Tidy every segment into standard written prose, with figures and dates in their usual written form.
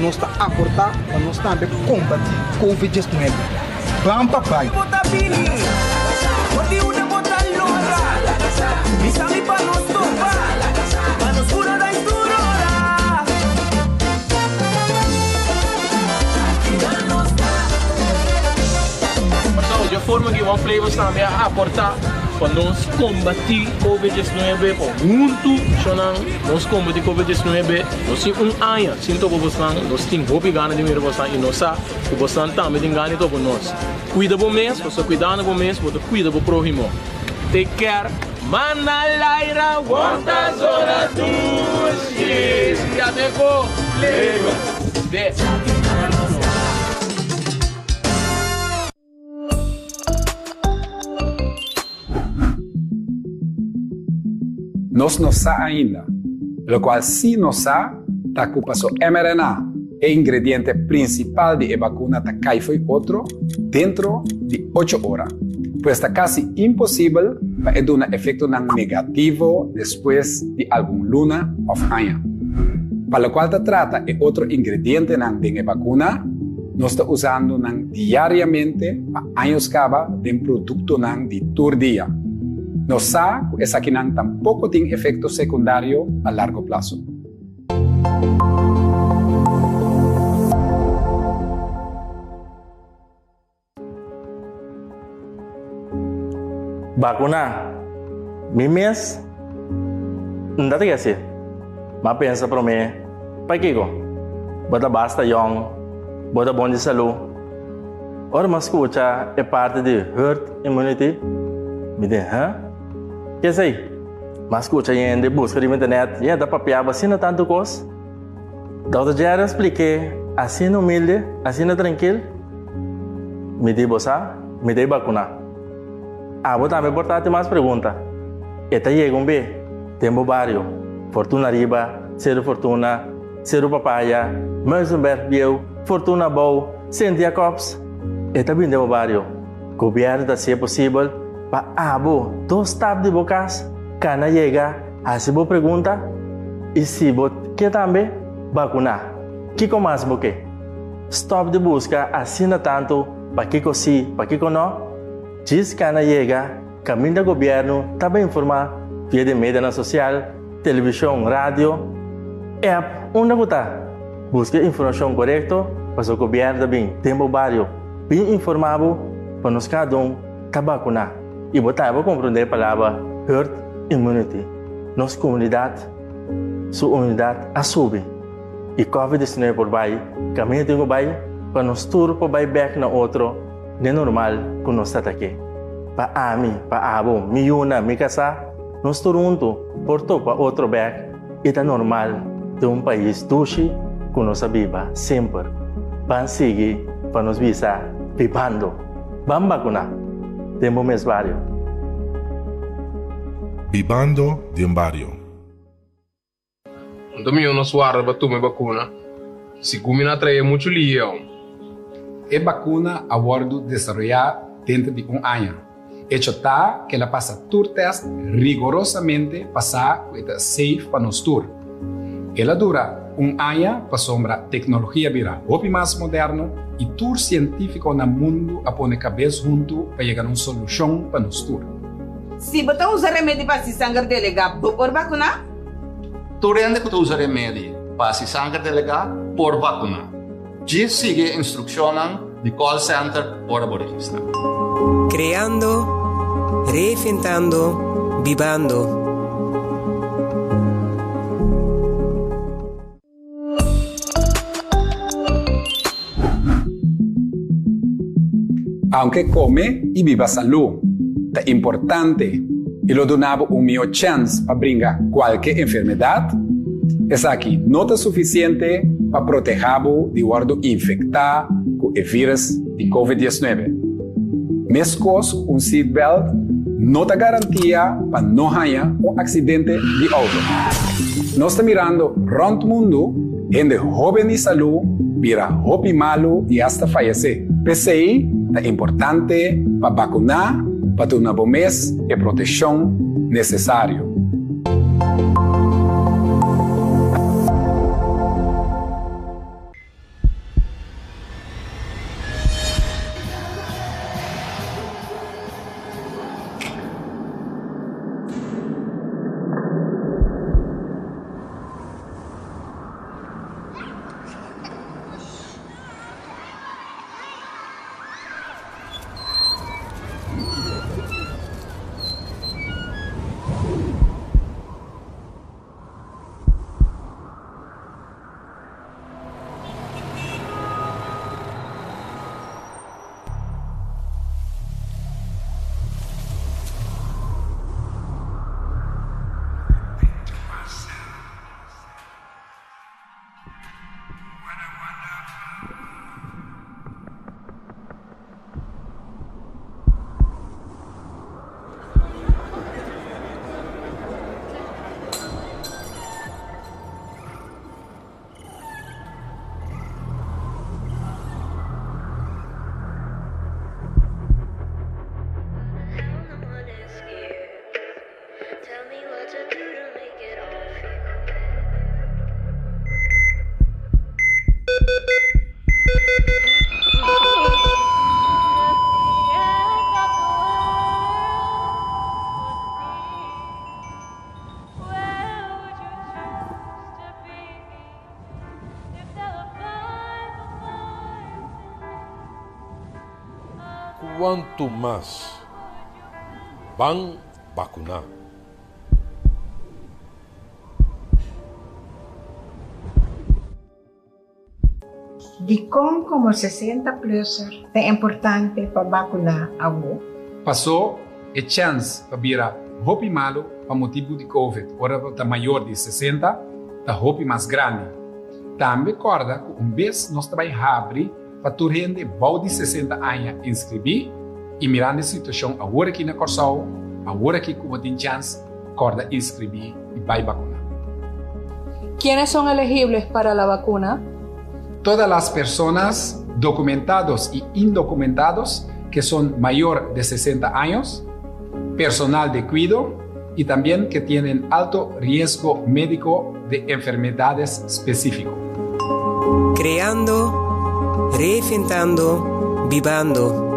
nós está a aportar, mas nós também combater Covid-19. Vamos, papai. De forma que vamos flavors também a aportar para nós combater Covid-19 junto nós combater Covid-19 nós temos ano sinto que nós temos hope gana de você e nós que você também tem gana de nós cuida do mês você cuidar do mês você cuida do próximo take care mana laira quantas horas tu já pegou Lagos Nós não sabemos ainda, o qual se nós sabemos, está com o mRNA, o ingrediente principal da vacuna está cai foi outro dentro de 8 horas. Pois está quase impossível para ter um efeito negativo depois de algum luna ou ano. Para o qual se trata de outro ingrediente da vacuna, nós estamos usando diariamente para anos caba de produto de todo dia. Nós sabemos que essa aqui tampouco tem efeito secundário a largo prazo. Vacuna, mês, não dá que ser. Mas pensa para mim, para que go? Bota basta young, bota bom de saúde. Ora, mas escuta é parte de herd immunity. Me diz, hã? Que é aí? Mas escuta ainda, busca na internet, e dá para piar vacina tanto coisa. Dr. Jerry expliquei, assim humilde, assim tranquilo. Me diz você, me diz vacuna. Vou também portar mais perguntas. Eta chega bem, tempo barrio, Fortuna Riba, Cero Fortuna, Cero Papaya, Meusenberg Biel, Fortuna Bow, Saint Jacobs. Eta bem tempo barrio. Governo da se é possível, para dos tab de bocas, cana chega, a se boa pergunta, e se boa que também, vacunar. Que mais boque? Stop de busca, assina tanto, para que sim, para que não. Diz que na chega, caminho do governo, também informar via de mídia social, televisão, rádio, app, onde botar. Busque informação correta, para o governo também tempo barrio, bem informado, para nós cada vacunar. E botar para compreender a palavra herd immunity. Nossa comunidade, sua unidade, a subir. E Covid-19 por baixo, caminho de baixo, para nós tudo por baixo back na outro, não é normal que nós estamos aqui. Para mim, para abo, miúna, mi casa, nós toronto, porto para outro back, e é normal de país duche que nós viva sempre. Vamos seguir para nos visar vivendo. Vamos vacunar. Temos mês barrio. Vivando de um barrio. Domingo nos guarda para tomar vacuna. Se combina trazer muito leão. A vacuna a bordo desarrollada dentro de ano. Hecho está que ela passa todo teste rigorosamente passar que é safe para nós todos. Ela dura ano para sombra tecnologia virar hobby mais moderno e todo científico no mundo a pôr cabeça junto para chegar a uma solução para nós todos. Se você usa remédio para se sangue delegado por vacuna? Tu rende que tu usa remédio para se sangue delegado por vacuna. Diz sigue instrução de call center por aborígenes. Creando, reinventando, vivando. Aunque come y viva salud, es importante y lo donaba un mío chance para brincar cualquier enfermedad, es aquí no es suficiente para protegerlo de guardo infectar con el virus de COVID-19. Mescos un seatbelt no te garantía para no haya un accidente de auto. Nos está mirando rond mundo, gente joven y salud, vira hopi malo y hasta fallecer. PCI es importante para vacunar, para ter un buen mes y protección necesario. aguanto más. Van vacunar. Dicom como 60 plus é importante para vacunar a wo. Passou a chance para virar roupa malo para motivo de Covid. Ora está maior de 60, está roupa mais grande. Também recorda que vez nós também abre para tu rende de 60 anos inscrever e mirando a situação agora aqui na Corsal, agora aqui que tem chance, recorda inscrever e vai vacunar. ¿Quiénes son elegibles para la vacuna? Todas las personas documentados y indocumentados que son mayor de 60 años, personal de cuidado y también que tienen alto riesgo médico de enfermedades específicas. Creando, reinventando, vivando.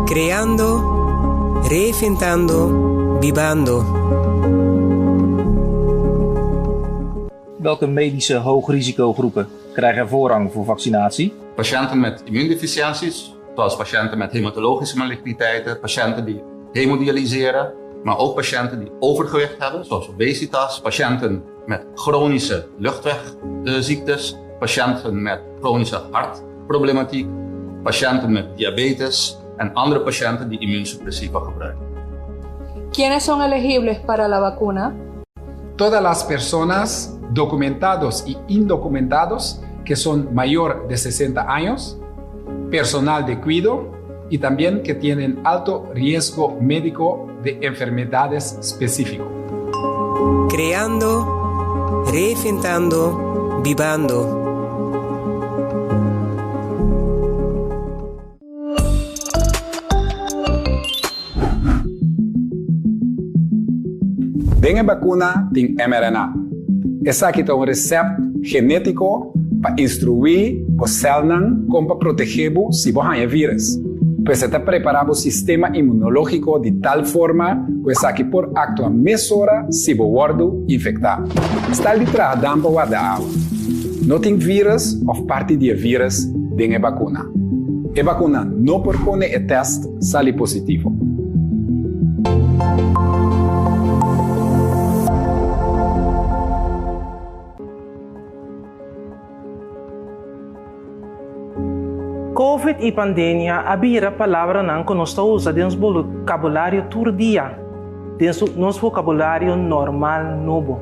Creando, reinventando, vivando. Welke medische hoogrisicogroepen krijgen voorrang voor vaccinatie? Patiënten met immuundeficiënties, zoals patiënten met hematologische maligniteiten, patiënten die hemodialyseren, maar ook patiënten die overgewicht hebben, zoals obesitas, patiënten met chronische luchtwegziektes, patiënten met chronische hartproblematiek, patiënten met diabetes en andere patiënten die immuunsuppressiva gebruiken. ¿Quiénes son elegibles para la vacuna? Todas las personas documentados y indocumentados que son mayor de 60 años, personal de cuidado y también que tienen alto riesgo médico de enfermedades específicas. Creando, reinventando, vivando. Dengue vacuna tem mRNA. Essa aqui é receito genético para instruir o célula como para proteger se você vírus. Pois está preparado o sistema imunológico de tal forma que essa aqui por actuar mesura se o guardo infectado. Está ali trabalhando para guardar água. Não tem vírus ou parte de vírus dengue vacuna. A vacuna não propõe o teste sale positivo. COVID e pandemia abrir a palavra não que nós estamos usando dentro do vocabulário todo dia, dentro do nosso vocabulário normal novo.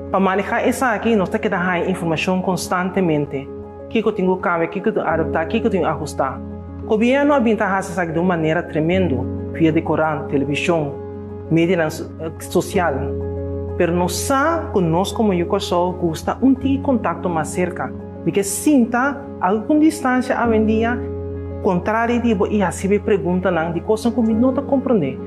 Para manejar essa aqui, nós temos que dar informação constantemente. O que eu tenho que cambiar, o que eu tenho que adaptar, o que eu tenho que ajustar. O governo avinta essa aqui de uma maneira tremenda, via decorar, televisão, mídia social. Mas nós sabemos que nós como Yucosol gusta contato mais cerca. Porque sinta alguma distância a vendia contrário e assim pergunta de coisas que não está compreendendo.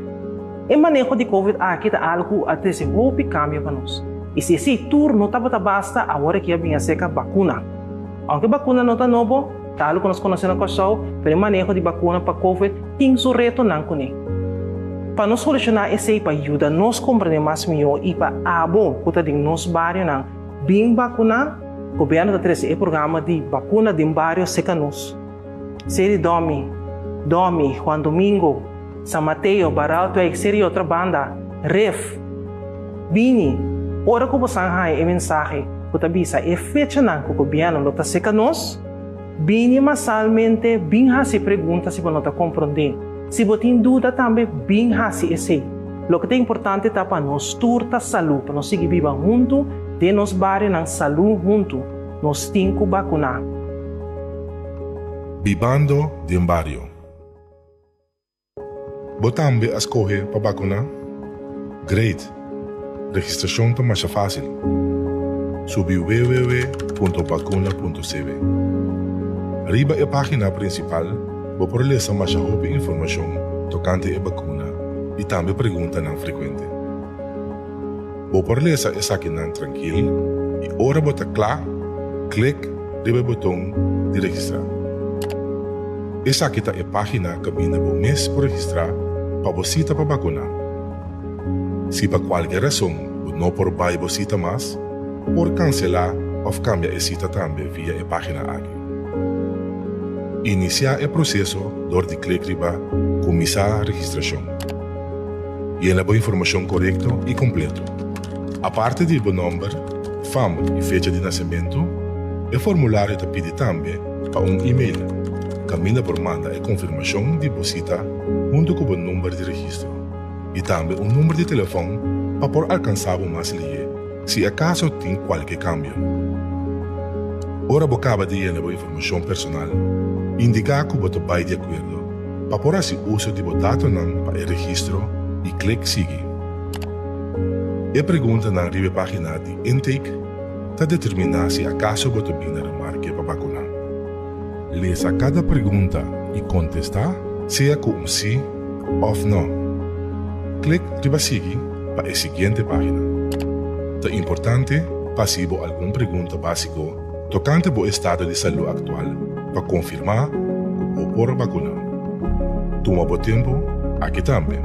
O manejo de COVID aqui é algo até se houve cambio para nós. E se esse turno não basta, agora que vem a seca vacuna. Aunque a vacuna não está nova, tal como nós conhecemos na Corsal, o manejo de vacuna para COVID tem seu reto não conhe. Para nós solucionar esse para ajudar nós compreender mais melhor e para abo que está em nosso bairro não bem vacinar. O governo está trazendo o programa de vacuna de vários secanos. Série Domi, Juan Domingo, San Mateo, Baralto, série outra banda, Ref, Bini. Ora que você tem mensagem, que avisa a fecha que o governo está secanos, Bini masalmente, bem se pergunta se você não está compreendendo. Se você tem dúvida também, bem se esse. O que é importante é para nós turta saúde, para nós seguir viva junto, de nos bairros na saúde junto, nos temos que vacinar. Vivando de um barrio. Você também escolhe para vacinar? Great. Registração está mais fácil. Subi www.vacuna.cv. Arriba a página principal, vou por ler mais informação tocante a vacuna e também pergunta não frequente. Vou por ler essa aqui não tranquilo e ora bota claro, clique no botão de registrar. Essa aqui é a página que mina o mês por registrar para você para vacuna. Se por qualquer razão não por vai você mais, por cancelar ou cambiar a cita também via a página aqui. Iniciar o processo door de clique riba começar a registração. E ela boa informação correta e completa. A parte do número, fama e fecha de nascimento, o formulário te pede também para e-mail. Camina por manda a confirmação de visita junto com o número de registro. E também número de telefone para por alcançar o mais lié, se acaso tem qualquer cambio. Ora acaba de llenar a informação personal, indicar que você vai de acordo, para por assim uso de dados para o registro e clique seguir. E pergunta na riba página de intake para determinar se acaso você vai na remarque para vacunar. Leia cada pergunta e contestar, seja com sim ou não. Clique riba seguir para a seguinte página. É importante passar alguma pergunta básica tocante ao estado de saúde atual para confirmar que por vacunar. Toma o tempo aqui também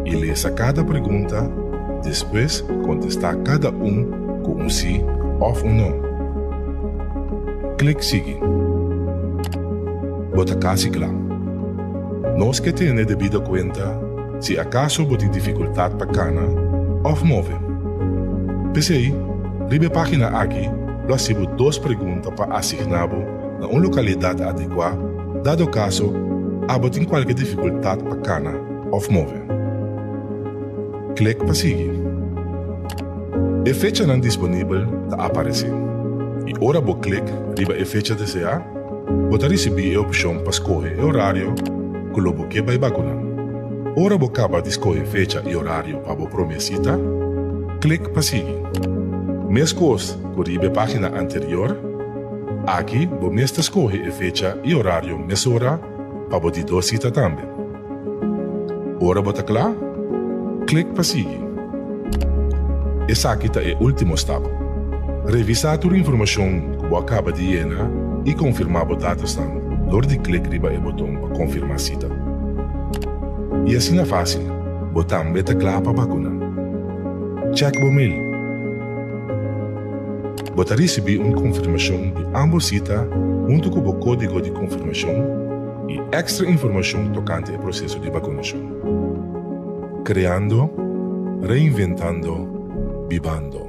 e leia cada pergunta, depois contestar cada com sim ou não. Clique seguir. Bota casi claro. Nós que temos devida conta se acaso você tem dificuldade para cana ou mover. PCI, ribe a página aqui, nós temos 2 perguntas para assignar na uma localidade adequada, dado caso você tem qualquer dificuldade para cana ou mover. Clique para seguir. A fecha não disponível está aparecer. E ora você clique ribe a fecha desejada, você receber a opção para escolher o horário que você vai vacunar. Ora você acaba de escolher fecha e horário para a promessa, clique para seguir. Mesma coisa que a página anterior, aqui você escolhe a fecha e horário mesma hora para você dar cita também. Ora você claro? Clique para seguir. Essa aqui é o último step. Revisar toda a informação que você acaba de llenar e confirmar os dados door de clique riba o botão para confirmar a cita. E assim é fácil, você também está claro para vacunar. Check o mail. Você receber uma confirmação de ambas citas junto com o código de confirmação e extra informação tocante ao processo de vacunação. Criando, reinventando, vivando.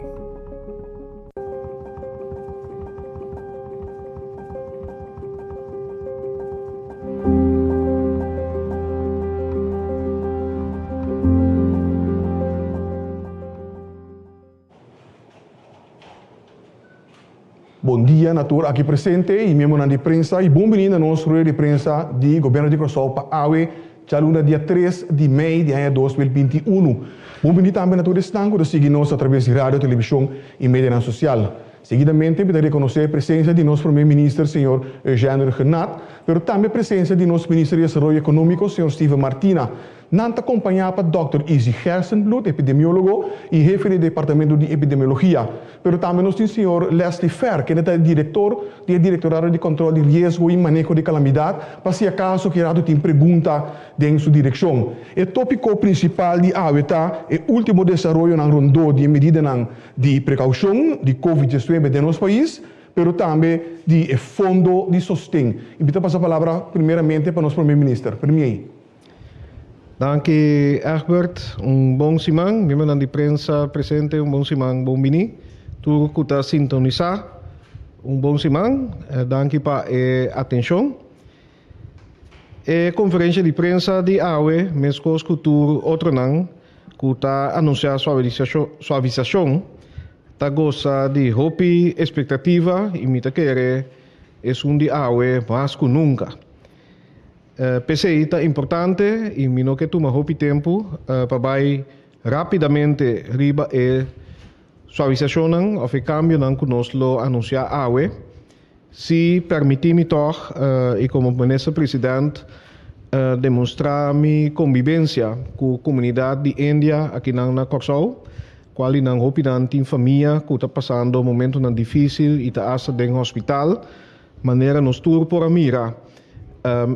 Bom dia, Natur, aqui presente e membro de prensa e bem-vindo a nosso rede de prensa do governo de Curaçao para AWE, dia dia 3 de maio de 2021. Bem-vindo também a todos que seguem-nos através de rádio, televisão e mídia social. Seguidamente, podemos reconhecer a presença de nosso primeiro-ministro, senhor Eugênio Renat, mas também a presença de nosso ministro de Desenvolvimento Econômico, senhor Steven Martina. Nanta acompanhada Dr. Izzy Gersenbloed, epidemiólogo e jefe do Departamento de Epidemiologia. Pero também nós temos o senhor Leslie Fer, que é diretor do Diretorado de Controle de Risco e Manejo de Calamidade, para se acaso que tem pergunta em sua direção. O tópico principal de AWETA é o último desenvolvimento na rondô de medida de precaução de Covid-19 de nosso país, pero também de fundo de sustento. Invito a passar a palavra primeiramente para o nosso primeiro-ministro. Dank Egbert, bom simang, membro de prensa presente, bom simang, bom bini. Tu kuta sintonizar, bom simang, dank para a atenção. Conferência de prensa de AWE, mescos cultura outro não, kuta anunciar suavização, ta goza de hope expectativa e mita querer é de AWE mais que nunca. PCI está importante e mino que toma hopi tempo para vai rapidamente riba suavização ou cambio não que nós lo anunciar awe. Se permitir-me toch, e como ministro presidente, demonstrar minha convivência com a comunidade de Índia aqui na Corsou, qual não hopi não tem família que está passando um momento difícil e está asa dentro do hospital, maneira nos tour por a mira,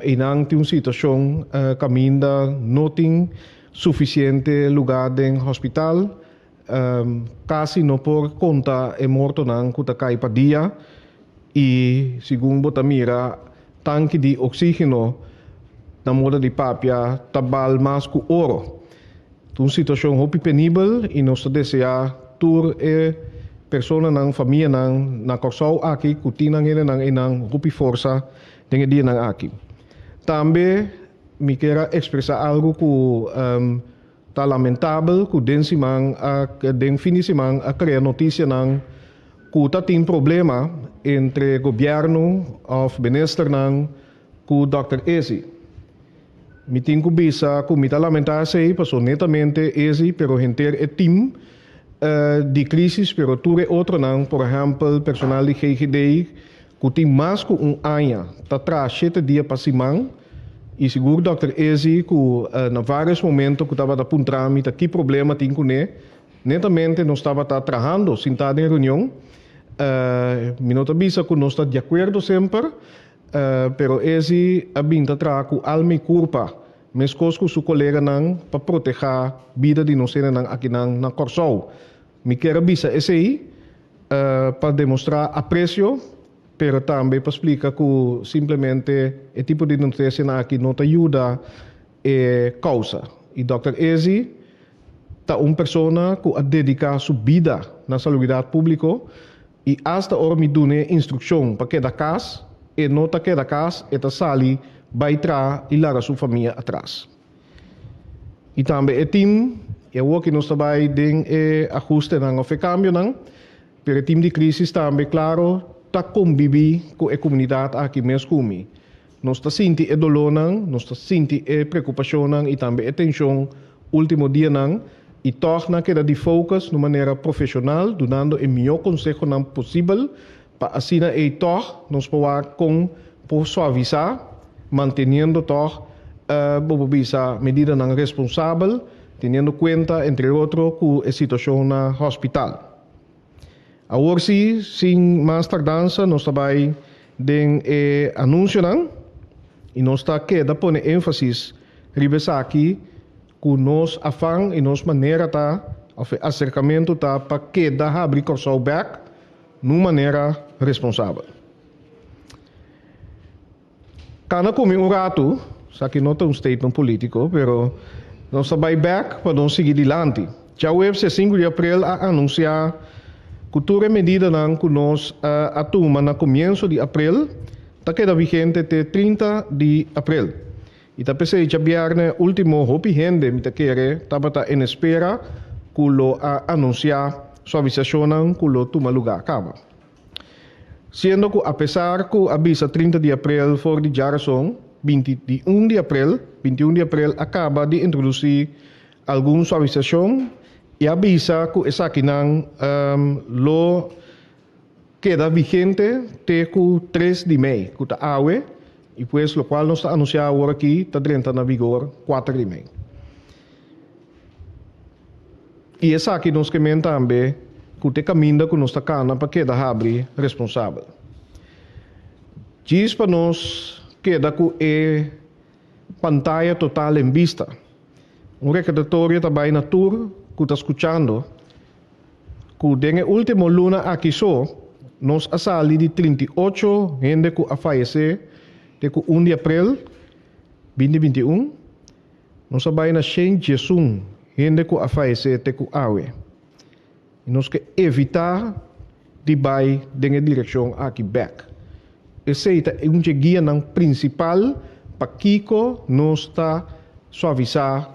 e não tem uma situação caminda não tem suficiente lugar dentro do hospital, quase não por conta é morto não que está cai para dia e segundo bota mira tanque de oxígeno na moda de papia tabal mais que ouro. Uma situação muito penível e nós desejamos tur pessoas na família na Corsou aqui que tinham nang rupi força dengan dia nang aqui. Também me quero expressar algo que tá lamentável que den fim de semana a criar notícia nang que tá tem problema entre governo of minister nang com Dr. Ezi. Me tenho bisa, que me lamentar sei, passou netamente esse, pero enter é team de crise, pero ture outro não, por exemplo, personal de GGD, que tem mais que ano, tá atrás 7 dias para semana, e seguro Dr. Ezi, que na vários momentos que estava a apontar, me que problema tem com ele, netamente nós estava trabalhando, sentado em reunião, me nota bisa que nós está de acordo sempre, pero esse abinta trago alma e culpa mas coisas su colega nang para proteger a vida de nós nang aqui na Corsou. Me quero bisa esse aí para demonstrar aprecio, pero também para explicar que simplesmente o tipo de notícia aqui não te ajuda causa. E Dr. Ezi tá uma pessoa que dedica sua vida na saúde pública e hasta hora me dune instrução para cada casa e não tá cada casa e tá sali vai tra e larga sua família atrás. E também o time, eu que nós trabalhamos em ajuste não houve cambio não, pero o time de crise também claro tá conviver com a comunidade aqui mesmo comigo. Nós tá senti a dolor não, nós tá senti a preocupação não e também a tensão último dia não e torna que de focus de maneira profissional, dando o melhor conselho não possível para assim e toch nós podemos com por suavizar manteniendo toch bisa medida não responsável, tendo conta entre outros com a situação na hospital. Agora sim, sem mais tardança, nós trabalhamos em anúncio não e nós está queda pone ênfase ribesa aqui com nós afang e nós maneira tá acercamento tá para queda abrir Corsou back numa maneira responsável. Kana kumi um rato, sa que não tem statement político, pero nós vai back para nós seguir adiante. Já o 5 de abril a anunciar cultura medida não que nós atuma no começo de abril, tá queda vigente até 30 de abril. E tá pensei já viernes último hopi gente me tá querer, tá em espera que lo anunciar suavização que lo toma lugar acaba. Sendo que, apesar que avisa 30 de abril for de geração, 21 de abril acaba de introduzir alguma suavização e avisa que essa aqui não lo queda vigente até o 3 de maio, que está awe, e pues lo qual nós está anunciado agora aqui, está entrando na vigor 4 de maio. E essa aqui nós queremos também que te caminha que nós está cana para queda abrir responsável. Diz para nós queda que é pantalla total em vista. Recordatório também na tour que está escutando que dengue último luna aqui só nós asali de 38 gente que a falecer de 1 de abril 2021 nós vai na 100 gente que a falecer de que awe. E nós que evitar de vai dengue direção aqui back. Esse é um guia principal para Kiko nós está suavizar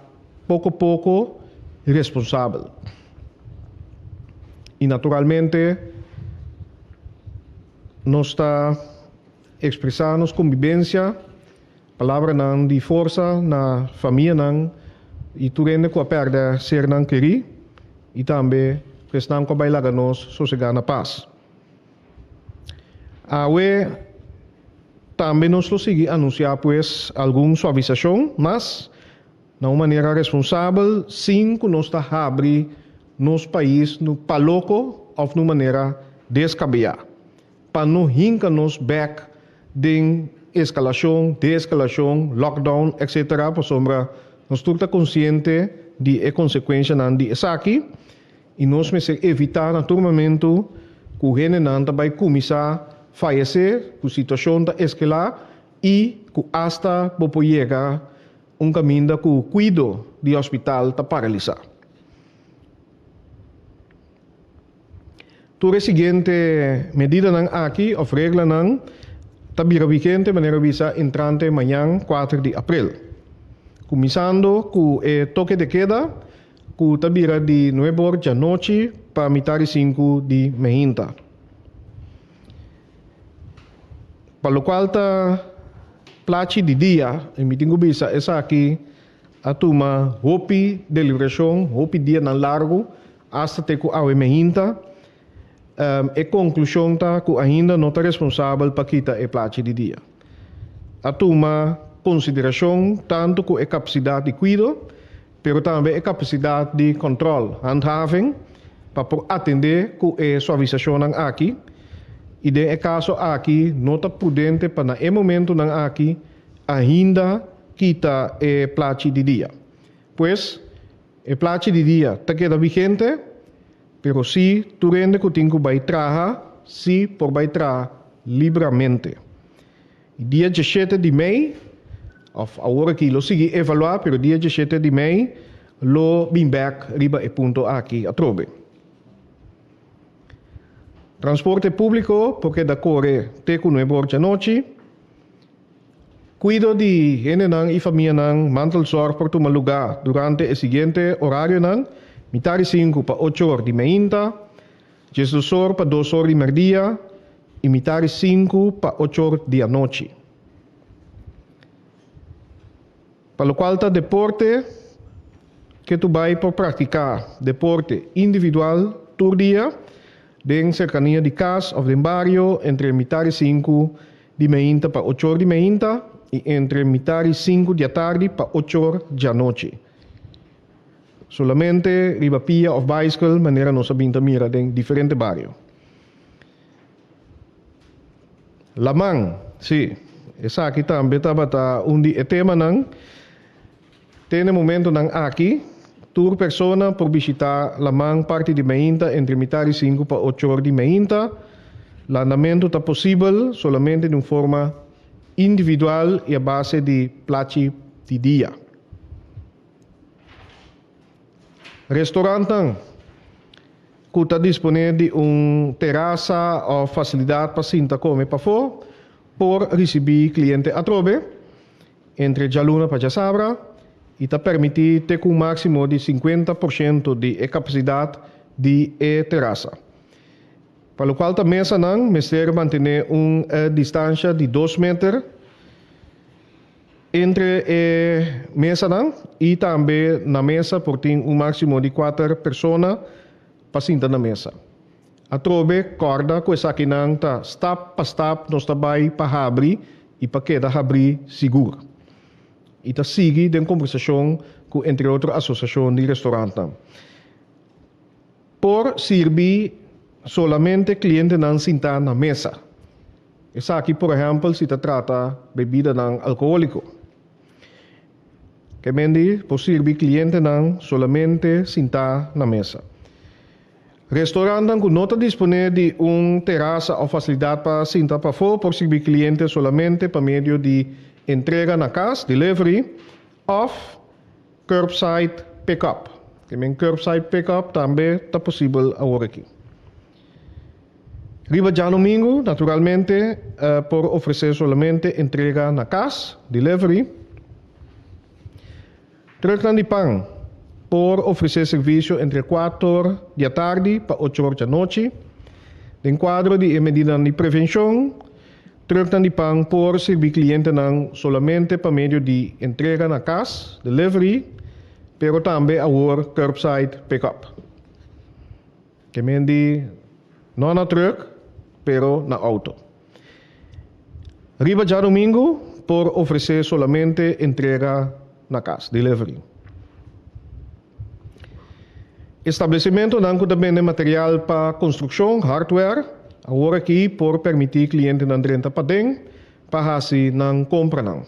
pouco a pouco responsável. E naturalmente nós está expressando convivência, palavra de força na família E turende com a perda ser não querer. E também questão com a bailaga nós sossegar na paz. Awe também nós lo sigue anunciar pues alguma suavização, mas de uma maneira responsável, sem que nós está abrir nos país no paloco ou de uma maneira descabellada. Para não hincar nos back de escalação, de-escalação, lockdown, etc. Por sombra, nós estamos conscientes de consequências de isso aqui e nós precisamos evitar naturalmente que o gente não vai começar a falecer, que a situação está escalar e que hasta pode chegar caminho que o cuidado do hospital está paralisado. Toda a seguinte medida aqui, ou regra, está vigente de maneira visa entrante amanhã, 4 de abril. Começando com o toque de queda, que está de 9 horas da noite para metade 5 de manhã. Para o qual está placi de dia, e me tenho visa essa aqui, a turma, hopi deliberação, hopi dia na largo, hasta teco ao manhã. E conclusão está que ainda não está responsável para quitar o placi de dia. A turma consideração tanto com a capacidade de cuidado, mas também a capacidade de controle, handhaving, para atender com a suavização aqui. E de caso aqui, não está prudente para no momento aqui ainda quitar o placi de dia. Pois, o placi de dia está queda vigente, pero si tu rende que tenho vai trabalhar, si por vai trabalhar livremente. Dia 17 de maio, agora que lo sigue evaluar, pero dia 17 de maio, lo bem back riba e ponto aqui a trobe. Transporte público, porque da corre teco 9 horas da noite. Cuido de gente e família mantel zorg por tomar lugar durante o seguinte horário metade 5 para 8 horas de manhã, 10 horas para 2 horas de meio-dia e metade 5 para 8 horas da noite. Para o qual está deporte que tu vai por praticar, deporte individual, todo dia, em cercania de casa ou de barrio, entre metade 5 de manhã para 8 horas de manhã e entre metade 5 da tarde para 8 horas da noite. Solamente riba pia of bicycle, maneira nossa binta mira em diferente barrio. Lamang, sim. Essa aqui também estava onde o tema tem momento aqui, tour persona por visitar Lamang parte de manhã entre metade 5 para 8 horas de manhã. Landamento está possível solamente de uma forma individual e a base de placi de dia. Restaurante que está disponível de uma terraça ou facilidade para sentar comer para fora, por receber cliente a trobe, entre Jaluna para Jasabra, e está permitido ter um máximo de 50% de capacidade de terraça. Para o qual a mesa mestre manter uma distância de 2 metros entre a mesa e também na mesa por ter um máximo de 4 pessoas para sentar na mesa. A trobe corda com essa aqui está step para step nós trabalhamos para abrir e para quedar abrir seguro. E está seguindo em conversação com entre outras associações de restaurantes. Por servir solamente cliente não sentar na mesa. Essa aqui, por exemplo, se trata de bebida alcoólica. Que mendi, por servir cliente não solamente sentar na mesa. Restaurante que não está disponível de uma terraça ou facilidade para sentar para fora, por servir cliente solamente por meio de entrega na casa, delivery, ou curbside pick-up. Que men curbside pick-up também está possível agora aqui. Riba já domingo, naturalmente, por oferecer solamente entrega na casa, delivery. Terug de pang, por oferecer serviço entre 4 horas da tarde para 8 horas da noite. Em quadro de medida de prevenção, terug de pang, por servir cliente solamente por meio de entrega na casa, delivery, pero também our curbside pick-up. Que mendi não na truck, pero na auto. Riba já domingo por oferecer solamente entrega na casa, delivery. Estabelecimento dan também de material para construção, hardware, agora aqui por permitir cliente não renta padeng, para assim não compra não.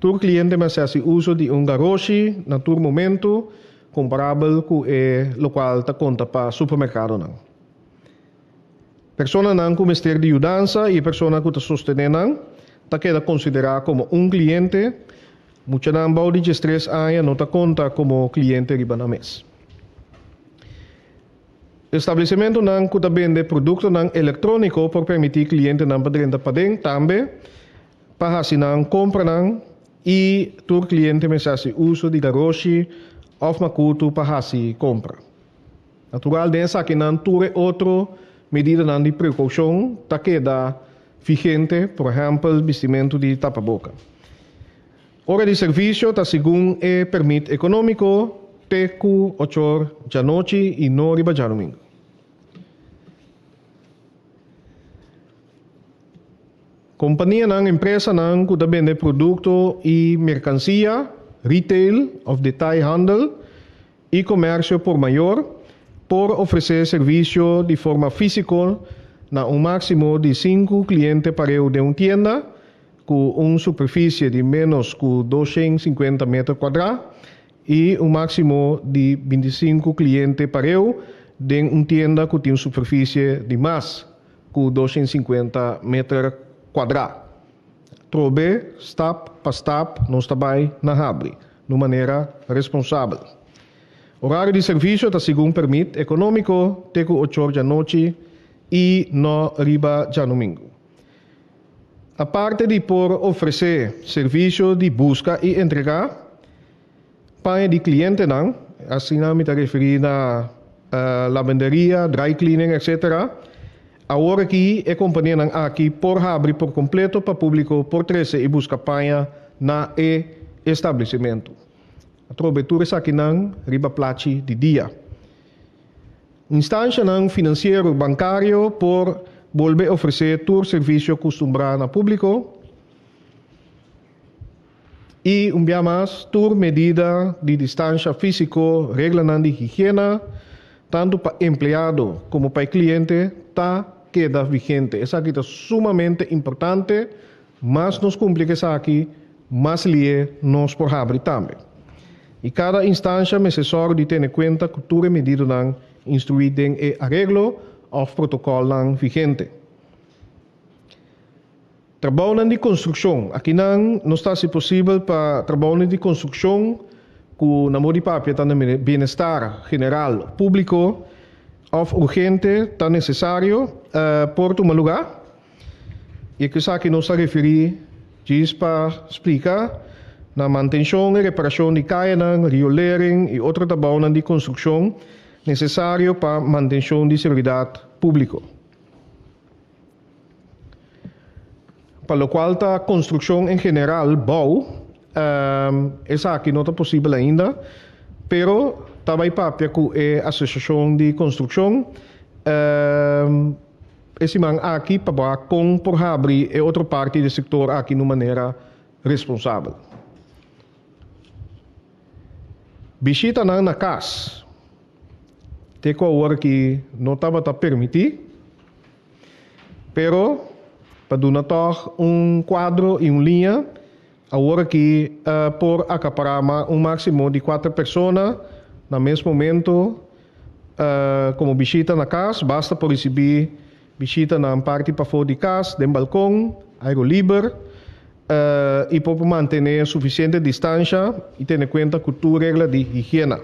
Tur cliente mas assim uso de garage na tur momento comparável com o local ta conta para supermercado não. Persona não com mestre de ajudança e persona que ta sostener não, ta queda considerar como cliente, muita não bau de stress aia não ta conta como cliente riba na mês. Estabelecimento não que vende produto não eletrônico por permitir cliente não padrenta padeng também para assim não compra não e tur cliente mensagem uso de garage of makuto para assim compra. Natural dessa que não tur outro medida não de precaução tá queda vigente, por exemplo, vestimento de tapa-boca. Hora de serviço tá segundo o permit econômico teku 8 da noite e no riba já domingo. Companhia não empresa não que vende produto e mercancia, retail of detailhandel e comércio por maior, por oferecer serviço de forma física na máximo de 5 clientes para de uma tienda com superfície de menos que 250 metros quadrados e máximo de 25 clientes para de uma tienda que tem superfície de mais que 250 metros quadrados. Trobe, stap, não está bem na abre, de maneira responsável. Horário de serviço está segundo permite econômico, teco 8 da noite e no riba já domingo. A parte de por oferecer serviço de busca e entrega, para de cliente não, assim não me está referindo a lavanderia, dry cleaning, etc. Agora aqui a companhia não aqui por abrir por completo para público por 13 e busca panha na estabelecimento. A trobetura aqui não riba placi de dia. Instância não financeiro bancário por volver oferecer todo serviço acostumbrado na público e dia mais toda medida de distância físico, regra de higiene, tanto para empregado como para cliente, está queda vigente. Essa aqui é sumamente importante, mas nos complica essa aqui, mas lhe nos por abrir também. E cada instância é necessário de ter em conta que toda medida não instruída em arreglo ou protocolo vigente. Trabalho de construção. Aqui não está se possível para trabalho de construção que na modi papia está no bem-estar general público ou urgente está necessário por tomar lugar. E que isso aqui não se refere diz para explicar na manutenção e reparação de caia, riolering e outro trabalho de construção necessário para manutenção de segurança pública. Para o qual a construção em geral, bau, essa aqui não é possível ainda, pero também papia com a Associação de Construção, esse man aqui para com por abrir e outra parte do setor aqui de maneira responsável. Visita na casa. Tem coisa que não estava a permitir, pero para dar quadro e linha, agora que por acaparar máximo de 4 pessoas no mesmo momento, como visita na casa, basta por receber visita na parte para fora de casa, de balcão, aero livre, e por manter suficiente distância e ter em conta cultura e regra de higiene.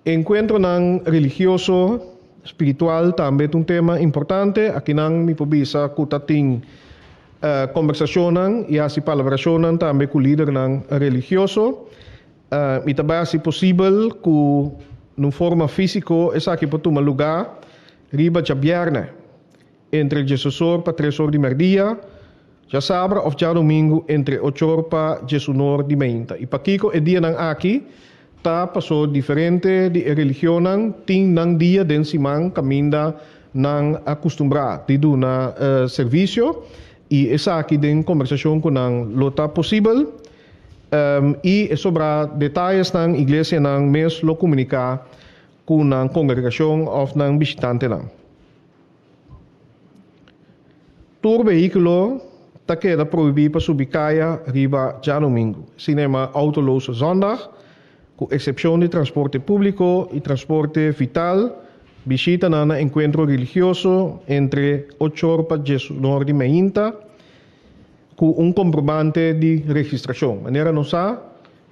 Encontro religioso, espiritual também é tema importante. Aqui não me pobisa que tem conversação e assim palabração também com o líder religioso. E também se possível que de forma física essa aqui pode tomar lugar riba de viernes entre 16 para 3 horas de meio-dia já sabra of já domingo entre 8 horas para 19 de meia. E para Kiko é dia nang aqui, tá passou diferente de religião nang ting nang dia den simang caminda nang acostumbrar de do na serviço e essa aqui den conversação com nang lota possível e sobra detalhes nang igreja nang mes lo comunicar com nang congregação of nang visitante nang. Tour veículo ta queda proibido para subir caia riba já domingo. Cinema autoloze zondag, com exceção de transporte público e transporte vital, visita na encontro religioso entre 8 horas para 19 de meia, com comprovante de registração. Maneira não sa,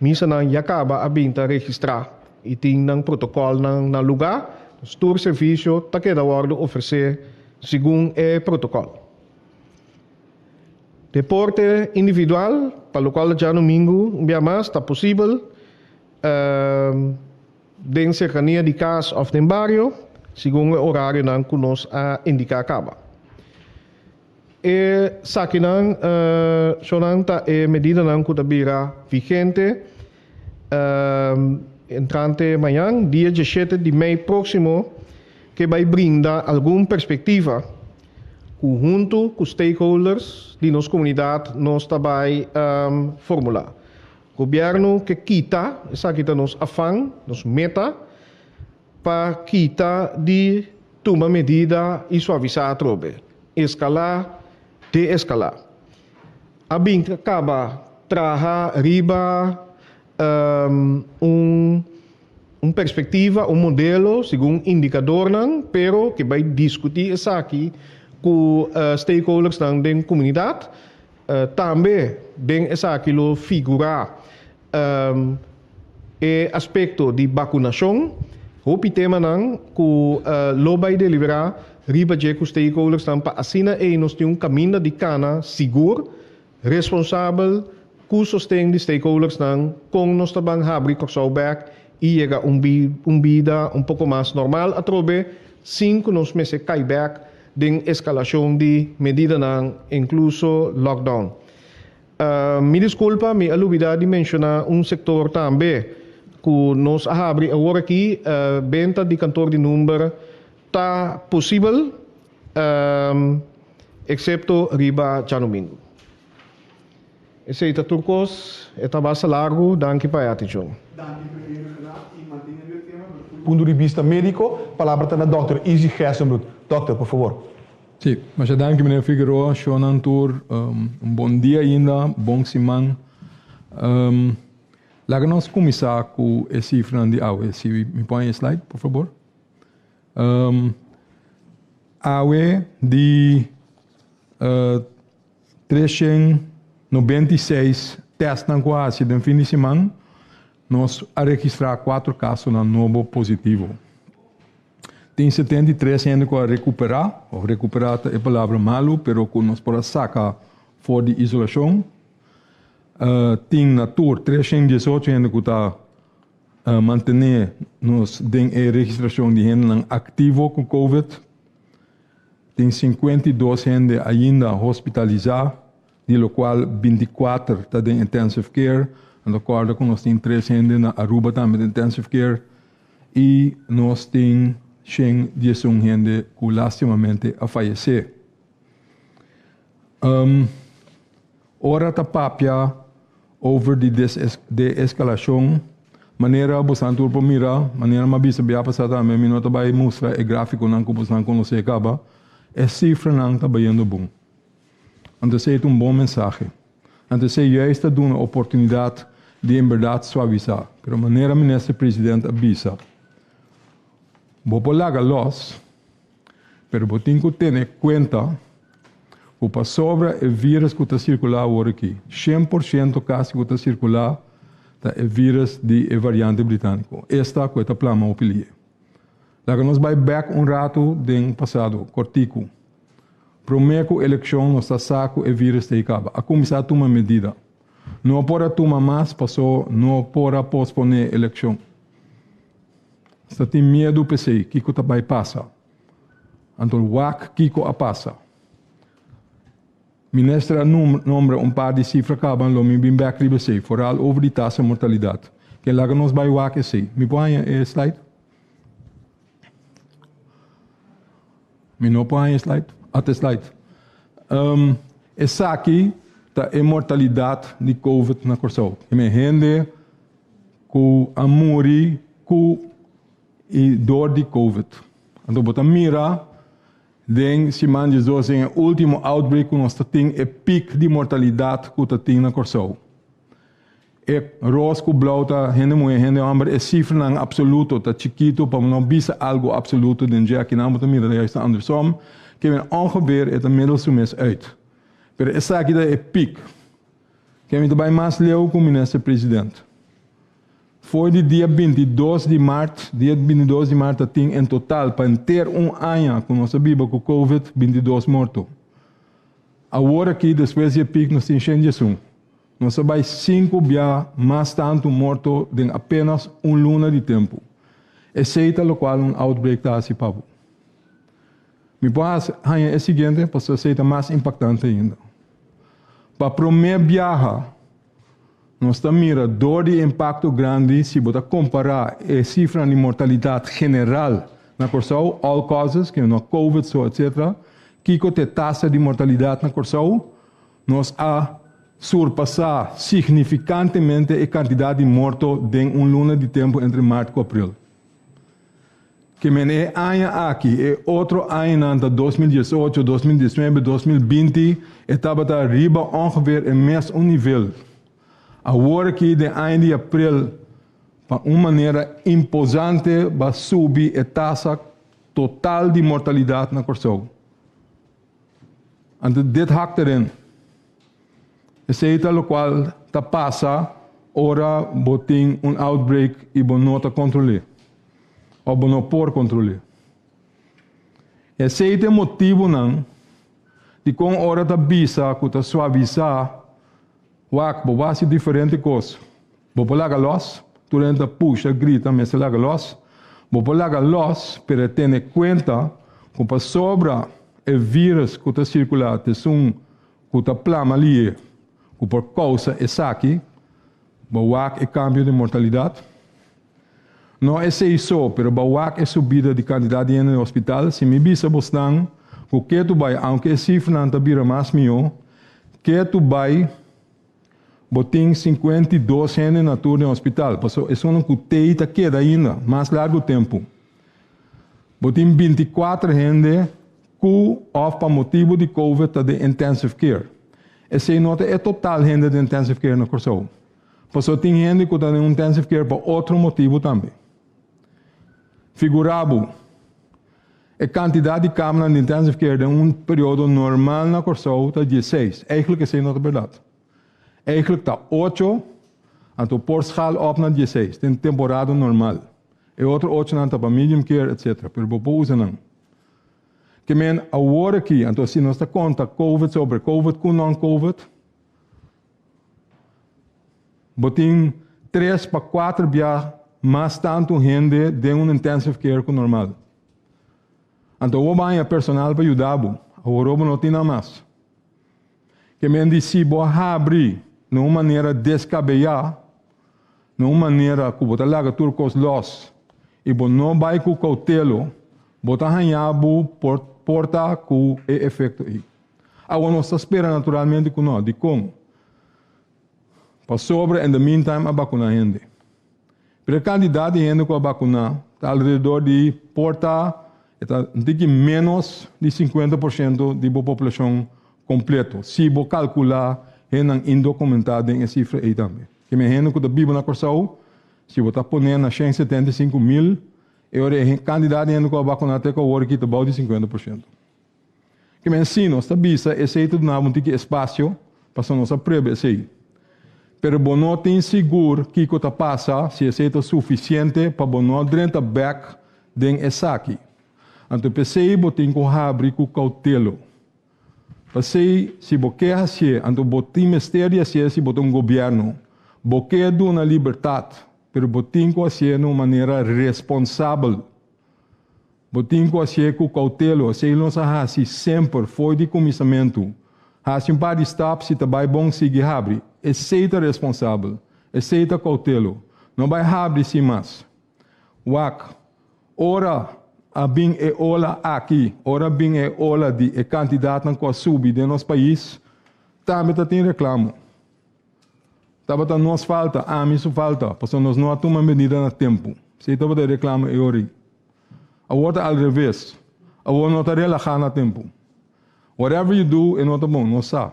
misa na acaba a binta registrar e tem nang protocolo na lugar, o tour serviço ta queda wardo oferecer segundo o protocolo. Deporte individual, para o qual já domingo, um dia mais, está possível, de cercania de casa ou de barrio, segundo o horário que nós indicar acaba. E saki nang, sonanta e medida nang kutabira vigente, entrante amanhã, dia 17 de maio próximo, que vai brindar alguma perspectiva junto com os stakeholders de nossa comunidade, nós também formular. O governo que quita, essa quita nos afã, nos meta, para quita de tomar medida e suavizar a trobe. Escalar, de-escalar. A binca acaba traha riba perspectiva, modelo, segundo indicador, pero que vai discutir essa aqui com stakeholders da comunidade, também tem essa aquilo figurar e aspecto de vacunação, o tema não que lo vai deliberar riba de com stakeholders para assina e nós temos caminho de cana seguro, responsável, com sustento de stakeholders não com nós também abrir Kosovo e chega vida pouco mais normal a trobe 5 nos meses cai back de escalação de medida não incluso lockdown. Me desculpa, me alubida de mencionar setor também que nós abri agora aqui venda de cantor de número tá possível, excepto riba já domingo. Esse é Turcos, é bastante largo, danke para a atenção. Ponto de vista médico, palavra está na Dr. Izzy Gessenbroek. Doctor, por favor. Sim, mas eu danke meneer Figueroa, Shonan Tour, bom dia ainda, bom semana. Lá nós começar com esse cifra de AUE, se me põe a slide, por favor. AUE de 396 testes na quase de fim de semana, nós a registrar 4 casos na novo positivo. Tem 73 ainda que recuperar, ou recuperar é a palavra malo, pero que nós podemos sacar fora de isolação. Tem na tour 318 ainda que está manter nos tem a registração de gente ativo com COVID. Tem 52 ainda ainda hospitalizar, de lo qual 24 está em intensive care. De acordo com nós tem 3 ainda na Aruba também de intensive care e nós tem 100 gente que lastimamente a falecer. Ora ta papia over de escalação, maneira bastante por mira, maneira mais bisa bia passada também, minota vai mostrar o gráfico não que você não conhece acaba, é cifra não está bem bom. Então é bom mensagem. Então é esta uma oportunidade de em verdade suavizar. Pero maneira ministro presidente avisa, vou polar los, pero vou ter que ter em conta que para sobra o vírus que está circulando agora aqui, 100% caso que está circulando é o vírus de variante britânico. Esta que está plama opilia. Lá nós vai back rato do passado, cortico. Primeiro eleição nós está saco o vírus de acaba. A começar a tomar medida. Não pode tomar mais, passou, não pode posponer a eleição. Você tem medo para sei, Kiko vai passar. Então, o que Kiko a passa. Ministra nombra par de cifras que lo me bem back riba sei, vooral over die taxa mortalidade. Que laga nos bij waken sei. Me põe slide. Me não põe slide. Até slide. Essa aqui tá a mortalidade de COVID na Corsou. E me rende com a morrer com e dor de COVID. Então, bota mira, den se manjas dois em o último outbreak que nós temos é pico de mortalidade que tem na Corsou. É rosa com blau tá rende muito, rende amber é cifra não absoluto, tá chiquito, para não bisa algo absoluto den dia que não bota mira, daí está andersom, que men ongeveer het een middelsumes uit. Maar essa aqui é pico. Que men daarbij mais leu com o ministro-presidente. Foi de dia 22 de março, dia 22 de março, tem em total, para ter ano com nossa Bíblia com Covid, 22 mortos. Agora aqui, depois de pico, nós temos gente. Nós sabemos 5 dias mais tanto mortos em apenas luna de tempo. Exceto o qual outbreak está assim, papo. Me pode é o seguinte, para ser mais impactante ainda. Para o primeiro viagem, nós estamos mirando dor de impacto grande se você comparar a cifra de mortalidade general na Corsou, all causes, que não é COVID, etc., que a taxa de mortalidade na Corsou, nós a surpassar significantemente a quantidade de mortos em luna de tempo entre março e abril. Que é ano aqui, é outro ano de 2018, 2019, 2020, estava arriba ongeveer em mesmo nível. Agora que de ano de abril, para uma maneira imposante, vai subir a taxa total de mortalidade na Corsou. En dit hakt erin. Esse o qual está passa, ora boting outbreak e bonota controlar. Ou não por controlar. Esse é o motivo não de com hora da bisa que está suavizar wak bobasi diferente coisa. Bopolaga los, durante puxa grita me se laga los. Bopolaga los para ter conta que para sobra o vírus que está circulando, que está plama ali, que por causa essa aqui, bawak é cambio de mortalidade. Não é isso, mas bawak é subida de quantidade no hospital. Se me bisa bostan, o que tu vai, aunque a cifra não está mais mio, que tu vai, botin 52 gente na turma no hospital. Porque isso não cuteita queda ainda, mais largo tempo. Botin 24 gente que of para motivo de COVID de intensive care. Essa nota é total gente de intensive care na Corsou. Porque tem gente que está em intensive care por outro motivo também. Figurado, a quantidade de camas de intensive care de período normal na Corsou está 16. Eigenlijk is dat verdade. Eigenlijk está 8, então por schaal op na 16. Tem temporada normal. E outro 8 não está para medium care, etc. Pero por usa não. Que men agora aqui, então se nós está conta COVID sobre COVID com non-COVID, botin 3 para 4 dias mais tanto gente de intensive care que normal. Então o banho personal para ajudar, agora não tem nada mais. Que men disse bo abrir numa maneira descabellada, numa maneira que botar lá turcos los e bo não vai com cautelo, botar hanhabo porta com o efeito aí. Agora nós espera naturalmente que não, de como. Para sobre, in the meantime, a vacunar gente. Pero a quantidade de gente que a vacunar está alrededor de porta, está menos de 50% da população completa. Se você calcular, gente indocumentada em cifra aí também. Que me gente que vive na Corsou, se você põe na 175 mil, a quantidade de gente que a vacunar até que agora aqui está about de 50%. Que me ensino, esta visa, esse aí tudo não tem espaço para nós aprender esse aí. Pero não tem seguro que o que passa se esse é suficiente para não drenta back den essa aqui. Então, pensei que tem que abrir com cautelo. Pensei, se você quer fazer, então você mistério se você um governo, você dá uma liberdade, pero você tem que fazer de uma maneira responsável. Você tem que fazer com cautelo, se não se sempre foi de começamento, Há um par de stops se vai bom seguir abre. Aceita responsável. Aceita cautelo. Não vai abrir sem mais. Wak. Ora a bem é ola aqui. Ora bem é ola de candidato que subir de nosso país. Também tem reclamo. Tava nos falta, a mim isso falta, porque nós não tomamos medida no tempo. Se estava de reclamo é ori. A outra ao revés. A outra não está relaxar no tempo. Whatever you do, é não tá bom, não sabe.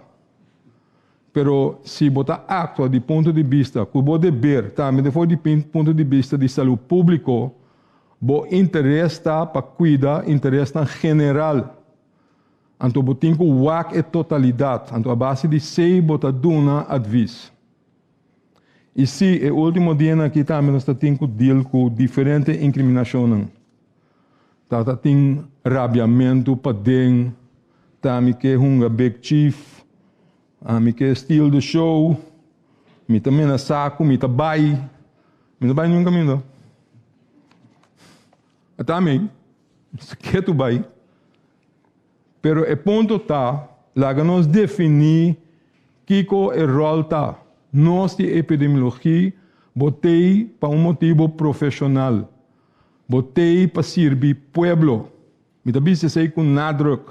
Pero se botar actua de ponto de vista, que o dever, também de ponto de vista de saúde público, o interesse para cuidar, interesse general. Então, o tempo WAC é totalidade. Então, a base de sei, bota duna advis. E se é o último dia aqui também nós temos que deal com diferente incriminação. Tá tem rabiamento para dentro, também que é big chief, me que estilo de show, me também na saco, me tabai nenhum caminho. Também, que tu vai. Pero é ponto tá, lá que nós definir que é o rol tá. Nós de epidemiologia botei para motivo profissional. Botei para servir pueblo. Me também se sei com nadruk.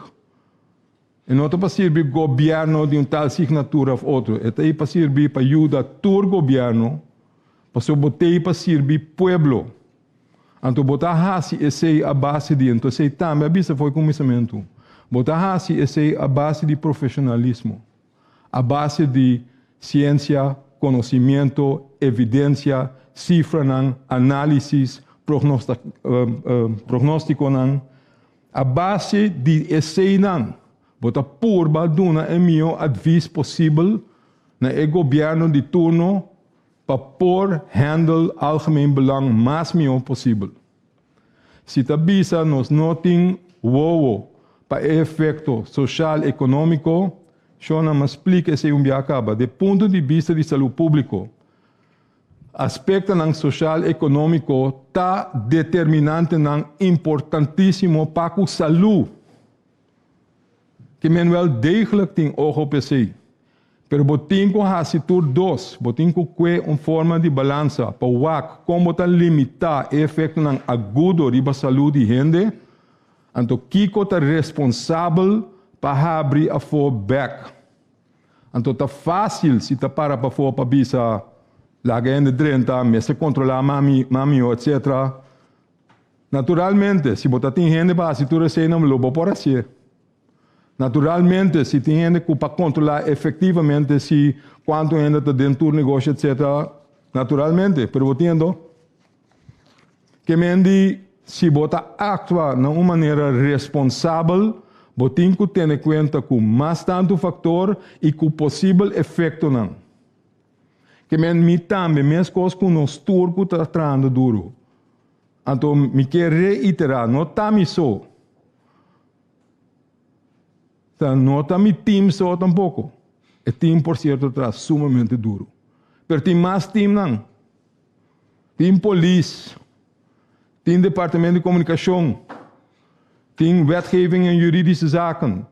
E não para servir governo de tal signatura ou outro. É para servir para ajudar todo governo. Porque eu botei para servir pueblo. Então botar assim esse a base de então sei também a vista foi começamento. Botar assim esse a base de profissionalismo. A base de ciência, conhecimento, evidência, cifra, análise, prognóstico, a base de esse bota purba duna é meu advice possível na governo de turno para por handle algemeen belang mais meu possível. Se tabisa nos noting wow para efeito social econômico, Shona me explica esse acaba. De ponto de vista de saúde público, aspecto social econômico está determinante, importantíssimo para a saúde. Que men wel degelijk tem oog op si. Pero botinco hasitur dos, botinco que forma de balança, para wak, como está limitar o efeito agudo riba saúde de gente, então kiko está responsável para abrir a back. Então está fácil se está para bisa lá de 30, se controlar mami, etc. Naturalmente, se botar tem gente para assiturar se não lo por assim. Naturalmente, se tem gente para controlar efetivamente se quanto ainda está dentro do negócio, etc. Naturalmente, pero entendo que mendi se botar actuar de uma maneira responsável, botem que ter em conta com mais tanto fator e com possível efeito não. Que me também minhas coisas com nos turco está tratando duro. Então me quer reiterar, não tá me só. Não tá me time só tampouco. É time por certo está sumamente duro. Pero tem mais time não. Tem polícia, tem departamento de comunicação, tem wetgeving en juridische zaken,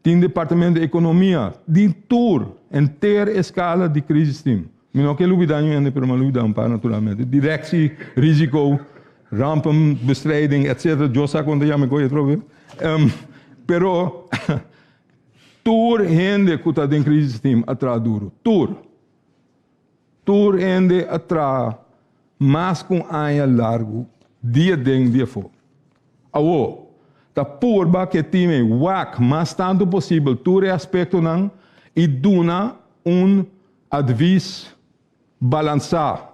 tem departamento de economia, die tour en ter escala de crisis team. Me não quero olvidar ainda, pero me olvidar naturalmente. Directie, risico, rampenbestrijding, etc. Eu sei quando já me gosto de pero tour gente que está em crisis team atrás duro. Tour gente atrás, mas com aia largo, dia dentro, dia fora. Awo. Ta purba que time wak mas tanto possível todo aspecto não e duna advice balançar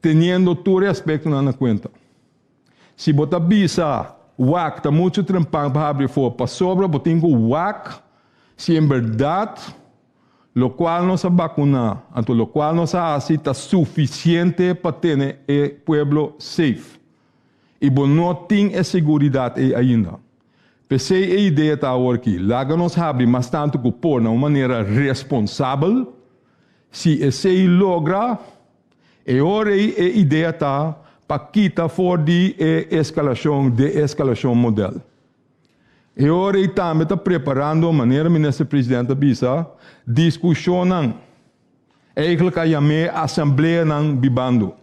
tendo todo aspecto na conta. Se botar bisa wak tá muito trampang para abrir fora para sobra botingo wak se em verdade lo qual não se vacuna, então lo qual não se está suficiente para ter o pueblo safe. E não tem a segurança ainda. Pensei a ideia está aqui. Lá nós abrimos mas tanto que por de uma maneira responsável. Se esse logra, e ora a ideia está para quitar fora de escalação modelo. E ora também está preparando maneira ministro-presidente bisa discussão eigenlijk a chamei assembleia não bibando.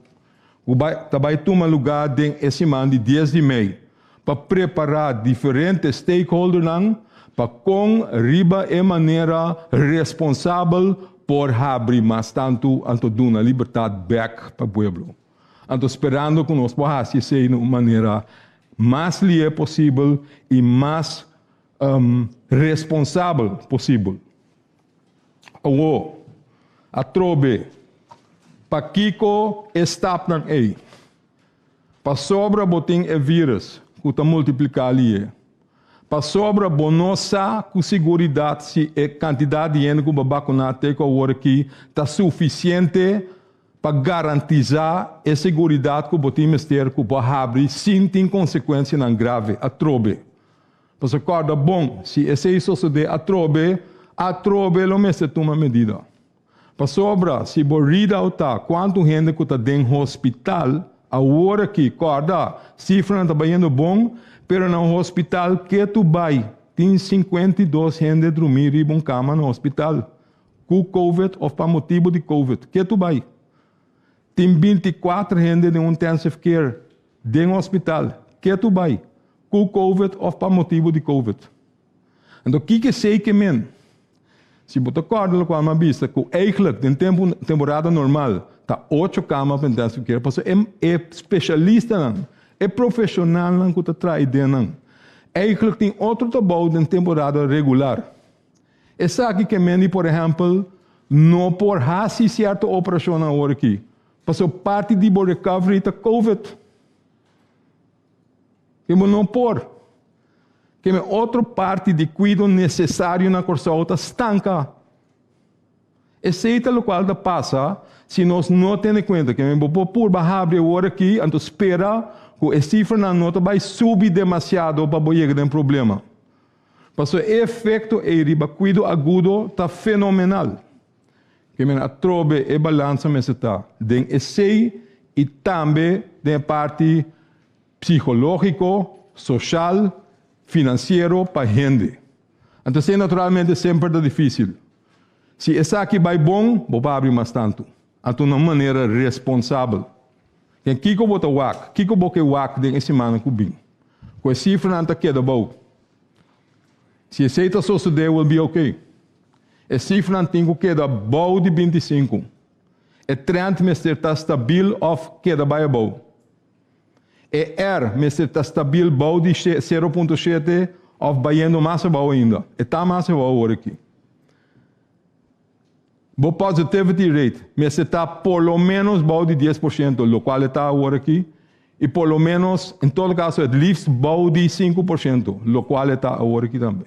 Também toma lugar em semana de 10 de maio para preparar diferentes stakeholders para com riba e maneira responsável por abrir mais tanto anto dar uma liberdade back para o povo. Anto esperando que nós possamos ser de uma maneira mais livre possível e mais responsável possível. A trobe, para Kiko estap nan ei, para sobra boting e vírus, que está multiplicar ali. Para sobra bonosa com segurança se a quantidade de gente que vai vacinar até agora aqui está suficiente para garantizar a segurança que o ministério que vai abrir sem ter consequências grave a trobe. Para se acorda bom, se esse suceder a trobe lo mesmo toma medida. Para sobra, se borrida ou tá, quanto gente que está dentro do hospital, a hora que, corda, cifra não está indo bom, pero no hospital que tu vai, tem 52 gente dormir em uma cama no hospital, com Covid ou para motivo de Covid, que tu vai. Tem 24 gente de intensive care dentro do hospital, que tu vai, com Covid ou para motivo de Covid. Então, o que sei que men? Se você acorda com uma vista que eigenlijk em temporada normal está 8 camas para intensive care, porque é especialista, é profissional que está trazendo. Eigenlijk tem outro trabalho em temporada regular. Essa aqui que men, por exemplo, não por fazer certa operação agora aqui, porque parte de recovery está COVID. Que não por. Que outra parte de cuidado necessário na corção está estanca. Esse é o qual passa se nós não temos em conta que por barrar agora aqui, então espera que a cifra na nota vai subir demasiado para chegar a um problema. Porque o efeito é cuidado agudo está fenomenal. Que a trobe e balança me está. Den esse e também da parte psicológico, social, financeiro para a gente. Então, naturalmente, sempre é difícil. Se essa aqui vai bom, vou abrir mais tanto. Então, de uma maneira responsável. Quem Kiko bota wak, Kiko boke wak de semana que vem. Com a cifra não está queda bom. Se esse está suceder, will be okay. A cifra não tem que queda bom de 25. E 30 mês está estável of queda vai bom. Mas está estável bom de 0,7 ou vai indo mais bom ainda. Está mais bom agora aqui. O positivity rate, mas está por lo menos bom de 10%, o qual está agora aqui. E por lo menos, em todo caso, at least bom de 5%, o qual está agora aqui também.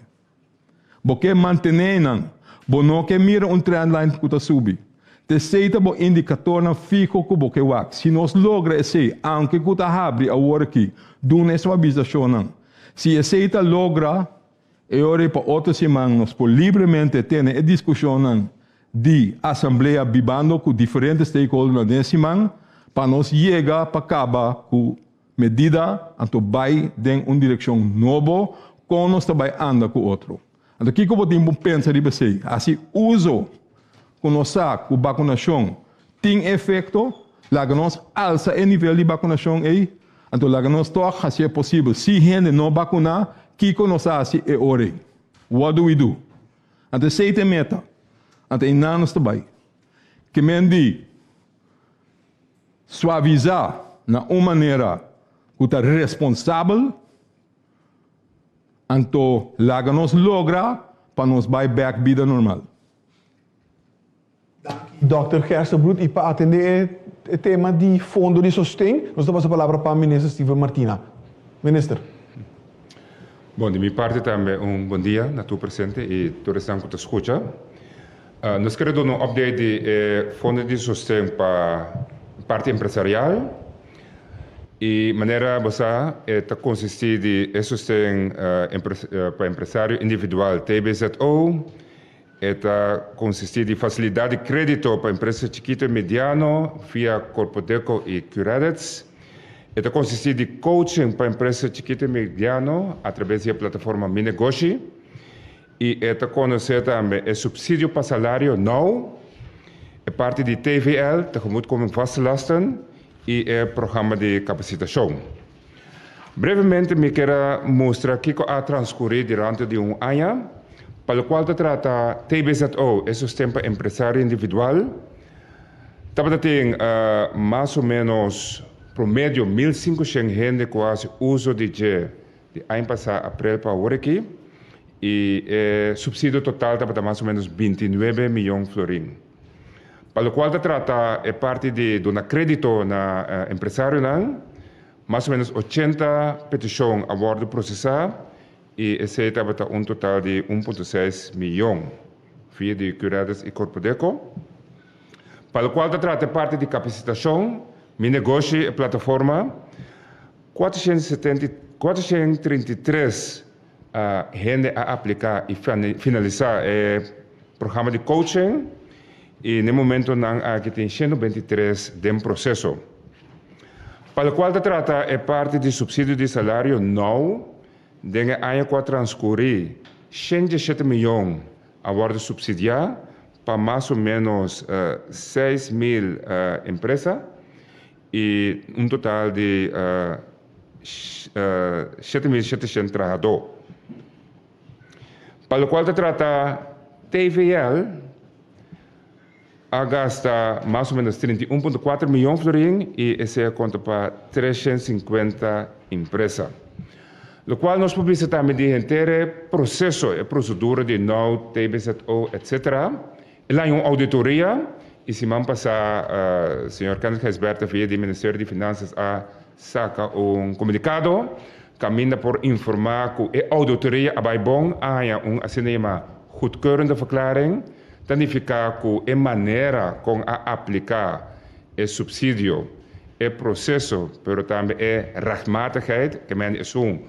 Porque manter não que mira trendline que está subindo. Terceiro, o indicador na fico que você vai. Se nós logramos esse, aunque que está abre agora aqui, duna essa avisação. Se esse logra, eu para outra semana nós por livremente ter a discussão de assembleia bibando com diferentes stakeholders na semana, para nós chegar para acabar com medida, então vai em uma direção nova, com nós também anda com outro. Então, o que eu vou pensar de você? Assim, uso conosco a vacinação tem efeito, lá nós alça o nível de vacinação aí, então lá nós toca se é possível, se gente não vacinar, que conosco assim é hora. What do we do? Então, se é meta, então nós também, que mendi suavizar na uma maneira que está responsável, então lá nós logra para nós vai back vida normal. Dr. Gerson Brut, e para atender o tema de fundo de sustento, nós damos a palavra para o ministro Steven Martina. Minister. Bom, de minha parte também bom dia a tu presente e todos que te escutam. Nós queremos dar um update de fundo de sustento para a parte empresarial e maneira você está consistir de sustento para empresário individual TBZO. Está consistir de facilidade de crédito para empresas chiquitas e medianas via Corpodeco e Curadets Esta consiste de coaching para empresas chiquitas e medianas através da plataforma Minegoshi. E esta conhece também é subsídio para salário não, é parte de TVL, tegemoet como vaste lasten, e é programa de capacitação. Brevemente, me quero mostrar que a transcorrer durante de ano, para o qual se trata TBZO, é sistema para empresário individual. Também tem mais ou menos promédio 1.500 gente quase uso de ano passado, abril para agora aqui. E subsídio total está mais ou menos 29 milhões de florins. Para o qual se trata é parte de um crédito na empresário, mais ou menos 80 petições a bordo processar e esse está total de 1,6 milhões via de curadas e corpo deco. Para o qual se trata é parte de capacitação, meu negócio é plataforma 433 gente a aplicar e finalizar programa de coaching e no momento aqui tem 123 de processo. Para o qual se trata é parte de subsídio de salário não, de ano que transcorrer 107 milhões a bordo subsidiar para mais ou menos 6.000 empresas e total de 7.700 trabalhadores. Para o qual se trata TVL, gasta mais ou menos 31,4 milhões de florins e esse conta para 350 empresas. O qual nós publicitamos de inteiro processo e procedura de no TBZO, etc. E lá há uma auditoria e se man passar, o senhor Kenneth Heisberta via do Ministério de Finanças saca comunicado, caminha por informar que a auditoria é bom, há uma goedkeurende verklaring, significa que a maneira com a aplicar o subsídio, o processo, mas também a rechtmatigheid, que men is que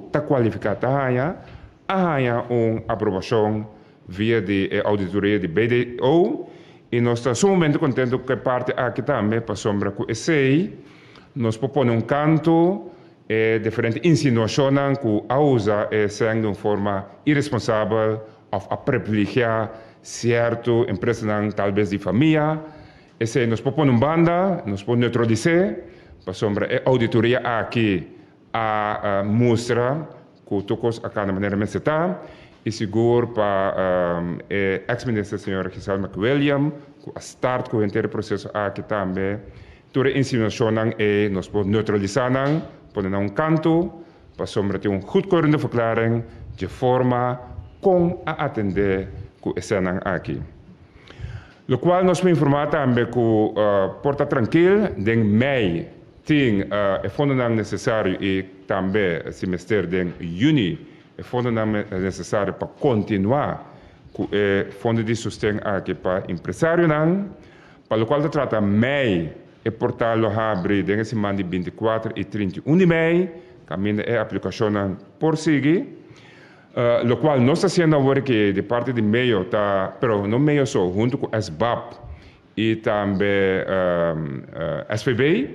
está qualificado há uma aprovação via de auditoria de BDO e nós estamos sumamente contentes que parte aqui também para sombra que esse nos propõe canto diferente insinuações que a usa sendo de uma forma irresponsável ou a privilegiar certo empresa talvez de família. Esse nos propõe banda, nos pode neutralizar, para sombra a auditoria aqui a mostra que todos a cada maneira me está e seguro para ex-ministro senhor Giselle McWilliam que a start com o inteiro processo aqui também toda insinuação e nos pode neutralizar pode dar canto para sombra ter uma goedkeurende verklaring de forma com a atender que esse aqui. O qual nós podemos informar também que porta tranquilo, em mei tem o fundo necessário e também o semestre de junho o fundo necessário para continuar com o fundo de sustento aqui para empresário para o qual se trata mei e portal lo abre de semana de 24 e 31 de mei, caminha a aplicação por seguir. Lo qual nós está sendo agora que de parte de meio tá, pero não meio só, junto com SBAP e também SPB,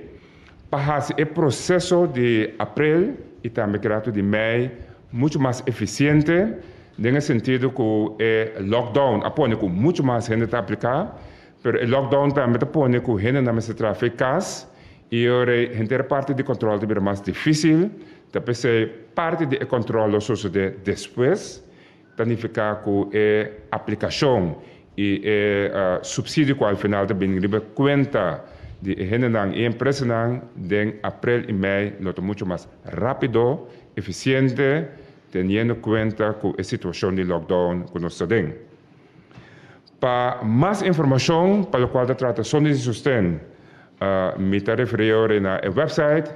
para fazer o processo de abril e também grato de maio muito mais eficiente, no sentido que o lockdown apone com muito mais gente a aplicar, pero o lockdown também apone com gente não se trafica cas e a inteira parte de controle é mais difícil. Também parte do controle sucede depois, significa que a aplicação e o subsídio que ao final também riba conta de gente e empresa de abril e maio é muito mais rápido, eficiente, tendo conta com a situação de lockdown que nós temos. Para mais informação, para o qual se trata de sustento, me referir na website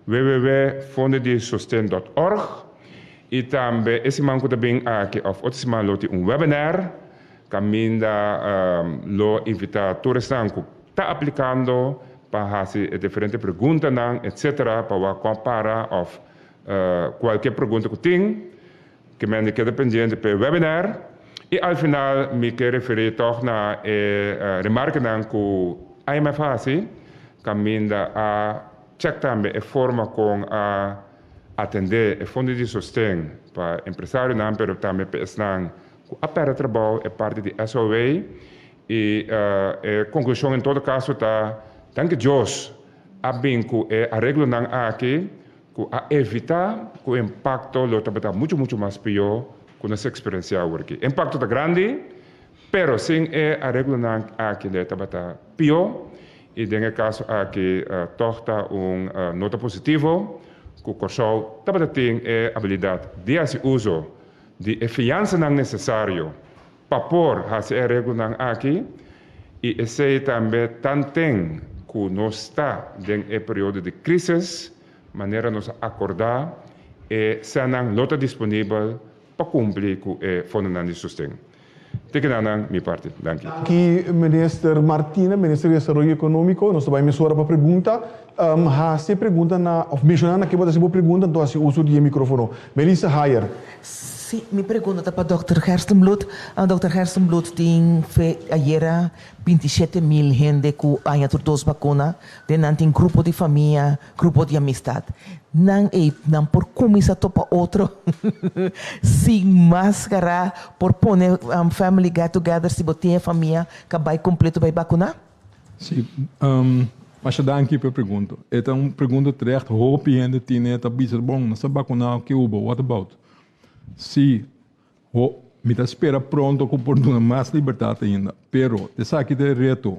www.fondedesustento.org e também esse manco também aqui of outra semana webinar caminha lo invitar todos que está aplicando para fazer diferentes perguntas etc para comparar of qualquer pergunta que tem que me queda pendente para o webinar e ao final me quero referir toch na remarca que a IMF caminha a check também a forma com a atender o fundo de sustento para empresários, mas também para a para trabalho é parte de SOA e a conclusão em todo caso está, danke Deus, a bem que a regra não aqui, que a evitar que o impacto lo está muito mais pior que nós experienciamos aqui. O impacto está grande, pero sem a regra não aqui le está pior e nesse caso aqui torta nota positivo que o Corsol tem a habilidade de fazer uso de fiança não necessário para pôr a regra não aqui e esse também tem que nós está em período de crise, maneira nos acordar e se não está disponível para cumprir com o fundo de sustento. Tekenanan, minha parte. Danke. Aqui, ministro Martina, ministro de Desenvolvimento Econômico, nós também emissora para pergunta. Se pergunta ou mencionando aqui, você pode pergunta, então assim uso de microfone. Melissa Hayer. Sim, minha pergunta para o Dr. Gerstenblut. O Dr. Gerstenblut tem ayer 27,000 gente que ganha duas vacinas, tem grupo de família, grupo de amistade. Não por começar para outro, sem máscara, por pôr family get together, se botar a família, que vai completo, vai vacinar? Sim, mas danke pela pergunta. É uma pergunta terecht, hoop je ainda tem esta bisa bom, não sabe vacinar que uba, what about? Se me está espera pronto com por mais liberdade ainda, pero essa aqui é reto.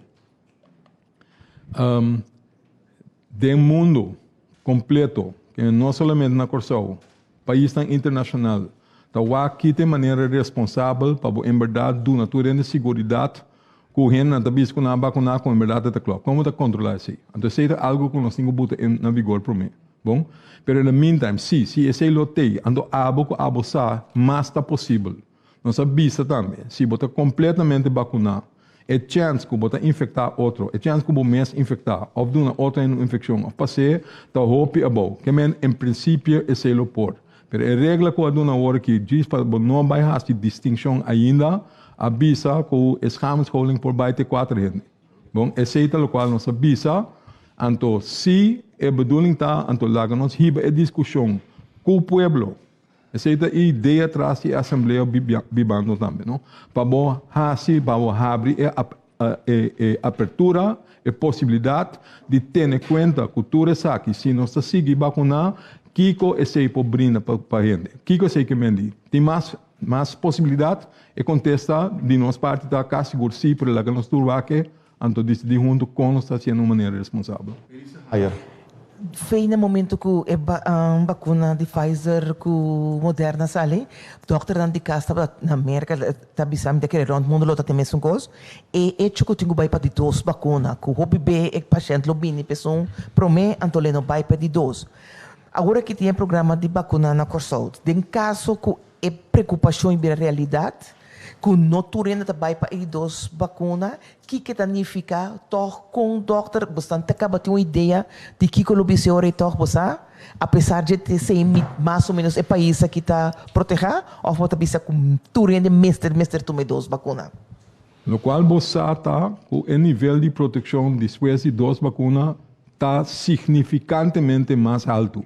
De mundo completo, que não somente na Corsol, país internacional, então aqui tem maneira responsável para em verdade do natureza de segurança que o gente não bisa com a vacuna com em verdade da claro. Como está controlar isso? Então isso é algo que nós temos que botar na vigor para mim. Bom, pero no meantime, se esse lote ando abo sa mais está possível. Nós sabemos também, se botar completamente vacinar, é chance que botar infectar outro, é chance que o mês infectar, ou de uma outra infecção, ou passar, tá hope abo, que em princípio esse lo por. Pero a regra que a dona hora que diz para não vai fazer distinção ainda, avisa que o escamescholing por baite 4 gente. Bom, esse é o qual nós sabemos. Então, se a bedoeling está, então lá nós riba a discussão com o povo. Essa é a ideia atrás da Assembleia Bibando também, não? Para abrir a abertura, a possibilidade de ter em conta a cultura aqui. Se nós seguimos vacinar, Kiko esse por brinda para a gente. Kiko esse que mendi. Tem mais possibilidade e contesta de nossa parte da casa seguro se por lá que nós turva que então de junto com nós está sendo uma maneira responsável. Foi no momento que a vacuna de Pfizer que Moderna sale, o doctor de casa na América está bisando que o mundo lo tem mesmo coisa e hecho que tenho vai para de 2 vacuna, que o hobby B é paciente lo bini pessoa promete antoleno vai para de 2. Agora que tem programa de vacuna na Corsol, em caso que é preocupação em realidade, que não turena também para ir 2 vacinas, que significa toch com o doctor, bastante acaba de uma ideia de que o biseu é toch você, apesar de ter ser mais ou menos o país que está protegido, ou você bisa com turena mestre tomar 2 vacinas. No qual você está com o nível de proteção depois de 2 vacinas está significantemente mais alto.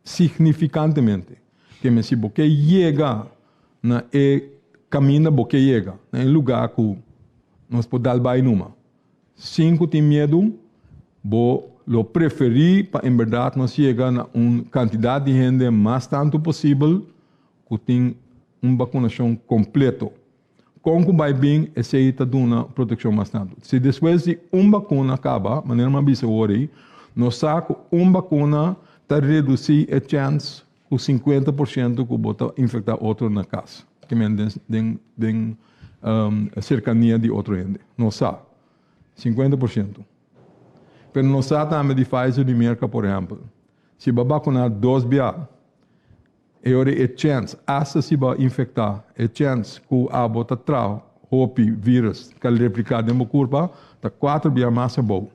Significantemente. Que se você chega na caminha porque chega em lugar que nós podemos dar numa. 5 tem medo, lo preferir para em verdade nós chegar na uma quantidade de gente mais tanto possível que tem uma vacinação completa. Com que vai bem, essa está dando uma proteção mais tanto. Se depois de uma vacuna acaba, maneira mais bisa hoje, nós sabemos que uma vacuna está reduzir a chance com 50% que bota infectar outro na casa. Que tem cercania de outra gente. Não sabe. 50%. Mas não sabe também de Pfizer de Merca, por exemplo. Se vai vacinar 2 vezes, é chance, hasta se vai infectar, é chance que a bota trau, hopi, vírus, que ele replicar dentro do corpo, está 4 vezes mais bom.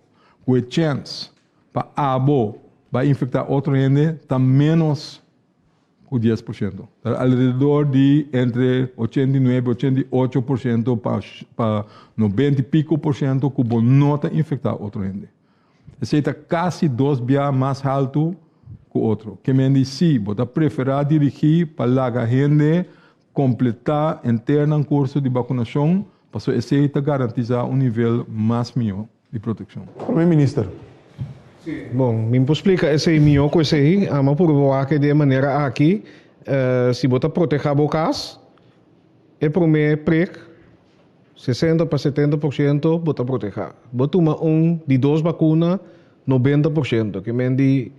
Que é chance para a vai infectar outra gente, está menos com 10%. Alrededor de entre 89 e 88% para 90 e pico por cento que não está infectar outra gente. Está casi 2 veces más alto que otro. Que me dice, sí, bota preferir dirigir para la gente completar interno un curso de vacunación, para que está garantizar un nivel más mío de protección. Primeiro Ministro. Bom, me explica esse meu coisa aí, ama por boa que de maneira aqui, se bota proteger bocas, é para mim prek 60 para 70% bota proteger. Bota de 2 vacinas 90%, que me di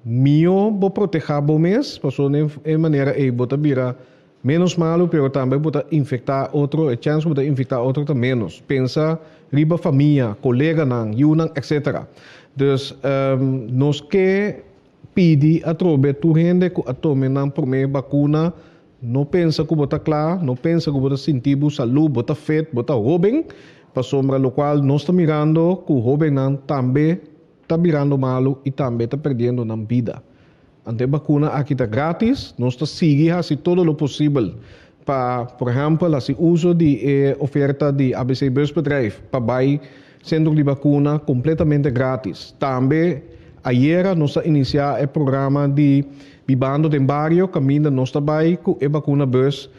meu bo proteger bo mês, passou em maneira aí bota vira menos malo, pero também bota infectar outro, a chance bota infectar outro tá menos. Pensa riba família, colega não, yunang, etc. Dus nós que pedir a trobe tu gente que a tome na primeira vacuna, não pensa que bota claro, não pensa que bota sentir saúde, bota fet, bota jovem, para sombra lo qual nós está mirando que o jovem não também está mirando malo e também está perdendo na vida. Ante vacuna aqui está grátis, nós está seguindo assim todo o possível. Para, por exemplo, assim uso de oferta de ABC Busbedrijf para vai centro de vacuna completamente grátis. Também, ayer nós iniciamos o programa de Vivando de Barrio, caminho nós também com a vacuna bus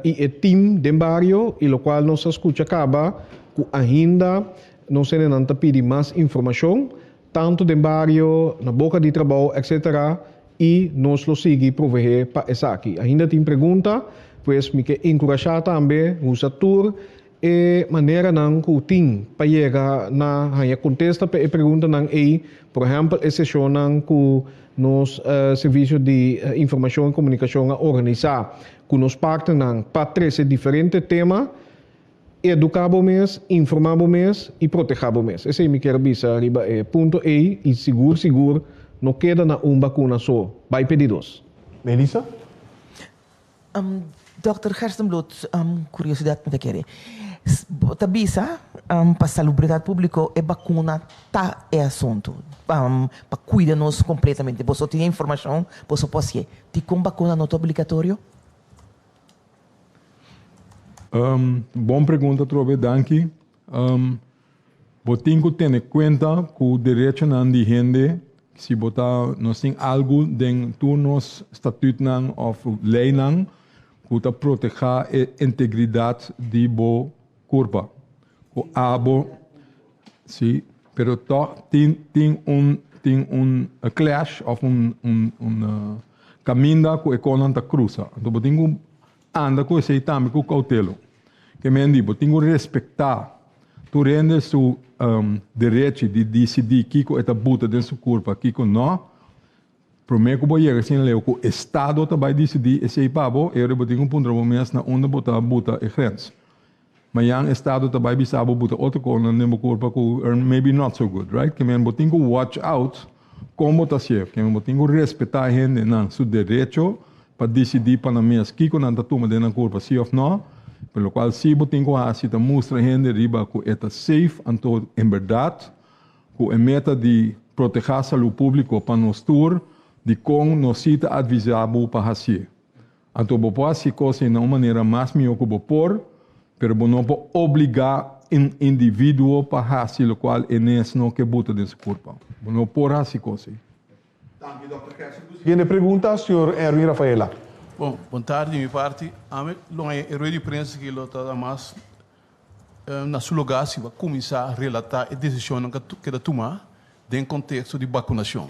e o team de Barrio, e o qual nós escuta acaba com ainda nós não pedir mais informação, tanto de Barrio, na boca de trabalho, etc. E nós lo seguimos prover para essa aqui. Ainda tem pergunta, pois me quer encorajar também o setor e maneira não que tem para chegar na contesta para a pergunta não é, por exemplo, a sessão não que nos serviço de informação e comunicação a organizar, que nos partem não para 13 diferentes temas, educar o mês, informar o mês e proteger o mês. Esse é me quer avisar arriba ponto E e seguro não queda na vacuna só, vai pedidos. Melissa? Dr. Gerstenbloed, curiosidade me querer. Tabisa, para a salubridade pública, a vacuna tá é assunto. Para cuidar-nos completamente. Você tem informação, você pode ser. Tem como vacuna não é obrigatório? Boa pergunta, Trobe, danke. Você tem que ter em conta que o direito de gente, se botar nós tem algo dentro do nosso estatuto ou lei, que está proteger a integridade de boa corpo. O abo, sim, pero tem clash ou caminho que a economia cruza. Então, você tem que andar com esse também com cautela. Que me digo, tem que respeitar tu rende seu direito de decidir que é a buta dentro do seu corpo, que não. Primeiro que você assim leu que o Estado também decidir esse papo, eu vou ter um ponto de mês na onde botar buta e grenze. Mas o Estado também bisa buta outra coisa no meu corpo que maybe not so good, right? Que me botem que watch out como está certo, que me botem que respeitar a gente na seu direito para decidir para mês que não está tomando dentro do corpo, sim ou não. Pelo qual se botem que assim está mostra a gente riba que é safe, então em verdade, que é meta de proteger a saúde pública para nós todos. De como nós cita avisamos para fazer. Então, você pode fazer coisas de uma maneira mais melhor que você pode, mas não pode obrigar um indivíduo para fazer o qual é necessário que bota desse corpo. Você não pode fazer coisas. Seguinte pergunta, senhor Erwin Rafaela. Bom, boa tarde, minha parte. A mim, não é herói de imprensa que ele está mais na sua lugar se vai começar a relatar a decisão que ele toma dentro do contexto de vacinação.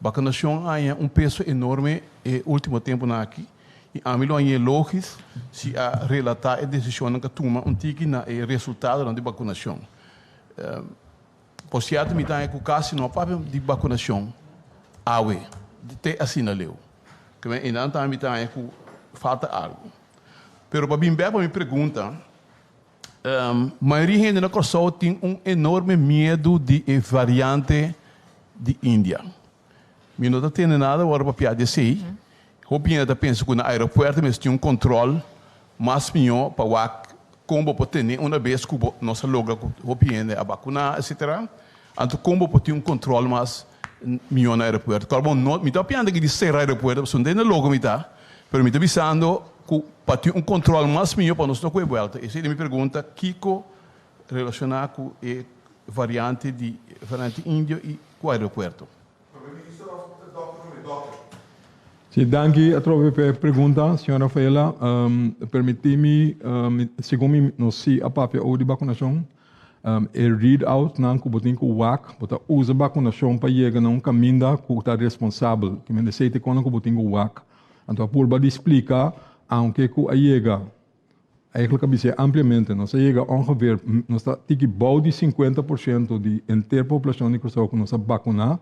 Vacinação é peso enorme no último tempo aqui. E a mim é lógico se a relatar a decisão que toma tique na resultado da vacinação. Por certo, me dá que caso não papel de vacinação, awe, de assim na leu. Que me não tá me dá que falta algo. Pero para mim me pergunta, maioria gente na Kosovo tem enorme medo de variante de Índia. Eu não tenho nada agora para piada sei. Eu penso que no aeroporto mas tinha controle mais melhor para como pode ter uma vez que nós logra a vacuna, etc. Então como pode ter controle mais melhor no aeroporto. Claro, não me está pensando que de ser aeroporto, mas não tem logo me está, mas me está pensando que para ter controle mais melhor para nós não com volta. Essa é a minha pergunta, Kiko relacionado com variante índio e o aeroporto. Sim, danke a trove per pergunta, senhora Rafaela. Permiti-me, segundo não sei a papel ou de vacunação, read out não que botem com o WAC, botar usa vacunação para chegar num caminho que está responsável, que me disse que quando botem com o WAC, então por para explicar, aunque que a chega, eigenlijk heb je ampliamente, nós chega ongeveer, nós está tiki bouw de 50% de inteira população de Curaçao que nós vacunar.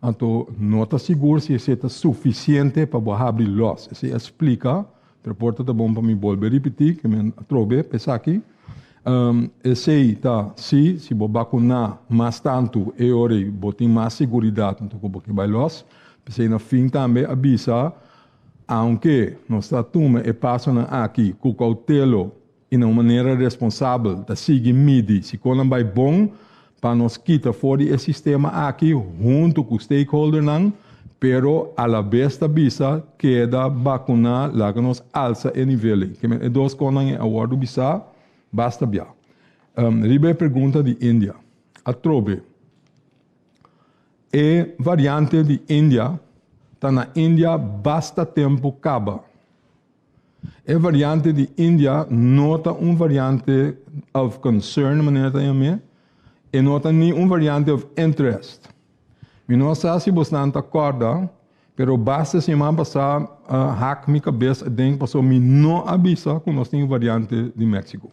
Então, não está seguro se é suficiente para abrir los. Se explica, reporta tá bom para mim voltar repetir, que me trobe, pensar aqui. Se tá, se vou vacunar mais tanto, e ora, vou ter mais segurança, então vou vai los. Se no fim também avisa, aunque nós está toma e passa aqui com cautela e de uma maneira responsável, tá seguir midi, se quando vai bom, para nos quitar fora do sistema aqui, junto com o stakeholder, pero a la vez bisa queda vacunar, lá que nos alça o nível. Que me dois coisas a hora bisa, basta bem. Ribe pergunta de Índia. A trobe. E variante de Índia, tá na Índia basta tempo acaba. E variante de Índia nota variante of concern, maneira também. E nota nem variante of interest. Eu não sei se você não acorda, pero basta semana passada hack minha cabeça dentro passou me não avisa que nós temos variante de México.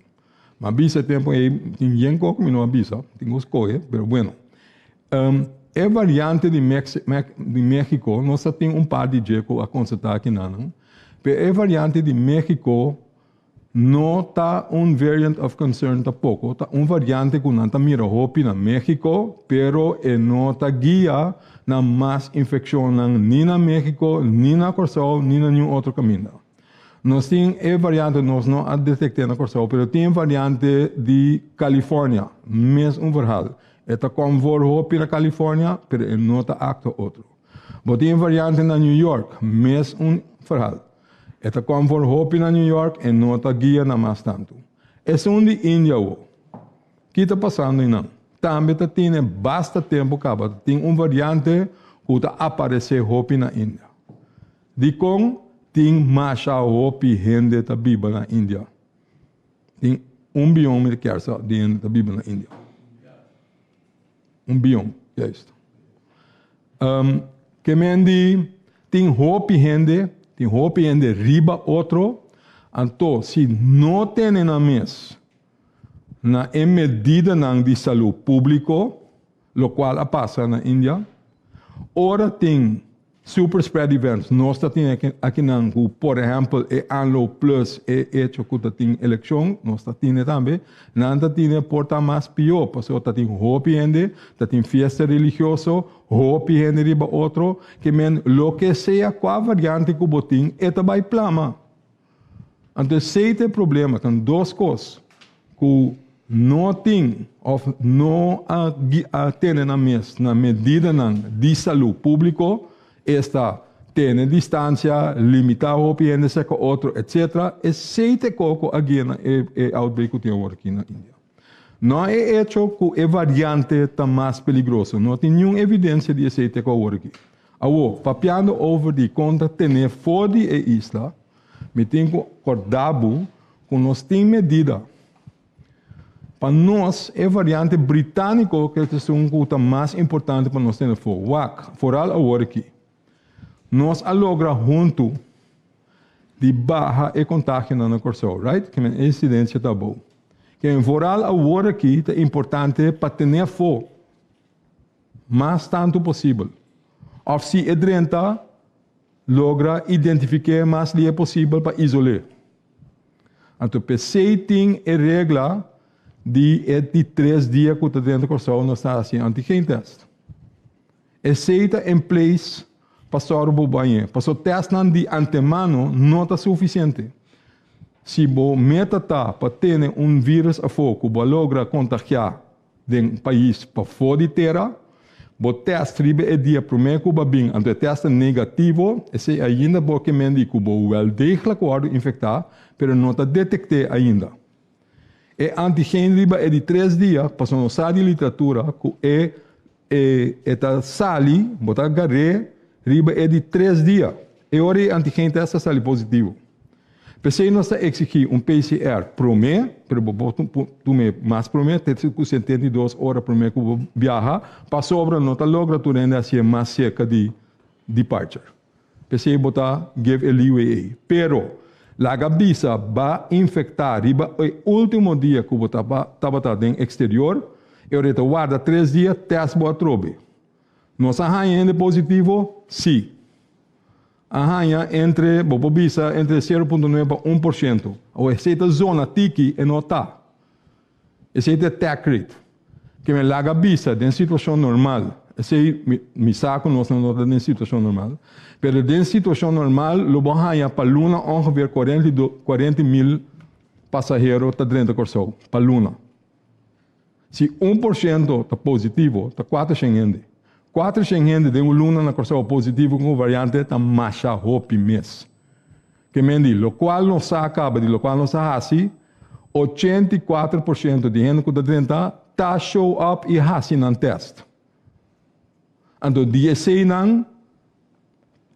Mas avisa tempo aí ninguém que me não avisa, tenho escolha, pero bueno. É variante de México, nós temos par de jeito a constatar aqui não. Pero é variante de México não está variant of concern tampoco, está variante que não está mira hopi na México, pero não está guia na mais infecção nem na México, nem na Curaçao, nem na nenhum outro caminho. Nós temos variante, nós não a detectamos na Curaçao, pero tem variante de Califórnia, mesmo verhal. Está com hopi na Califórnia, pero não está acto outro. Mas tem variante na New York, mesmo verhal. Esta kwam voor hoop in New York en nota guia na mais tanto. Esse de Índia o. Que está passando não? Também tem basta tempo acaba. Tem variante que está aparecer hoop na Índia. De com tem mais hoop gente tá viva na Índia. Tem bilhão de kersa de gente tá viva na Índia. Bilhão, é isso. Que mendi tem hoop gente tem hopi en de riba outro, então se não tem na mesa na medida de saúde público, lo qual passa na Índia, ora tem super spread events, nós temos aqui por exemplo, Anlo Plus e hecho que tem eleição, nós temos também, nada tem porta mais pior, porque tem hopi en de, tem fiesta religioso, hopi en de riba outro, que men lo que seja qual variante que botin, eta vai plama. Então, se tem problema com duas coisas, que não tem, ou não tem na mesa, na medida de saúde público, esta tem distância, limitar o PN, seca outro, etc. E se tem coco aqui na outbreak que tem aqui na Índia. Não é hecho que a variante está mais perigosa. Não tem nenhuma evidência de esse coco aqui. Agora, papiando over de conta ter fora de isla, me tenho acordado que nós temos medida. Para nós, é a variante britânica que é uma coisa mais importante para nós ter fora. WAC, foral agora aqui. Nós logra junto de barra e contágio na Curaçao, right? Que a incidência está boa. Que em foral agora aqui é importante para ter fora mais tanto possível. Ou se é 30, logra identificar mais que é possível para isolar. Então, se tem a regra de 3 dias que está dentro da Curaçao, nós estamos fazendo antigen test. E se está em place, passar o banho. Passar o teste de antemano não está suficiente. Se você metata para ter vírus a fogo, você logra contagiar de país para fora de terra, você teste o dia primeiro que você bem, então o teste negativo, esse ainda você mende que você well degelijk wordt infectar, mas não está detectado ainda. E antigênio riba é de 3 dias, passou no site de literatura, que esta sali, botar garé, riba é de 3 dias. E ora antigênio testa sali positivo. Pensei nós exigir PCR por mês, tu me mais por mês, 72 horas por mês que viaja, para sobra não tá logra tu ainda assim mais cerca de departure. Pensei botar give a leeway aí. Pero la gabisa va infectar riba o último dia que você estava dentro exterior, eu reta guarda 3 dias, teste boa trobe. Nós arranha positivo, sim. Arranha entre 0,9 para 1%. Ou essa zona tiki é nota. Esse é tax rate. Que me laga bisa em situação normal. Esse me saco nós não nota em situação normal. Pero em situação normal, lo arranha para luna ongeveer 40 mil passageiros tá dentro do corso. Para luna. Se 1% está positivo, está 400 gente. 400 gente de luna na corso positivo com variante está macha hopi mês. Que me diz, lo qual não se acaba de lo qual não se assim, 84% de gente que está dentro está show up e assim no teste. Então, 16 não,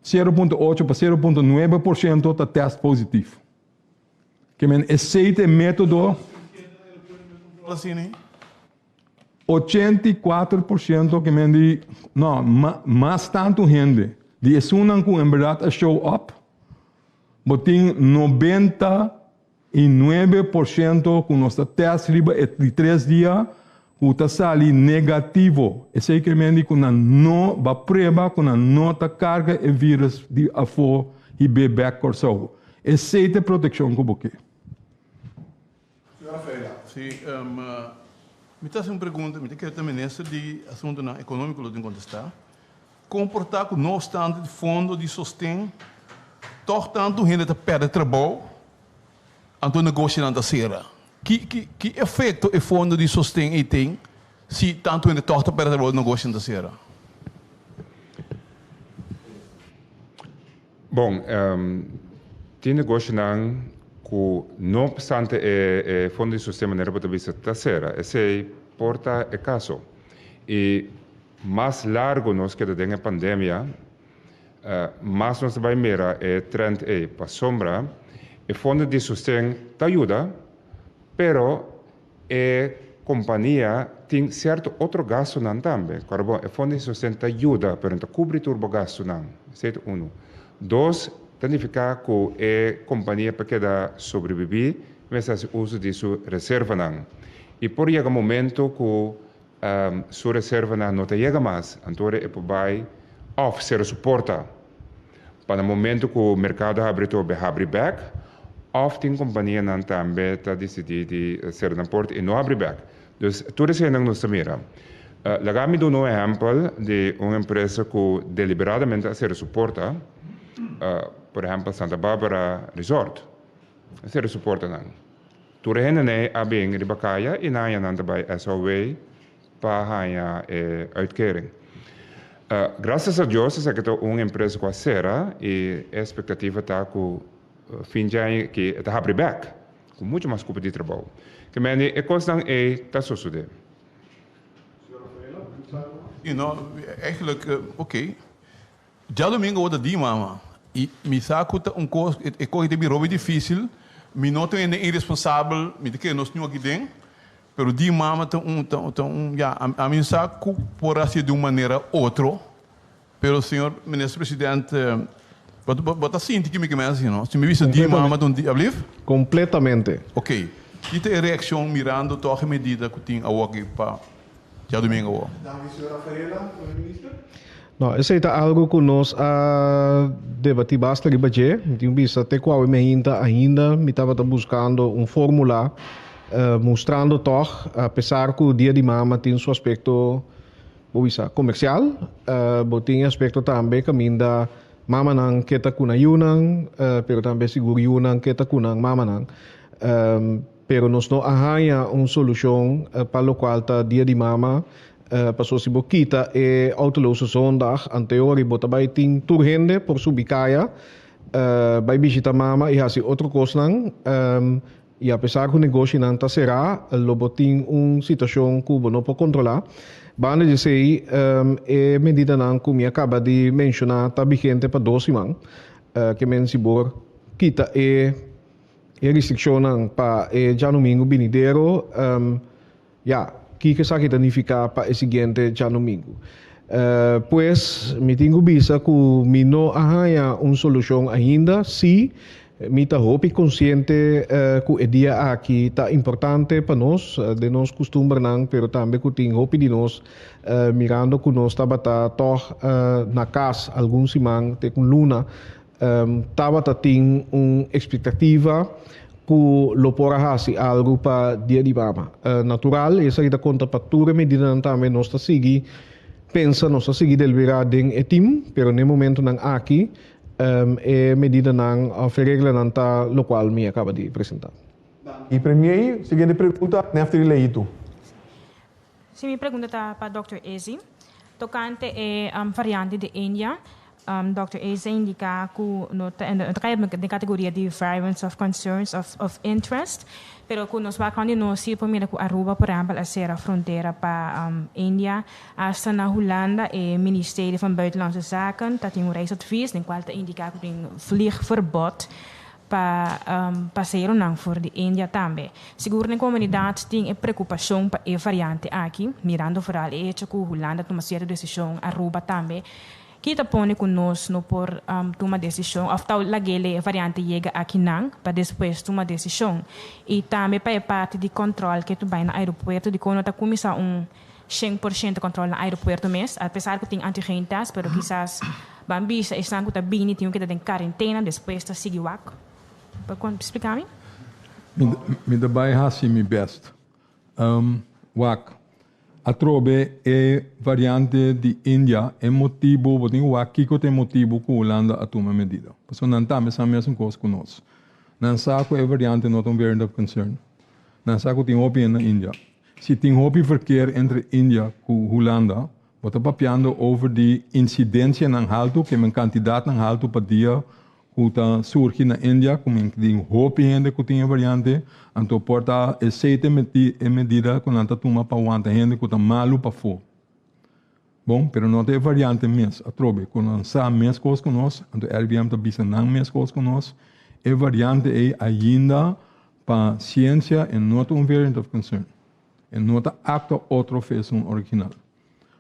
0,8 para 0,9% está teste positivo. Que me esse método 84% que me diz, não, mais tanto gente, de sunan com em verdade a show up, botin 99% com nossa teste riba de 3 dias, o tá sali negativo. Esse que me diz com a não va prova com a nota carga e vírus de afo e back corso. Esse é a proteção que eu vou querer. Sim, me faz uma pergunta, me quero também nessa de assunto econômico que eu tenho que contestar. Comportar que não obstante de fundo de sustento, toch tanto gente perde trabalho, então negócio não está cera. Que efeito o fundo de sustento tem se tanto gente toch perde trabalho, negócio não está cera? Bom, tem negócio não no obstante o fundo de sistema de reputação terceira, esse porta é caso. E mais largo nos queda da pandemia, mais nos vai mira é trend para sombra, o fundo de sistema te ajuda, pero a companhia tem certo outro gasto não também. O fundo de sistema te ajuda, pero não cobre turbo gasto não. Esse é um. 2, significa que a companhia para sobreviver, mas faz uso de sua reserva não. E por chegar momento que sua reserva não chega mais, então é para off ser suporta. Para o momento que o mercado abre back, off tem companhia não também está decidido de ser na porta e não abre back. Então, tudo isso não nos mira. Lagami do um exemplo de uma empresa que deliberadamente ser suporta. Por exemplo, Santa Barbara Resort. Esse suporta não. Tudo é a bem de bacana e não é nada by SOW para a uitkering. Graças a Deus, essa é uma empresa com a cera e a expectativa está que fim de ano que está abre back com muito mais culpa de trabalho. Que meni é coisa não está sucedendo. Eigenlijk, oké. Já domingo outra dia, mama. E me saco um coisa, é coisa que é difícil. Me não tenho irresponsável, me diz que nós não aqui dentro. Pero di mama já a mim saco por assim de uma maneira outra. Pero senhor ministro presidente, bota assim que me começa, não? Se me visse di mama um dia, ablief? Completamente. Ok. Que tem reação mirando toda a medida que tem a aqui para já domingo. Não, isso é algo que nós debatimos bastante hoje. Então, até qual ainda me estava buscando fórmula mostrando toch, apesar que o dia de mama tem seu aspecto comercial, tem aspecto também que ainda mama não quer com a yunan, pero também seguro yunan quer com a mama não. Pero nós não arranha uma solução para o qual tá dia de mama. Passou se boquita e autoloze zondag anterior bota bij 10 turgende por subicaya bij visita mama e hasi outro coisa não E apesar que o negócio não está será, lobo tem uma situação que não pode controlar. Banda de sei, é medida não que me acaba de mencionar, está vigente para 2 semanas, que men sibor kita restrição para já domingo venideiro, que sa kita significa para o seguinte já domingo. Pues me tenho vista que me não há uma solução ainda, sim. Me tá hopi consciente que o dia aqui tá importante para nós, de nós costumes não, pero também que tem hopi de nós mirando que nós tava toch na casa alguns semana te com luna tava tem uma expectativa que lo porá hasi algo para dia de mama. Natural, essa aí da conta para tudo medida também nós tá seguir pensa nós tá seguir deliberado em etim, pero no momento não aqui medida não regla não tá lo qual me acaba de apresentar. E primeiro, seguinte pergunta, nefter leito. Sim, minha pergunta está para Dr. Eze. Tocante a variante de Índia, Dr. Eze indica que na categoria de variants of concerns of interest, pero que nós vamos não se por mira que Aruba, por exemplo, a ser a fronteira para Índia, hasta na Holanda, o Ministerie van Buitenlandse Zaken, dat tem reisadvies, in qual indica que tem vliegverbod para passeio não for de Índia também. Seguro na comunidade tem preocupação para a variante aqui, mirando vooral que a Holanda toma certa decisão, Aruba também. Kita põe que nós não por tomar decisão, ou tal a variante chega aqui não, para depois tomar decisão. E também para a parte de controle que tu vai no aeroporto, de quando está começar 100% de controle no aeroporto mesmo, apesar que tem antigentas, pero quizás bambisa estão que está bem, tem que estar em quarentena, depois está seguir o ac. Pode explicar-me? Me daarbij hasi mi best. Wak. Atrobe é variante de Índia é motivo, botem o aqui que tem motivo que a Holanda a toma medida. Porque não está a mesma coisa conosco. Não sabe que é variante not um variant of concern. Não sabe que tem hobby na Índia. Se tem hobby verkeer entre Índia e Holanda, bota papiando over de incidência na alto, que é uma quantidade na alto para dia que surge na Índia, como tem hobby gente que tem variante, então porta aceita medida que não toma para o gente que está malo para fora. Bom, pero não tem variante mesmo. Atrobe, quando não sabe mesmo coisas conosco, então RBM está bisa não mesmo coisas conosco, é variante é ainda para ciência e não um variant of concern. E não está acto outro fez original.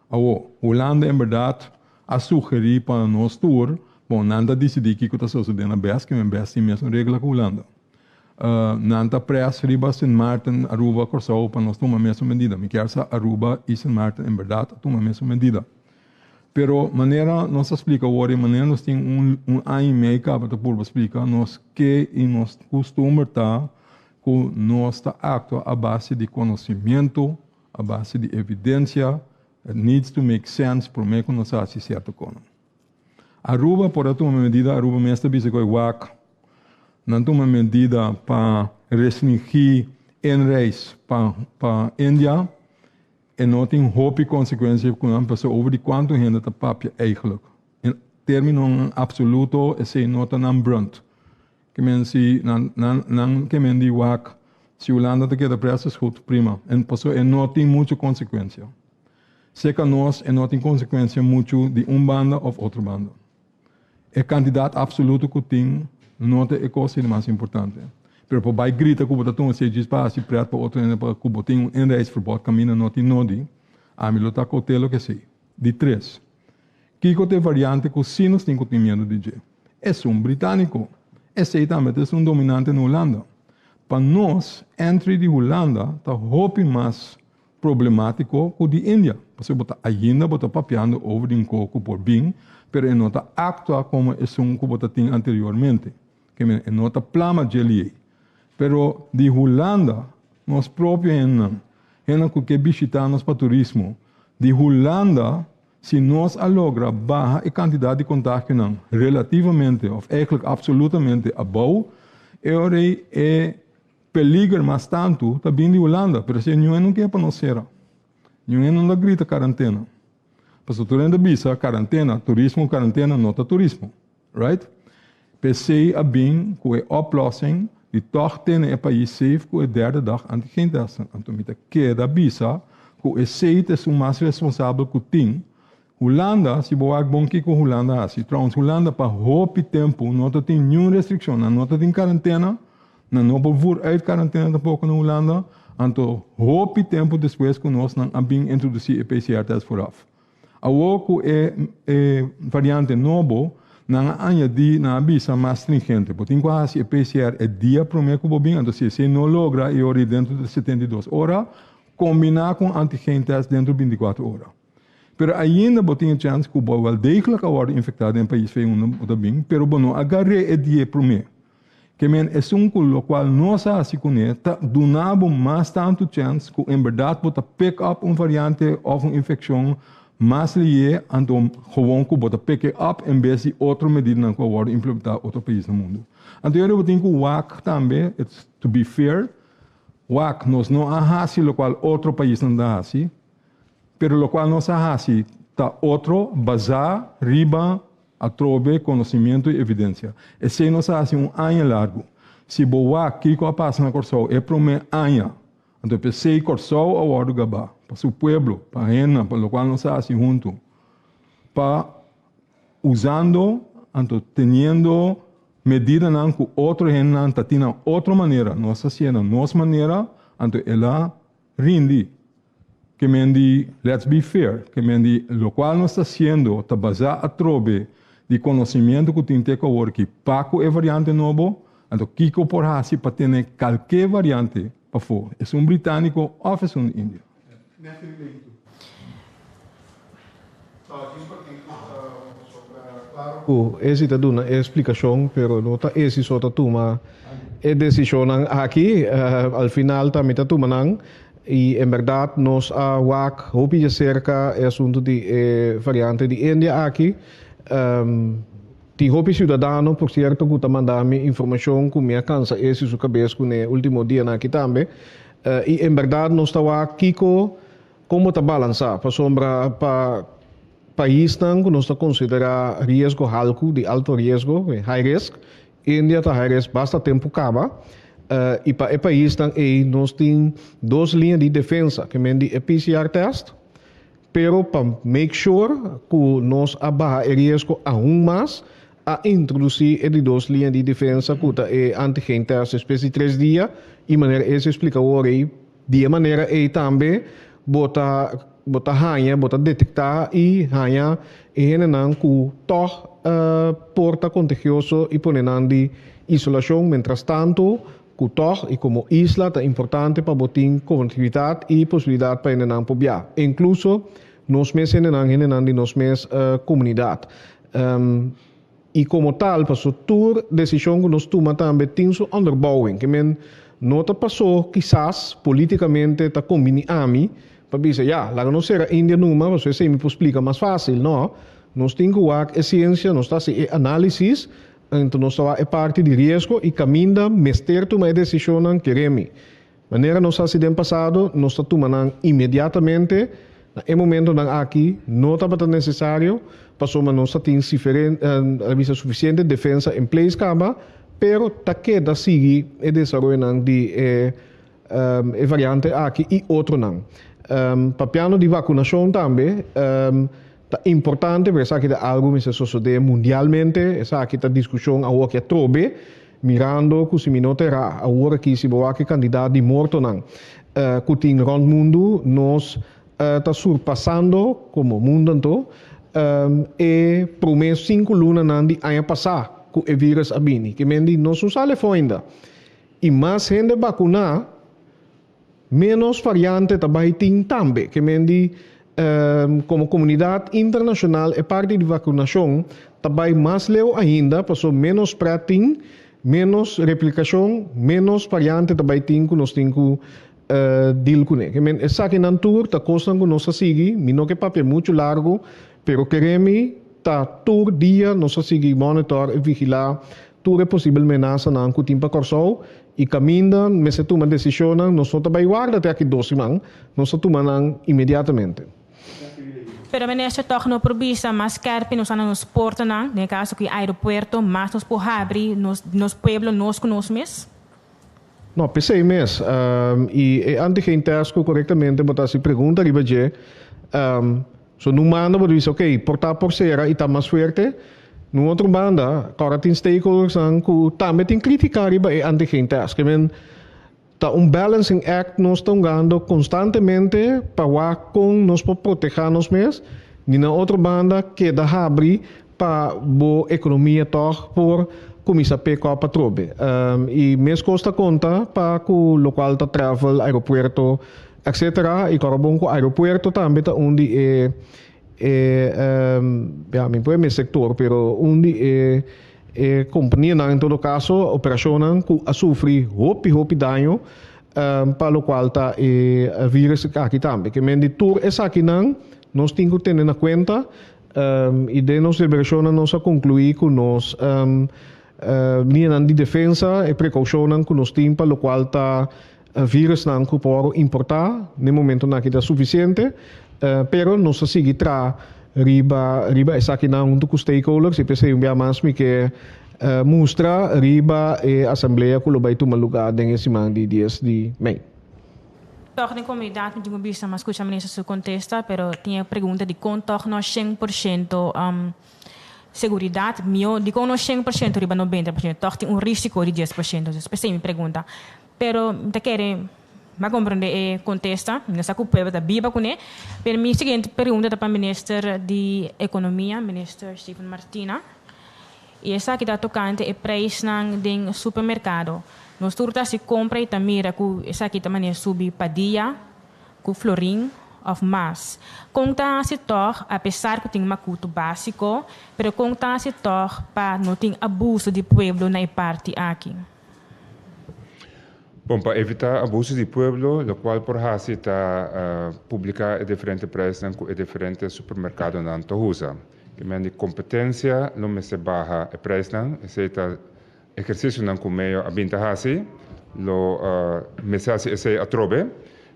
Holanda, em verdade, a sugerir para nós tour. Bom, nada decidi que está sucedendo na BES, que é BES mesmo regra com a Holanda. Nada pressa, riba, Sint Maarten, Aruba, Corsau, para nós tomar a mesma medida. Me quer sa Aruba e Sint Maarten, em verdade, tomar a mesma medida. Pero, maneira, nós explica agora, maneira, nós temos ano e meio que para explicar, nós que e nós costumamos estar, que nós está acto a base de conhecimento, a base de evidência, it needs to make sense, por meio que nós fazemos certo coisa. Aruba, por uma medida, Aruba mesmo está bisa com o WAC. Não toma medida para restringir en-reis para Índia e não tem hobby consequência com uma pessoa over de quanto gente está papia eigenlijk. Em termino absoluto, esse não está não brunt. Que men se não que men di WAC, se Holanda te queda pressa, goed, prima. En pessoa não tem muita consequência. Seca nós, não tem consequência muito de banda ou outra banda. É candidato absoluto que tem, não é a coisa mais importante. Pero por vai grita que o botão se diz para se preto para outro para que o botão reis verbod caminha não tem nodi, a mim está cotelo que sei. De 3. Que tem variante que os sinos têm que ter medo de dizer. É britânico. Esse também é dominante na Holanda. Para nós, entre de Holanda, está hopi mais problemático que de Índia. Você bota ainda bota papiando over de coco por bem, pero não está actua como é que bota tem anteriormente, que não está plama de ali. Pero de Holanda, nós próprios não que visitamos para turismo. De Holanda, se nós logra barra a quantidade de contágio não, relativamente ou eigenlijk absolutamente above, é peligro mais tanto também de Holanda, pero se não quer para nós ser. Não dá grita quarentena. Porque tu ainda bisa quarentena, turismo, quarentena, não é turismo. Right? Pensei a bem que a oplossing die toch tenen een país safe com a derde dag antigeen testen. Então, me queda bisa, com o seite é o mais responsável que tem. Holanda, se boa bom que com Holanda assim. Trouwens, Holanda para hope tempo, não tem nenhuma restrição, não tem quarentena, não pode vir uit quarentena tampouco na Holanda. Então, hope tempo depois que nós não abim introduzir o PCR-test vooraf. Awoku é variante novo, não añadir na visa mais stringente. Porque tem quase o PCR é dia primeiro que bobinho, então se não logra e ori dentro de 72 horas, combinar com antigen test dentro de 24 horas. Pero ainda botinha chance que o wel degelijk wordt infectado em país feio ou bem, pero não agarre é dia primeiro. Que men é lo qual nós assim conecta, donamos mais tanto chance que em verdade bota pick up variante ou infecção mais lié, então gewoon que bota pick up em vez de outra medida que wordt implementada em outro país no mundo. Então eu tenho que o WAC também, to be fair, WAC nós não há lo qual outro país não dá assim, pero lo qual nós há assim, tá outro bazar riba a trobe conhecimento e evidência. E se nós há assim ano largo, se boa que a passa na Corsol é para um ano, então pensei Corsol ao Ordo Gabá, para seu pueblo, para a rena, para o qual nós há assim junto, para usando, então tendo medida não com outro rena, tatina outra maneira, nossa cena, nossa maneira, então ela rende. Que mendi, let's be fair, que mendi, lo qual nós está sendo, está baseado a trobe de conhecimento que tem que agora que Paco é variante novo, então Kiko por assim para ter qualquer variante para fora. É britânico ou é índio. Esse está dando explicação, pero não está esse só está toma é decisão aqui, al final também está tomando. E, em verdade, nós a WAC, hopi cerca é assunto de variante de Índia aqui. Tem hopi cidadão, por certo, que está mandando informação que me alcança esse sua cabeça no último dia aqui também. E, em verdade, nós está aqui como está balançar para sombra para país que nós está considerar risco alto, de alto risco, high risk. Índia está high risk, basta tempo acaba. E para o país nós temos duas linhas de defesa, que é o PCR test, pero para make sure que nós abaixamos o risco ainda mais, a introduzir as duas linhas de defesa, que é antigen test, espécie de 3 dias, e maneira essa explica hoje, de maneira é também bota detectar e hanha e não que toch porta contagioso e ponendo de isolação, mientras tanto que toch e como isla é importante para botar conectividade e possibilidade para ensinar pobiar. Incluso nós mesmos ensinar de nós mesmos comunidade. E como tal, para a decisão que nós tomamos também tem sua underbouwing. Que men não passou, quizás, politicamente, está combinando para dizer, lá não será Índia numa, você me explica mais fácil, não? Nós temos que a ciência, nós temos que análise. Então, nós estamos parte de risco e caminha, mestre tomar a decisão que queremos. Maneira nós acidente passado, nós estamos tomando imediatamente, no momento aqui, não está necessário, passou mas nós temos suficiente defesa em place caba, pero está queda seguir o desenvolvimento de variante aqui e outro não. Para piano de vacinação também, é importante, porque essa aqui é algo que se sucede mundialmente, essa aqui é a discussão agora que trobe, mirando que se não terá agora que se boa que candidato de morto não, que tem rond mundo, nós está surpassando como mundo então, e por menos 5 lunas não de ano passado que o vírus abini, que mendi não se sale ainda, e mais gente vacinar, menos variante também tem também, que mendi como comunidade internacional e parte de vacinação também mais leu ainda, passou menos prática, menos replicação, menos variante também tem que nós temos que deal com ele. Essa aqui na tour, está costando que nós seguir, não que papel muito largo, pero queremos tá todo dia nós seguir monitor e vigilar tudo é possível ameaça não que tem para corso e caminha, mas se toma decisão, nós só também guarda até aqui 2 semanas, nós só tomamos imediatamente. Pero meneer toch no provisa mas scherpi nos nos porta não, nel caso que aeroporto, mas nos por abrir nos pueblo nos conosco mes. No, pensei mesmo. E antes que intersco corretamente, botar se pergunta, ribaje, so num banda, você diz, ok, por será e está mais forte. No outro banda, agora tem stakeholders que também tem criticar riba e antes que intersco. Tá balancing act nós estamos ganhando constantemente para com nós proteger nós mesmos. E na outra banda, que dá abrir para a economia toch por começar a pegar para trobe. E mesmo custa conta para o local de travel, aeroporto, etc. E agora bom com o aeroporto também tá onde me põe meu sector, pero onde companhia em todo caso operação que a sofrer hopi dano para o qual tá vírus aqui também. Que men de tour é aqui não nós temos que ter na conta e de nossa operação nós a concluir com nós linha de defesa e precaução que nós temos para o qual tá vírus não que pode importar no momento não que está suficiente, pero nós a seguir tra riba essa aqui não junto com stakeholders e pensei mais que mostra riba e assembleia que vai tomar lugar nesse mês de dias de maio. Toch de comunidade não vista mas escuta ministro su contesta, pero tinha pergunta de como toch nós 100% seguridade, mio de como nós 100% riba 90%, toch tem risco de 10%, então pensei me pergunta, pero te quer ma compreende contesta, nessa culpa da biba com ele. Per mim seguinte pergunta para o ministro de economia, ministro Stephen Martina. E essa aqui está tocante é preço no supermercado. Nós turta se compra e tamira com essa aqui também subir padia, com florim of mas. Conta se tor, apesar que tem macuto básico, pero conta se tor para não ter abuso de pueblo na parte aqui. Bom, para evitar abuso de pueblo, o qual por hasi está publicar diferentes preços em diferentes supermercados na Tohusa. Que de competência, não me se barra o preço, esse exercício não com meio a binta hasi, lo me se hasi esse atrobe,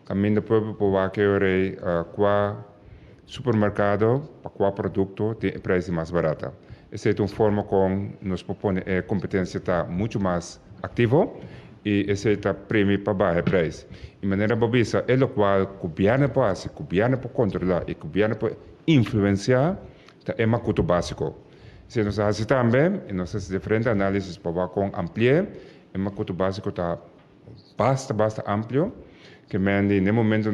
caminho do pueblo para que eu rei qua supermercado, para qual produto tem preço mais barato. Essa é uma forma como nos propõe a competência está muito mais ativo. E esse é o prêmio para baixo preço. De maneira bobisa, é o qual o governo pode controlar e o governo pode influenciar, é uma coisa básica. Se nós fazemos também, e nós fazemos diferentes análises para com ampliar, é uma coisa básica está bastante amplo, que no momento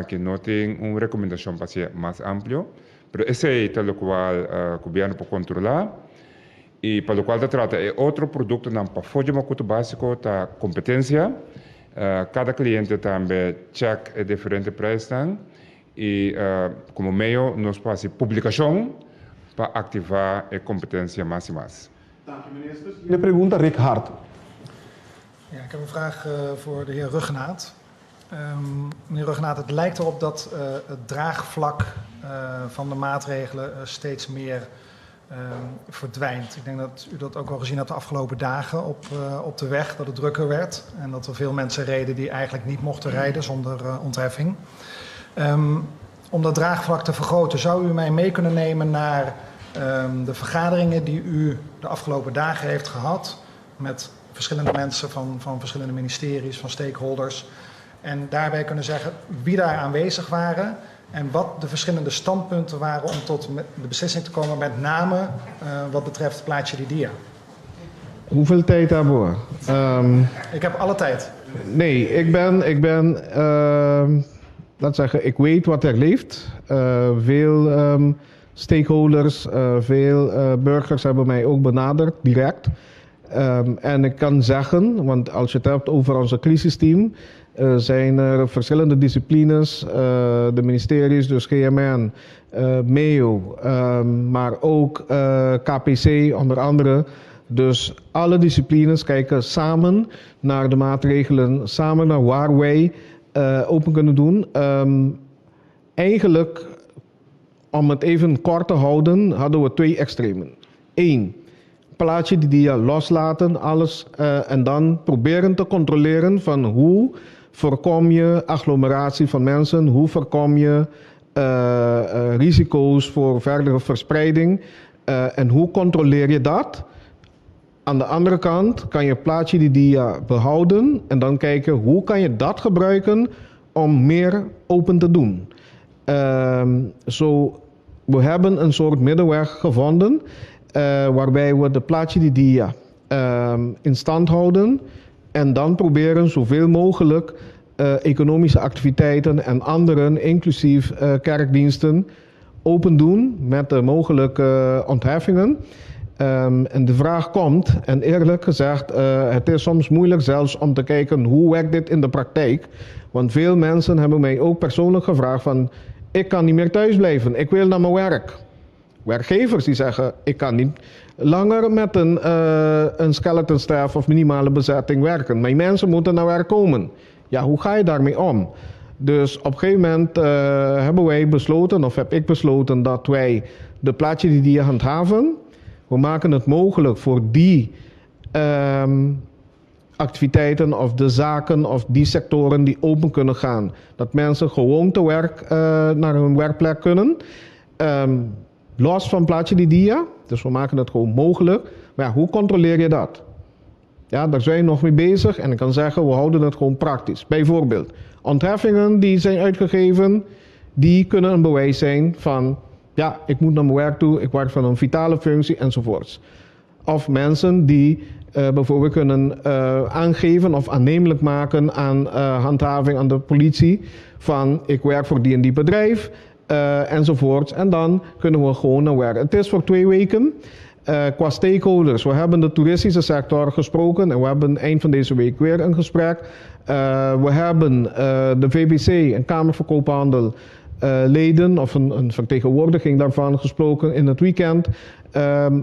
que não tem uma recomendação para ser mais amplo, mas esse é o qual o governo pode controlar. E para o qual se trata é outro produto não para fugir uma coisa básica da competência. Cada cliente também check é diferente preço e como meio nós fazemos publicação para ativar a competência mais e mais. Dank u minister. De pergunta Rick Hart. Ja, ik heb een vraag voor de heer Ruggenaat. Meneer Ruggenaat, het lijkt erop dat het draagvlak van de maatregelen steeds meer verdwijnt. Ik denk dat u dat ook al gezien hebt de afgelopen dagen op de weg, dat het drukker werd en dat er veel mensen reden die eigenlijk niet mochten rijden zonder ontheffing. Om dat draagvlak te vergroten, zou u mij mee kunnen nemen naar de vergaderingen die u de afgelopen dagen heeft gehad met verschillende mensen van verschillende ministeries, van stakeholders en daarbij kunnen zeggen wie daar aanwezig waren en wat de verschillende standpunten waren om tot de beslissing te komen, met name wat betreft het plaatje Lydia. Hoeveel tijd daarvoor? Ik heb alle tijd. Nee, ik ben laat zeggen, ik weet wat er leeft. Veel stakeholders, veel burgers hebben mij ook benaderd, direct. En ik kan zeggen, want als je het hebt over onze crisisteam, zijn er verschillende disciplines, de ministeries, dus GMN, MEO, maar ook KPC onder andere. Dus alle disciplines kijken samen naar de maatregelen, samen naar waar wij open kunnen doen. Eigenlijk, om het even kort te houden, hadden we 2 extremen. 1, plaatje die loslaten, alles, en dan proberen te controleren van hoe voorkom je agglomeratie van mensen, hoe voorkom je risico's voor verdere verspreiding en hoe controleer je dat? Aan de andere kant kan je plaatje die dia behouden en dan kijken hoe kan je dat gebruiken om meer open te doen. We hebben een soort middenweg gevonden waarbij we de plaatje die dia in stand houden en dan proberen zoveel mogelijk economische activiteiten en anderen, inclusief kerkdiensten, open doen met de mogelijke ontheffingen. En de vraag komt, en eerlijk gezegd, het is soms moeilijk zelfs om te kijken hoe werkt dit in de praktijk. Want veel mensen hebben mij ook persoonlijk gevraagd van, ik kan niet meer thuis blijven, ik wil naar mijn werk. Werkgevers die zeggen, ik kan niet langer met een skeleton staff of minimale bezetting werken. Mijn mensen moeten naar werk komen. Ja, hoe ga je daarmee om? Dus op een gegeven moment hebben wij besloten, of heb ik besloten, dat wij de plaatje die handhaven. We maken het mogelijk voor die activiteiten of de zaken of die sectoren die open kunnen gaan. Dat mensen gewoon te werk naar hun werkplek kunnen. Los van plaatje die dia. Dus we maken het gewoon mogelijk. Maar ja, hoe controleer je dat? Ja, daar zijn we nog mee bezig en ik kan zeggen, we houden het gewoon praktisch. Bijvoorbeeld, ontheffingen die zijn uitgegeven, die kunnen een bewijs zijn van, ja, ik moet naar mijn werk toe, ik werk van een vitale functie enzovoorts. Of mensen die bijvoorbeeld kunnen aangeven of aannemelijk maken aan handhaving aan de politie van, ik werk voor die en die bedrijf enzovoorts. En dan kunnen we gewoon naar werk. Het is voor 2 weken. Qua stakeholders, we hebben de toeristische sector gesproken en we hebben eind van deze week weer een gesprek. We hebben de VBC, een Kamer van Koophandel, leden of een vertegenwoordiging daarvan gesproken in het weekend.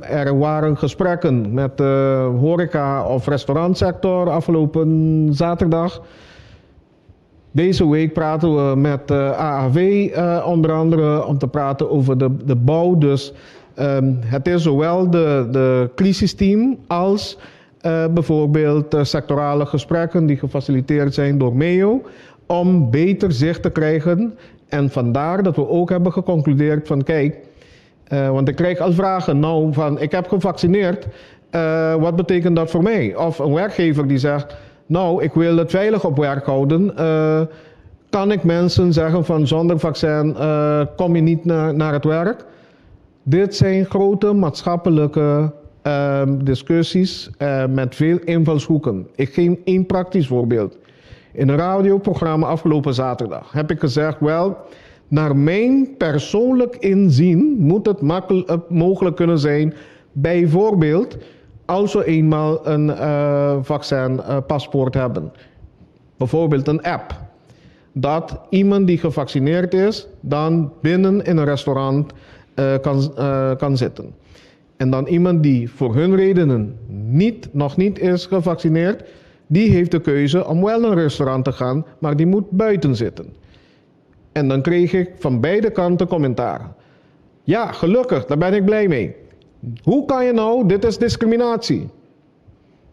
Er waren gesprekken met de horeca- of restaurantsector afgelopen zaterdag. Deze week praten we met AAW onder andere om te praten over de bouw. Dus het is zowel de crisisteam als bijvoorbeeld sectorale gesprekken die gefaciliteerd zijn door MEO om beter zicht te krijgen. En vandaar dat we ook hebben geconcludeerd van kijk, want ik krijg al vragen nou van ik heb gevaccineerd, wat betekent dat voor mij? Of een werkgever die zegt nou ik wil het veilig op werk houden, kan ik mensen zeggen van zonder vaccin kom je niet naar het werk? Dit zijn grote maatschappelijke discussies met veel invalshoeken. Ik geef 1 praktisch voorbeeld. In een radioprogramma afgelopen zaterdag heb ik gezegd, wel, naar mijn persoonlijk inzien moet het mogelijk kunnen zijn, bijvoorbeeld als we eenmaal een vaccinpaspoort hebben. Bijvoorbeeld een app. Dat iemand die gevaccineerd is, dan binnen in een restaurant kan zitten. En dan iemand die voor hun redenen nog niet is gevaccineerd, die heeft de keuze om wel naar een restaurant te gaan, maar die moet buiten zitten. En dan kreeg ik van beide kanten commentaar. Ja, gelukkig, daar ben ik blij mee. Hoe kan je nou, dit is discriminatie.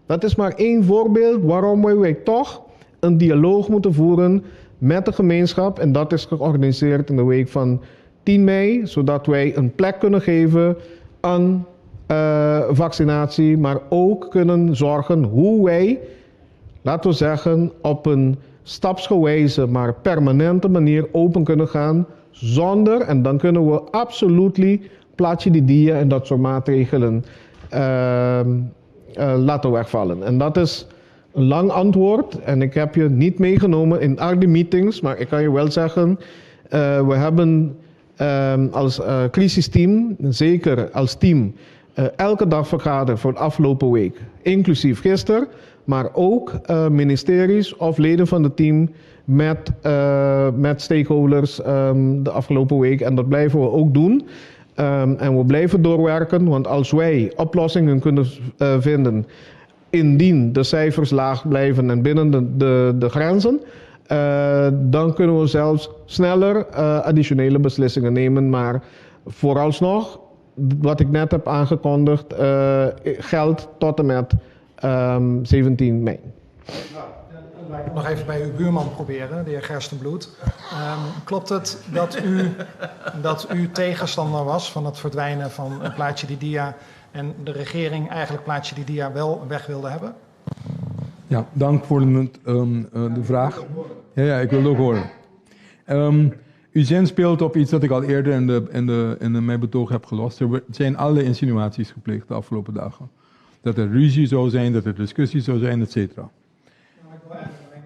Dat is maar 1 voorbeeld waarom wij toch een dialoog moeten voeren met de gemeenschap. En dat is georganiseerd in de week van 10 mei, zodat wij een plek kunnen geven aan vaccinatie, maar ook kunnen zorgen hoe wij, laten we zeggen, op een stapsgewijze, maar permanente manier open kunnen gaan, zonder, en dan kunnen we absoluut plaatje die dia en dat soort maatregelen laten wegvallen. En dat is een lang antwoord en ik heb je niet meegenomen in al die meetings, maar ik kan je wel zeggen, we hebben als crisisteam, zeker als team, elke dag vergaderd voor de afgelopen week, inclusief gisteren, maar ook ministeries of leden van het team met stakeholders de afgelopen week. En dat blijven we ook doen. En we blijven doorwerken, want als wij oplossingen kunnen vinden, indien de cijfers laag blijven en binnen de grenzen, dan kunnen we zelfs sneller additionele beslissingen nemen. Maar vooralsnog, wat ik net heb aangekondigd, geldt tot en met 17 mei. Een Nog even bij uw buurman proberen, de heer Gerstenbloed. Klopt het dat u tegenstander was van het verdwijnen van Plaatje di Dia en de regering eigenlijk Plaatje di Dia wel weg wilde hebben? Ja, dank voor de vraag. Ja, ik wil het ook horen. Uw zin speelt op iets dat ik al eerder in mijn betoog heb gelost. Er zijn allerlei insinuaties gepleegd de afgelopen dagen. Dat er ruzie zou zijn, dat er discussie zou zijn, et cetera.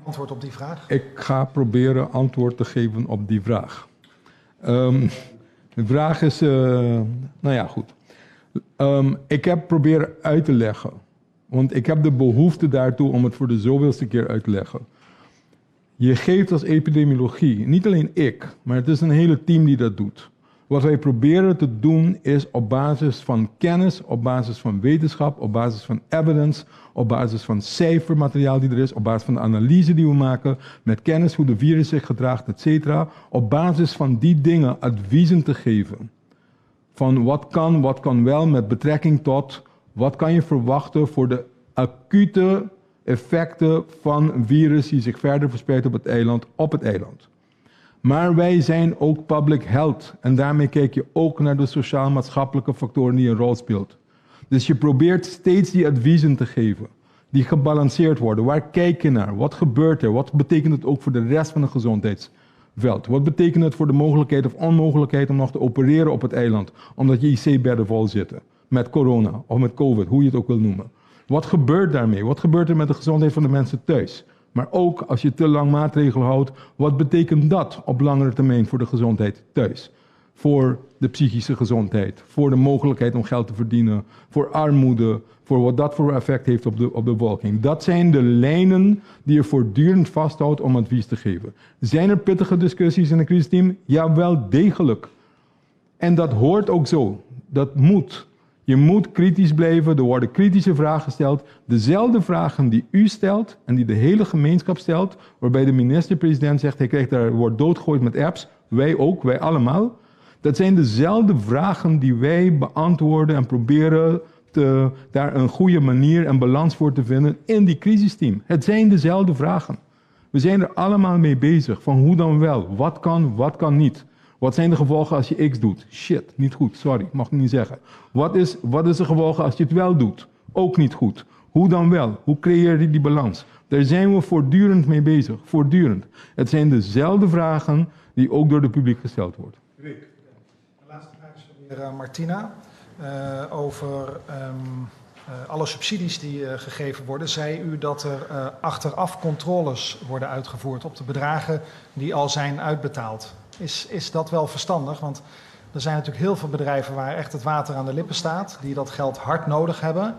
Antwoord op die vraag? Ik ga proberen antwoord te geven op die vraag. De vraag is, nou ja, goed. Ik heb proberen uit te leggen, want ik heb de behoefte daartoe om het voor de zoveelste keer uit te leggen. Je geeft als epidemiologie, niet alleen ik, maar het is een hele team die dat doet. Wat wij proberen te doen is op basis van kennis, op basis van wetenschap, op basis van evidence, op basis van cijfermateriaal die er is, op basis van de analyse die we maken, met kennis hoe de virus zich gedraagt, et cetera, op basis van die dingen adviezen te geven. Van wat kan wel met betrekking tot wat kan je verwachten voor de acute effecten van een virus die zich verder verspreidt op het eiland. Maar wij zijn ook public health en daarmee kijk je ook naar de sociaal-maatschappelijke factoren die een rol speelt. Dus je probeert steeds die adviezen te geven, die gebalanceerd worden. Waar kijk je naar? Wat gebeurt er? Wat betekent het ook voor de rest van het gezondheidsveld? Wat betekent het voor de mogelijkheid of onmogelijkheid om nog te opereren op het eiland, omdat je IC-bedden vol zitten met corona of met COVID, hoe je het ook wil noemen? Wat gebeurt daarmee? Wat gebeurt er met de gezondheid van de mensen thuis? Maar ook als je te lang maatregelen houdt, wat betekent dat op langere termijn voor de gezondheid thuis? Voor de psychische gezondheid, voor de mogelijkheid om geld te verdienen, voor armoede, voor wat dat voor effect heeft op de bevolking. Dat zijn de lijnen die je voortdurend vasthoudt om advies te geven. Zijn er pittige discussies in een crisisteam? Ja, wel degelijk. En dat hoort ook zo. Dat moet. Je moet kritisch blijven, er worden kritische vragen gesteld. Dezelfde vragen die u stelt en die de hele gemeenschap stelt, waarbij de minister-president zegt, hij wordt doodgegooid met apps, wij ook, wij allemaal. Dat zijn dezelfde vragen die wij beantwoorden en proberen daar een goede manier en balans voor te vinden in die crisisteam. Het zijn dezelfde vragen. We zijn er allemaal mee bezig, van hoe dan wel, wat kan niet. Wat zijn de gevolgen als je X doet? Shit, niet goed, sorry, mag ik niet zeggen. Wat is de gevolgen als je het wel doet? Ook niet goed. Hoe dan wel? Hoe creëer je die balans? Daar zijn we voortdurend mee bezig, voortdurend. Het zijn dezelfde vragen die ook door het publiek gesteld worden. De laatste vraag is van de heer Martina. Over alle subsidies die gegeven worden. Zei u dat er achteraf controles worden uitgevoerd op de bedragen die al zijn uitbetaald? Is dat wel verstandig? Want er zijn natuurlijk heel veel bedrijven waar echt het water aan de lippen staat, die dat geld hard nodig hebben.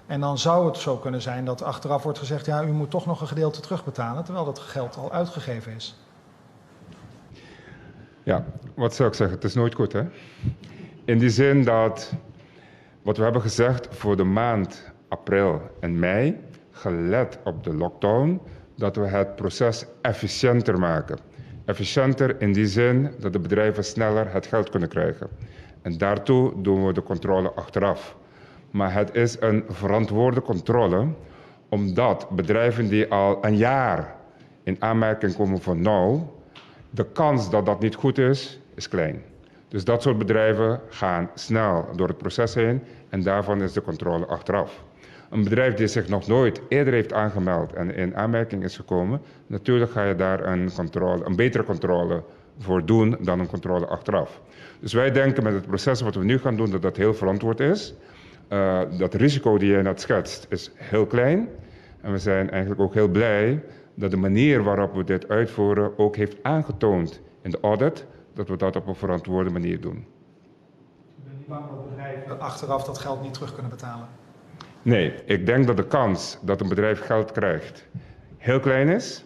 En dan zou het zo kunnen zijn dat achteraf wordt gezegd, ja, u moet toch nog een gedeelte terugbetalen, terwijl dat geld al uitgegeven is. Ja, wat zou ik zeggen? Het is nooit goed, hè? In die zin dat wat we hebben gezegd voor de maand april en mei, gelet op de lockdown, dat we het proces efficiënter maken. Efficiënter in die zin dat de bedrijven sneller het geld kunnen krijgen. En daartoe doen we de controle achteraf. Maar het is een verantwoorde controle, omdat bedrijven die al een jaar in aanmerking komen voor nou, de kans dat dat niet goed is klein. Dus dat soort bedrijven gaan snel door het proces heen en daarvan is de controle achteraf. Een bedrijf die zich nog nooit eerder heeft aangemeld en in aanmerking is gekomen, natuurlijk ga je daar een betere controle voor doen dan een controle achteraf. Dus wij denken met het proces wat we nu gaan doen dat dat heel verantwoord is. Dat risico die jij net schetst is heel klein. En we zijn eigenlijk ook heel blij dat de manier waarop we dit uitvoeren ook heeft aangetoond in de audit dat we dat op een verantwoorde manier doen. Ben je bang dat bedrijven achteraf dat geld niet terug kunnen betalen? Nee, ik denk dat de kans dat een bedrijf geld krijgt heel klein is.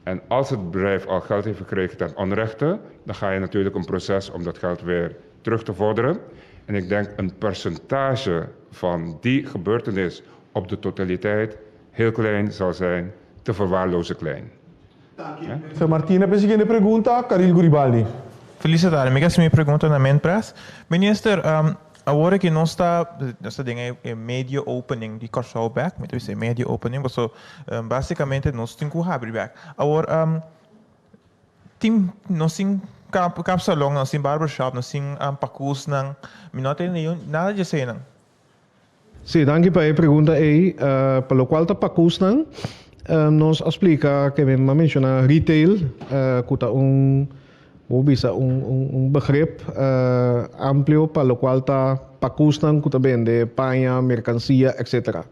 En als het bedrijf al geld heeft gekregen ten onrechte, dan ga je natuurlijk een proces om dat geld weer terug te vorderen. En ik denk een percentage van die gebeurtenis op de totaliteit heel klein zal zijn, te verwaarlozen klein. Sir Martina, pensi che ne pregunta? Caril Guribaldi. Felicitare, mi minha pergunta na mente. Minister, agora que não está em media opening de Corsau back, mas isso é media opening, so basicamente nós temos que abrir back. Agora tem nós temos cap salão, nós temos barbershop, nós temos pacus, não tem nada de ser não. Sim, danke para a pergunta aí, pelo qual tá pacus não, nos explica que me menciona retail, que bisa begrip amplio para lo qual está pacustan que vende panha, mercancia, etc.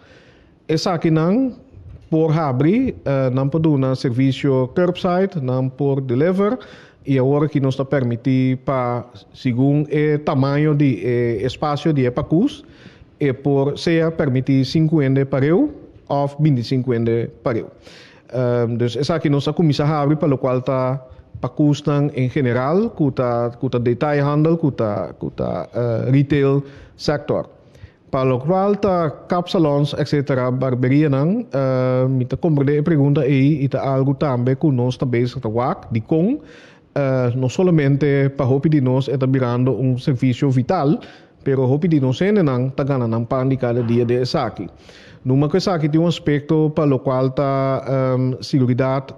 Essa aqui não por abrir, não por dar serviço curbside, não por deliver e agora que nos está permitir para segundo o tamanho de espaço de pacus e por ser permitir 50 para eu ou 25 para eu. Dus essa aqui nos está começar a abrir para lo qual está pacustan em geral, kuta detailhandel, kuta retail sector. Para o qual tá capsalons, etc., barberia não, me tá compreender a pergunta aí, e tá algo também que nós tá bezig de com, não somente para hopi de nós está virando serviço vital, pero hopi de nós ainda não tá ganhando pan de cada dia de essa aqui. Numa coisa aqui tem aspecto para o qual está seguridade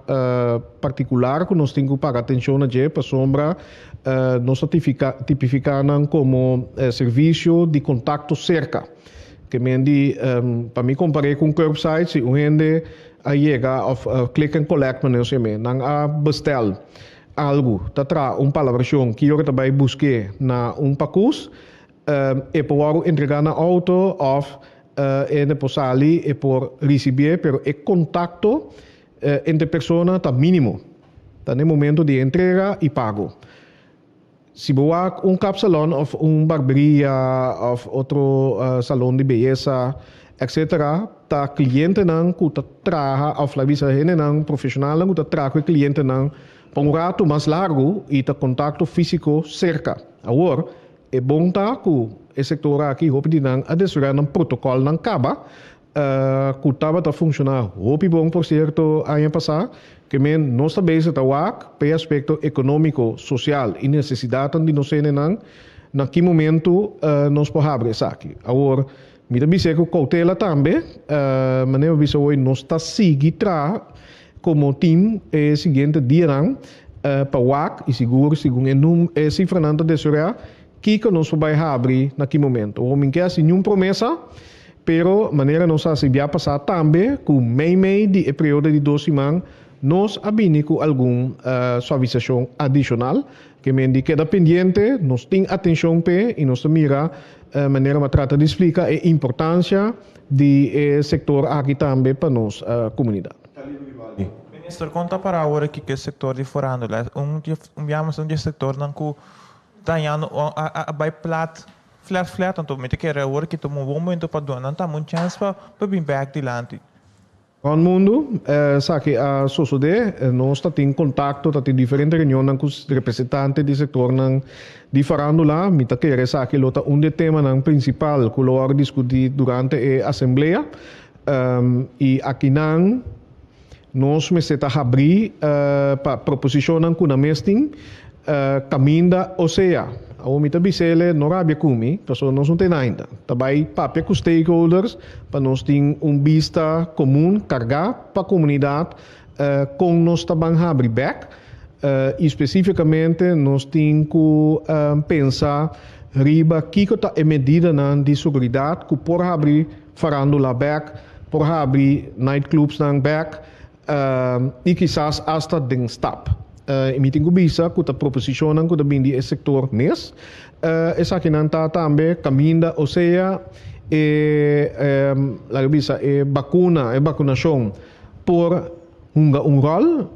particular que nós temos que pagar atenção a para sombra nós tipificamos como serviço de contato cerca. Que mendi para mim comparei com curbside, se o gente chega ou click and collect, mas não há bestel algo, tá palavração que eu também busquei na pacus e para entregar na auto ou en posali e por receber, pero el contacto entre personas está mínimo. Está en el momento de entrega y pago. Si voy un capsalón o barbería o otro salón de belleza, etc., ta cliente nan que traga o la visa nan profesional que traga el cliente nan por un rato más largo y ta contacto físico cerca. Ahora, é bom tá que o setor aqui hope de não adesurar um protocolo não acaba que estava a funcionar hope bom por certo ano passado que men nós também está para aspecto econômico social e necessidade de nós não naquele momento nós podemos abrir isso aqui agora me também sei que cautela também mas eu vi hoje nós está seguir como time seguinte dia não para WAC e seguro segundo é cifra não adesurar que nós vamos abrir naquele momento. O homem quer assim nenhuma promessa, pero maneira nós se vai passar também com meio de período de 2 semanas nós abrimos com alguma suavização adicional que me queda pendiente, nós temos atenção para e nós mira maneira que trata de explicar a importância do setor aqui também para nossa comunidade. Ministro, conta para agora que o setor de forando, um setor não que tanhando by plat flat então me que era agora que tomou um bom momento para doar não tá muito chance para vir back dilante Todo mundo sabe a sociedade nós está em contato tá em diferentes reuniões com os representantes do setor de farándola me tá querer sabe lota tema principal que lo discutir durante a assembleia e aqui nós me se tá abrir para proposição com a mesting caminda osea o mita bisele no rabia kumi porque nós não tem ainda também papel com stakeholders para nós ter vista comum carregar para a comunidade com nós também abrir back e especificamente nós temos que pensar riba que está a medida de segurança que por abrir farándola back por abrir nightclubs back e quizás hasta den stop meeting bisa que a proposição que também de setor mes essa que não está também caminda ou seja la bisa vacunação por rol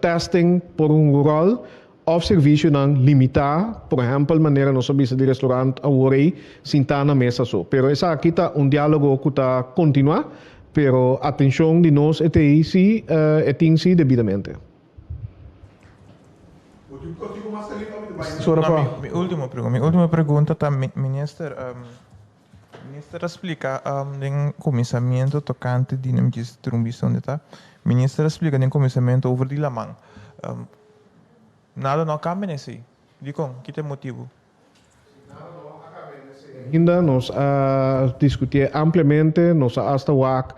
testing por rol of serviço não limitar por exemplo maneira nós bisa de restaurante agora sentar na mesa só pero essa aqui está diálogo que está continuar pero atenção de nós é se tem devidamente. Minha última pergunta tá ministro explica em comissamento tocante de distribuição tá ministro explica em comissamento over de lamang nada não cambia nesse digo que tem motivo Ainda nós discutir ampliamente, nós hasta wak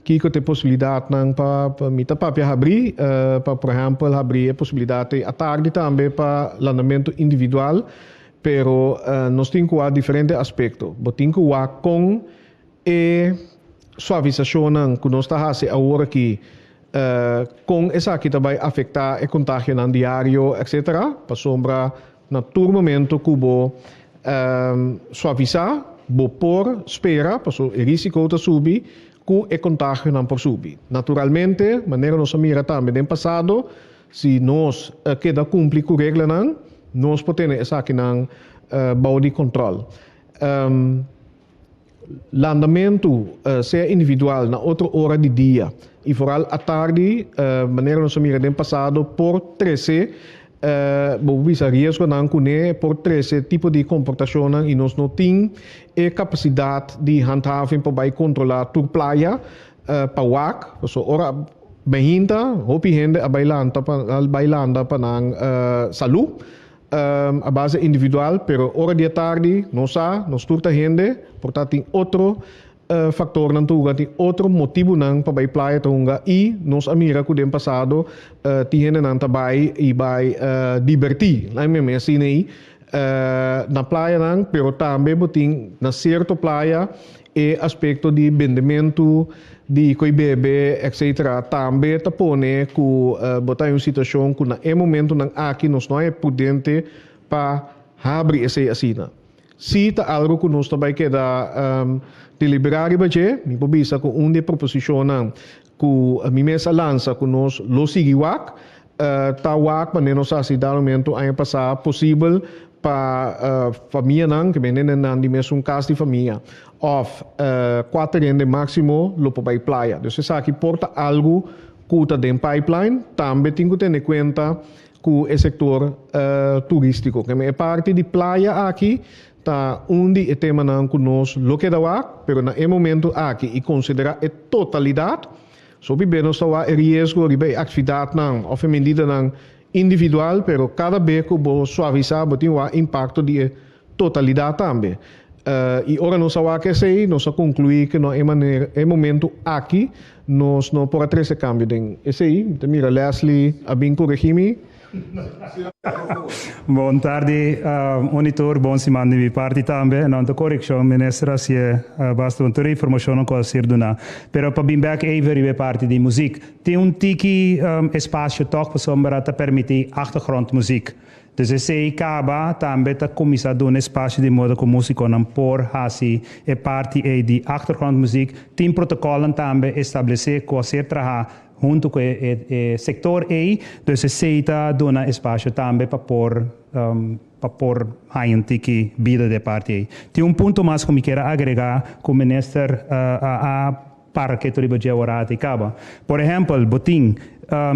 que tem possibilidade não para mita papia abrir, para por exemplo abrir a possibilidade à tarde também para lançamento individual, pero nós temos diferentes aspectos. Temos que com e suavização que nós está fazendo agora aqui, com essa que também afetar o contágio no diário, etc. Para sombra na momento que vou suavizar, vou por espera, para o risco de subir, que o contágio não por subir. Naturalmente, maneira nós mira também no passado, se nós queda cumprir com a regra não, nós podemos essa aqui não body control. Landamento seja individual na outra hora do dia e vooral à tarde, maneira nós mira no passado por 13 visa risco não conhe por 13 tipo de comportação e nós não temos a capacidade de handhaving para controlar tur playa para wak, so ora behinta, hopi gente a bailando para nang salu a base individual, pero hora de tarde nós turta gente, portanto tem outro factor nan tuga ti outro motivo nang para playa tunga e nós amira que no passado tinha nan tabai e vai divertir lá mesmo assim aí na playa nang pero também botin na certo playa e aspecto de vendimento de coi bebê etc também tapone que botar em uma situação que na momento nang aqui nós não é prudente para abrir essa assina. Se tá algo que nós também queda deliberar e budget, me pobisa com de proposição que a minha mesa lança que nós lo sigue wak, tá wak para nós assim dar momento a passar possível para família não que vem na dimensão casa de família, of 4 rende máximo lo para playa. Então se aqui porta algo que está dentro pipeline, também tem que ter em conta que o setor turístico, que é parte de playa aqui. Tá onde o tema não conosco lo que dá pero na momento aqui e considerar a totalidade so bem nós está o risco de atividade não ou medida não individual pero cada vez que vou suavizar tem o impacto de totalidade também e ora nós está que sei nós concluir que não é momento aqui nós não pode trazer cambio den esse aí mira Leslie a bem corrigir. Boa tarde, monitor, bom semana de minha parte também. Não estou correção, ministra, se basta uma informação que eu ser dona. Pero para bem back even de parte de música, tem tiki espaço toch para sombra te permitir achtergrondmuziek. Dus esse acaba também te começar a dar espaço de modo que o músico não por assim é parte de achtergrondmuziek. Tem protocolo também estabelecer que você trabalha junto com o setor aí, então se aceita dar espaço também para pôr gente que vida de parte aí. Tem ponto mais que eu quero agregar com o ministro para que tu riba orate acaba. Por exemplo, botin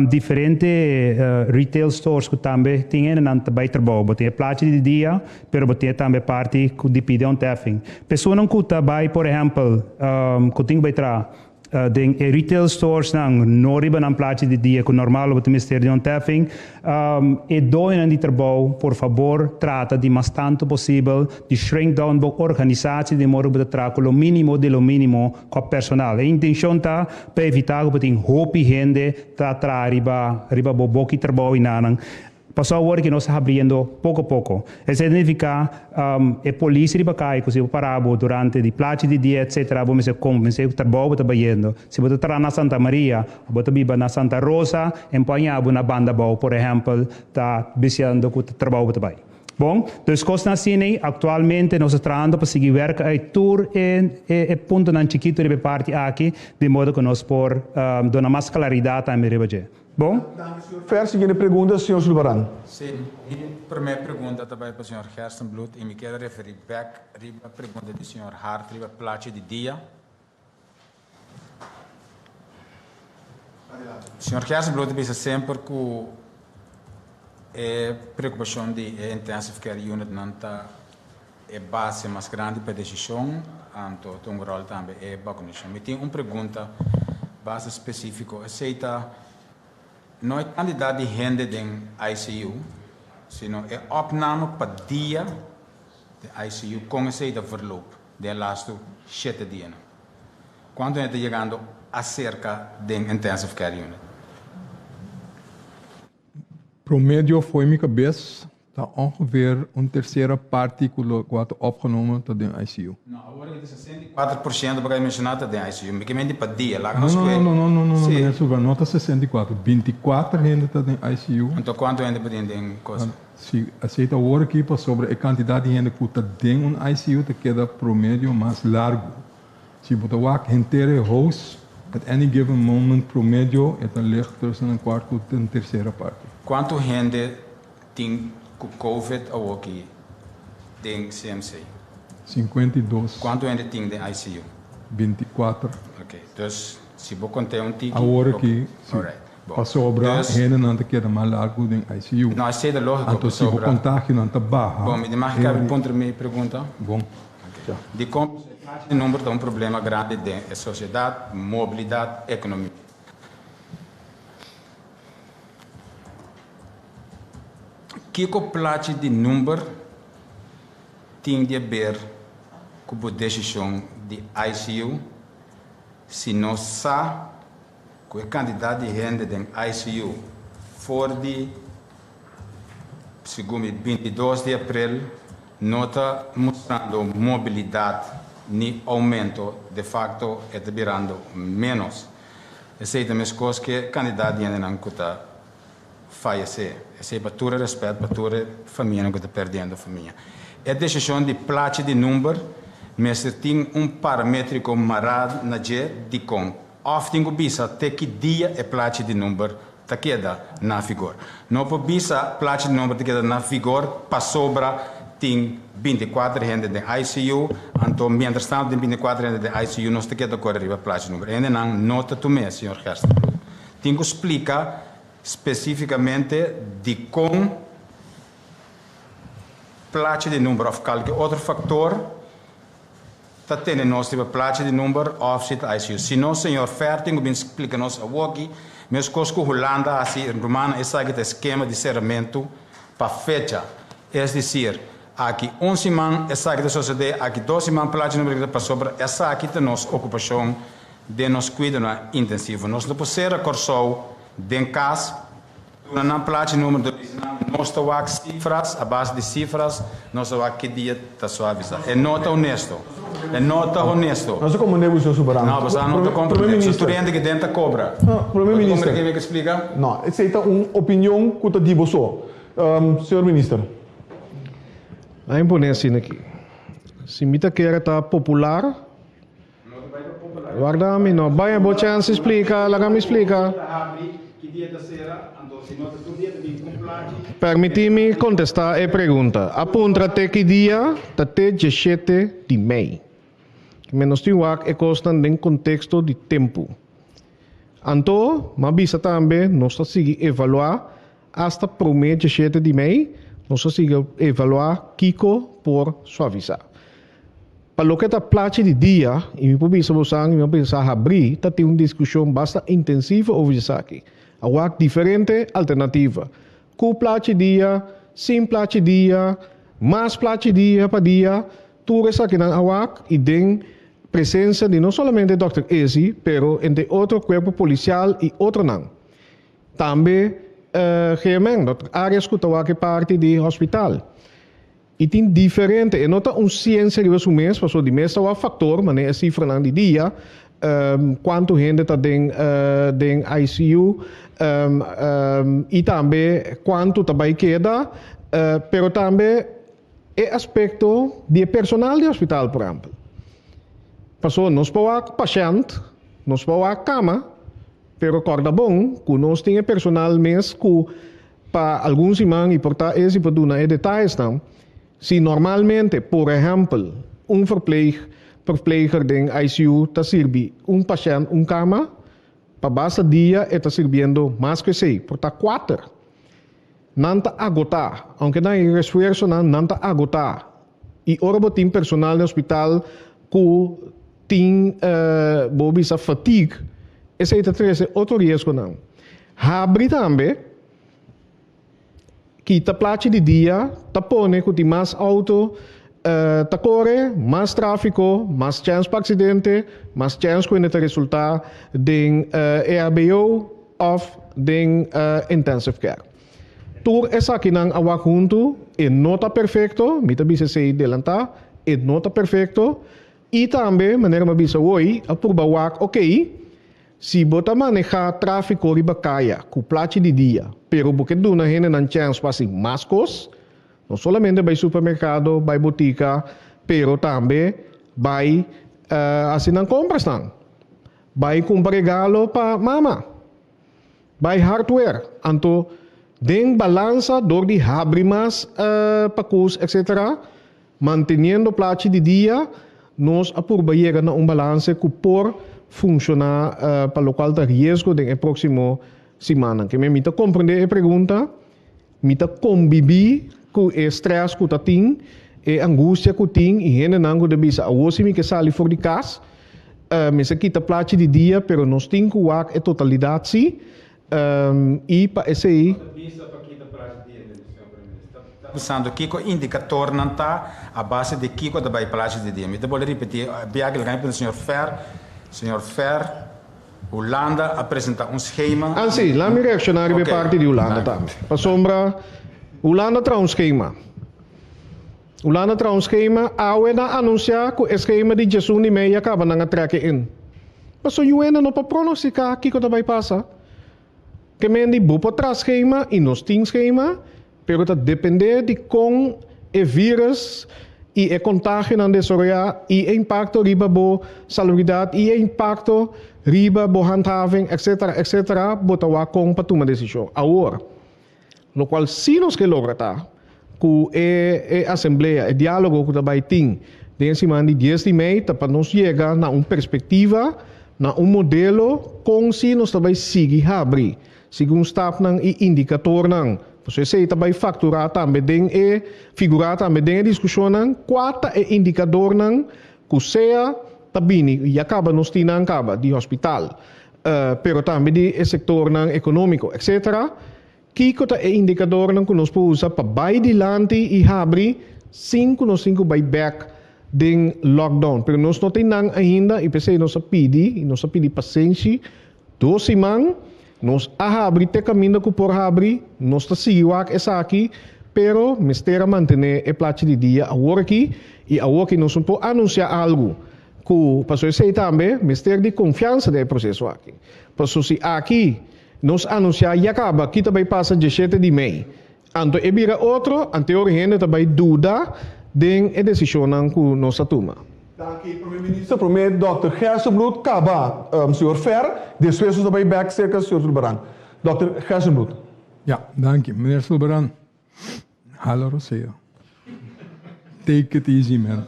diferentes retail stores que também têm na trabalho, botin placa de dia, pero botin também parte que depende de taffing. Pessoa não custa vai, por exemplo, que tem que den retail stores não riba na placa de dia que normal o ministério de taffing e doem de trabalho por favor trata de mais tanto possível de shrink down a organização de modo de trabalho o mínimo com o personal. A intenção tá para evitar que tem hope gente tá riba boki trabalho inanang. Passou a hora que nós estamos abrindo pouco a pouco. Isso significa que a polícia riba cai, que se parava durante a placa de dia, etc., vamos comecei a trabalho trabalhando. Se você está na Santa Maria, você vive na Santa Rosa, empanhava na banda boa, por exemplo, está visitando o trabalho também. Bom, então, coisas assim, atualmente, nós estamos trabalhando para seguir a tour e ponto na chiquito de parte aqui, de modo que nós por dar mais claridade a minha Bom? Fer, seguinte pergunta, senhor Silvaran. Sim, a primeira pergunta também para o senhor Gerstenblut, e me quero referir back à pergunta do senhor Hart, a placa de dia. O senhor Gerstenblut diz sempre que a preocupação de intensive care unit não está a base mais grande para a decisão, então tem um rol também é vacinação. Me tem uma pergunta base específica, aceita não é quantidade de gente em ICU, sino é opname para dia de ICU con ese verloop de laatste 7 dias. Quanto gente chegando acerca de intensive care unit? Promedio voor mijn cabeça está ongeveer een terceira parte que wordt opgenomen tot de ICU. Não, agora é de 64% porque mencionado de ICU, me que para dia, lá Não, nota 64. 24 gente está em ICU. Então quanto gente pode em coisa? Se aceita o aqui para sobre a quantidade de gente que está dentro do ICU, te queda promedio mais largo. Se você vai inteiro house, at any given moment promedio é ligt tussen een kwart tot een terceira parte. Quanto gente tem com COVID ou aqui tem CMC? 52. Quanto gente tem de ICU? 24. Ok, então se você contar tiki. Agora aqui, para sobrar, dus, gente não te queda mais largo do ICU. Não, isso é da lógica. Então se você contágio não está baixo. Bom, me demais que responder minha pergunta. Bom. Okay. De como o número de problema grande da sociedade, mobilidade, economia. Que plate de número tem de ver com a decisão de ICU se não sabe que a quantidade de gente de ICU for de segundo 22 de abril não está mostrando mobilidade nem aumento, de facto está virando menos. Essa é a mesma coisa que a quantidade de gente não está falecer. Esse é para todo respeito, para toda a família que está perdendo a família. A decisão de plate de número, mas tem paramétrico marado na de com. Often o bisa até que dia é plate de número está queda na vigor. Não por bisa plate de número está queda na vigor, para sobra tem 24 gente de ICU, então mientras tanto tem 24 gente de ICU não está queda correr para plate de número. Ainda não nota também, senhor Gerson. Tem que explicar especificamente de como plate de número of qualquer outro fator está tendo nós tipo plate de número of sit ICU. Se não, senhor Ferting, bem explica nos aqui, mas coisas que Holanda assim em Romana esse é o esquema de serramento para fecha, é dizer, aqui 11 man essa aqui da sociedade, aqui 12 man plate de número para sobre essa aqui tem nossa ocupação de nos cuidar intensivo. Nós não podemos ser corso den caso, na plate número 2, nós estamos cifras, a base de cifras, nós estamos que dia está suavizar. É nota honesto. É nota honesto. Nós como negócio soberano. Não, você não está compreendendo. Se tu rende que dentro cobra. Não, primeiro-ministro. Como é que explica? Não, essa é uma opinião que eu digo só. Senhor ministro. A imponência aqui. Se me quer estar popular, guarda-me, não. Vai a boa chance explica, lá me explica. Permiti-me contestar a pergunta. Aponta até que dia? Até 17 de maio. Menos de é constante em contexto de tempo. Então, mas também nós seguimos evaluar hasta o mês 17 de maio, nós seguimos evaluar Kiko por suavizar. Para o que está plate de dia, e me pode pensar abrir, tem uma discussão bastante intensiva sobre isso aqui. Há diferente alternativa. Com plate dia, sem plate dia, mais plate dia para dia, tudo isso aqui há e tem presença de não somente Dr. Ezi, pero entre outro corpo policial e outro não. Também, Dr. Arias que está aqui parte do hospital. E tem diferente, e não está ciência que vai mês, porque de mês há fator, mas é cifra não de dia, quanto gente está dentro ICU, e também quanto também queda, pero também é aspecto de personal do hospital, por exemplo. Passou, nós podemos paciente, nós podemos cama, pero corda bom, que nós temos personal mesmo que para alguns irmãos e portar esse para dar detalhes não. Se normalmente, por exemplo, verpleger em ICU está servindo paciente cama, para basta dia está servindo mais que 6, portanto 4. Não está agotar, aunque não é esforço, não está agotar. E ora tem personal no hospital que tem essa fatiga, esse é outro risco não. Abre também que ta plate de dia, ta pone que tem mais alto tacore, mais tráfico, mais chance para acidente, mais chance que não resultar de EHBO of de intensive care. Tur essa aqui não awa junto e nota perfeito, mita bisa sei delanta, e nota perfeito, e também maneira ma bisa hoje a por bawak, ok, se bota manejar tráfico riba kaya, com placi de dia, pero porque do na hene nan chance pasi mascos, não solamente vai supermercado, vai botica, pero também vai assim não compras não, vai comprar regalo para mama, vai hardware, anto den balança dor de abrimas pacus, etc. Manteniendo placi de dia, nós apurbaíra na balance que por funcionar para o local de risco de próximo semana. Que me mita compreender a pergunta, mita conviver com o estresse que tem, a angústia que tem, e gente não de bisa a você que sai fora de casa, me se quita placi de dia, pero nós temos que a totalidade sim. E para esse aí usando Kiko indicador não está a base de Kiko da vai placa de dia. Me vou repetir, biag ganha para o senhor Fer, Holanda apresenta schema. Ah sim, lá me reaccionar okay. Parte de Holanda também. Para sombra, Holanda traz schema. Holanda traz schema, a UENA anuncia que o schema de Jesus e meia acaba não atraque in. Mas o UENA não pode pronosticar Kiko da vai passar. Que mendi bupo traz schema e nós tem schema, pero dat depende de com o vírus e o contágio não desarrollar e o impacto riba bo salubridade e o impacto riba bo handhaving, etc. botawa com para tomar decisão. Agora, no qual se nós que logra tá, com a assembleia, o diálogo que também tem, desse ano de 10 de maio, para nós chegar na perspectiva, na modelo, com se nós também seguir abrir. Segundo staff ng indikator ng você sei também facturar também den figurar também den discussão ng quata indicador ng kusea tabini e acaba nos tinang acaba de hospital pero também de sector ng econômico etc. Kiko ta indicador ng kunos po usa pa by dilante e habri 5 by back den lockdown pero nos não tem nang ainda e pensei nos pidi paciência 12 man. Nós abri te caminho que por abrir, nós está seguindo essa aqui, pero mistera manter a placa de dia agora aqui e agora que nós podemos anunciar algo que passou sei também, mistera de confiança do processo aqui. Passou se aqui nós anunciar e acaba, aqui também passa 17 de maio. Anto e vira outro, anteriormente também dúvida de a decisão que nós tomamos. Dank u, premier-minister. Premier Dr. Gersenbloed, Kaba, senhor Fer, después nos vai back cerca, senhor Sulbaran. Dr. Gersenbloed. Ja, dank u, meneer Sulbaran. Hallo Rosia. Take it easy, man.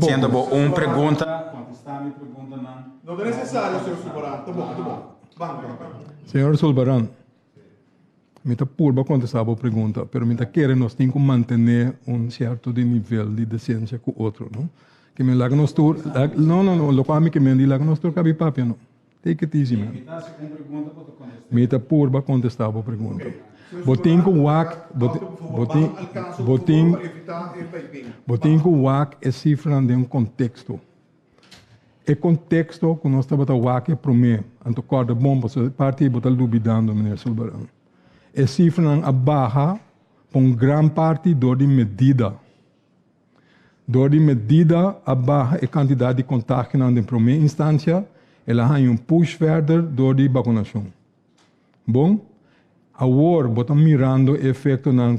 Sendo uma pergunta, contestar minha pergunta não. Não é necessário, senhor Sulbaran. Tá bom. Vamos. Senhor Sulbaran. Mita purba contestar a pergunta, pero mita querer nós tem que manter certo de nível de decência com o outro, não? Que me laga nós tur, não, lo qual me que me laga nós tur cabe papel, não? Take it easy, man. Mita purba contestar a pergunta. Botin com wak, botin com wak é cifra de contexto. E contexto que nós estamos a wak é para mim, anto corda bom, você parte botar duvidando, menino Sulbaran. E cifra abaixo por grande parte dor de medida. Dor de medida abaixo a quantidade de contágio na primeira instância, ela tem push further dor de vacunação. Bom, agora botamos mirando o efeito na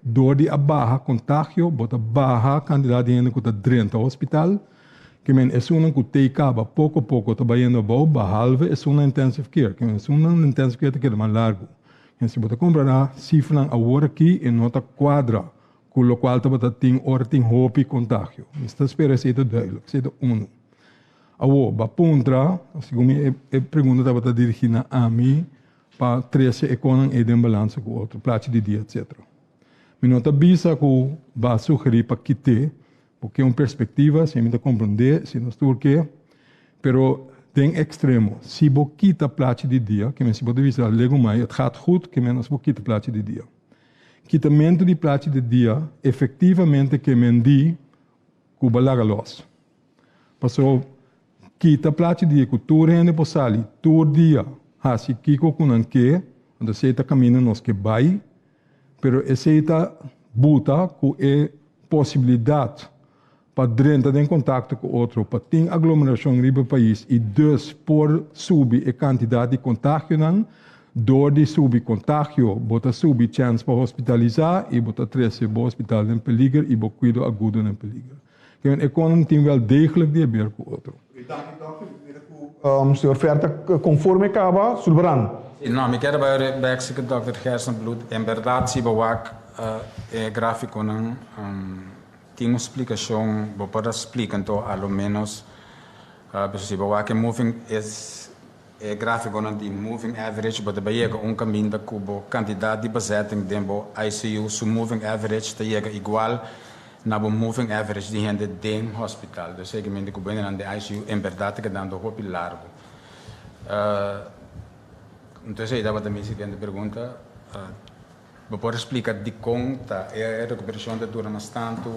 dor de abaixo contágio, bota baixa a quantidade de gente que está dentro do hospital, que é uma que tem acaba pouco a pouco trabalhando a halve é uma intensive care, que é uma intensive care que é mais largo. Se você comprar a cifra agora aqui e nota quadra, com o qual você tem hora tem hope contágio. Está esperando ser duidelijk, ser um. Agora, para segundo a pergunta estava dirigida a mim, para 13 economia e de balança com outro, placa de dia, etc. Me nota bisa que vai sugerir para quitar, porque é uma perspectiva, se me compreender, se nós tudo que, pero tem extremo. Se você quita a placa de dia, que se você visitar lego mais, het gaat goed, que nós vou quitar a placa de dia. quitamento de praxe de dia, efetivamente que mendi Cuba laga los. Passou, quita praxe de dia, que tur rende posali, tur dia, hasi kiko kunanke, onde seita caminha nos que vai, pero seita buta com a possibilidade para dentro de contato com outro, para ter aglomeração no país e dus por subir a quantidade de contágio não, door de subir contágio, bota subir chance para hospitalizar e bota trazer o hospital em perigo e bota cuidado agudo em perigo. Que a economia tem wel degelijk de ver com outro. Senhor Ferta, conforme acaba, Sulbrand. Não, me quero ver que o Dr. Gersenbloed, em verdade, se bewak gráfico não tem uma explicação, vou poder explicar então, ao menos, se bewak moving gráfico não tem moving average, mas daarbij een caminho da cubo quantidade de bezetting dentro ICU, so moving average te chega igual na moving average de gente dentro do hospital. Dus segmento que vem na ICU, em verdade, que dando hopi largo. Então, aí dava também a seguinte pergunta. Vou poder explicar de conta a recuperação de durante tanto,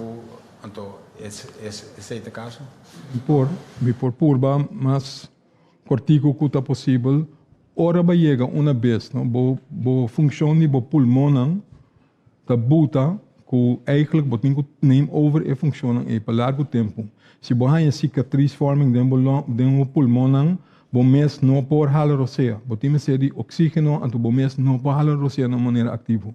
então, esse é o caso? Por purba, mas cortico que está possível, ora vai chegar uma vez, não, bo funciona bo pulmão, da buta, que eigenlijk wat niet neem over e funciona e por largo tempo. Se você tem cicatriz forming dentro pulmão, o mês não pode halar rosea. Você tem que ter oxígeno, então o mês não pode halar rosea de maneira ativa.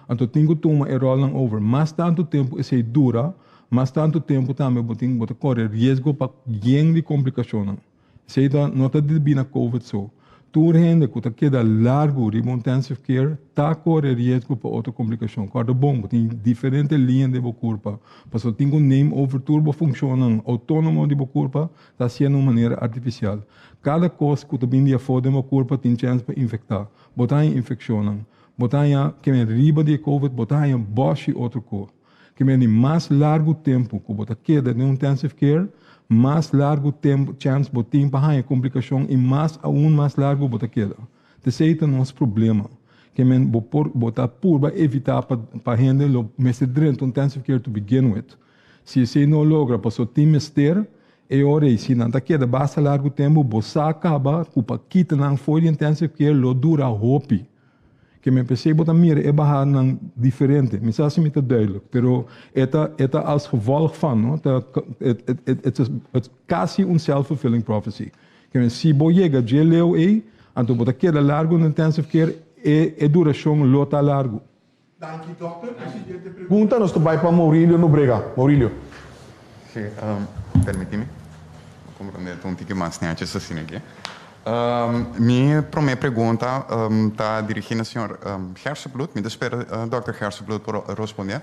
Então tem que tomar o rol over. Mas tanto tempo é dura, mas tanto tempo também você tem que correr risco para ganhar de complicação. Se não está de na COVID só. Tudo gente que queda largo de intensive care, está corre risco para outra complicação. Cada bom, tem diferentes linhas de corpo. Mas só tem que name over turbo funciona autônomo de corpo, está sendo de maneira artificial. Cada coisa que também dia fora de corpo tem chance para infectar. Botar em infecção, botar em que me riba de COVID, botar em boche outro cor. Que me de mais largo tempo que botar queda de intensive care, mais largo tempo, chance botim para a complicação e mais largo bota queda. Esse é o nosso problema. Que men botar purba evitar para gente lo mestre dentro intensive care to begin with. Se você não logra para só time mister, é hora se não tá queda basta largo tempo, você acaba com para quitar não foi de intensive care lo dura hopi. Que me pensei botar mira é barra não diferente, me sabe muito duidelijk, pero eta als gevolg van, no, het quase self-fulfilling prophecy. Que me se boiega de leu então botar queda largo no intensive care é duração lota largo. Dank je, dokter. Pergunta nos vai para Maurílio Nobrega. Maurílio. Sí, permíteme. Compreender um tique mais nem antes assim aqui. Minha primeira pergunta está dirigida ao senhor Gersenbloed. Me espero Dr. Gersenbloed por responder.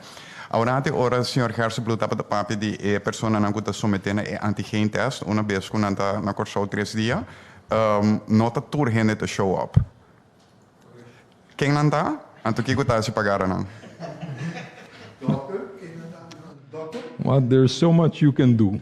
Agora, o senhor Gersenbloed está para papi de pessoa não está submetendo a antigen test uma vez que não está na corso 3 dias, não está tudo gente to show up. Quem não está? Então, o que está se pagar não? Well, there's so much you can do.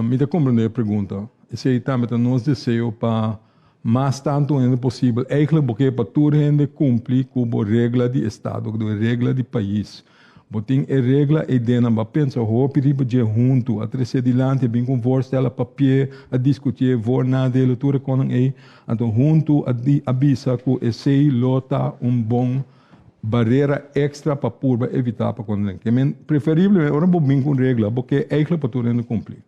Me dá compreender a pergunta. Esse aí também é nosso desejo para mais tanto ainda possível. Eigenlijk porque para tudo ainda cumprir com a regra de Estado, com a regra de país. Botem a regra e dena para pensar, hope de junto, a trazer adiante, bem com voorstellen, papier, a discutir, voor nadelen, tudo com aí. Então, junto, a avisa que esse lota bom barreira extra para purba evitar para quando que men preferível ora bem com regra porque eigenlijk para tudo ainda cumprir.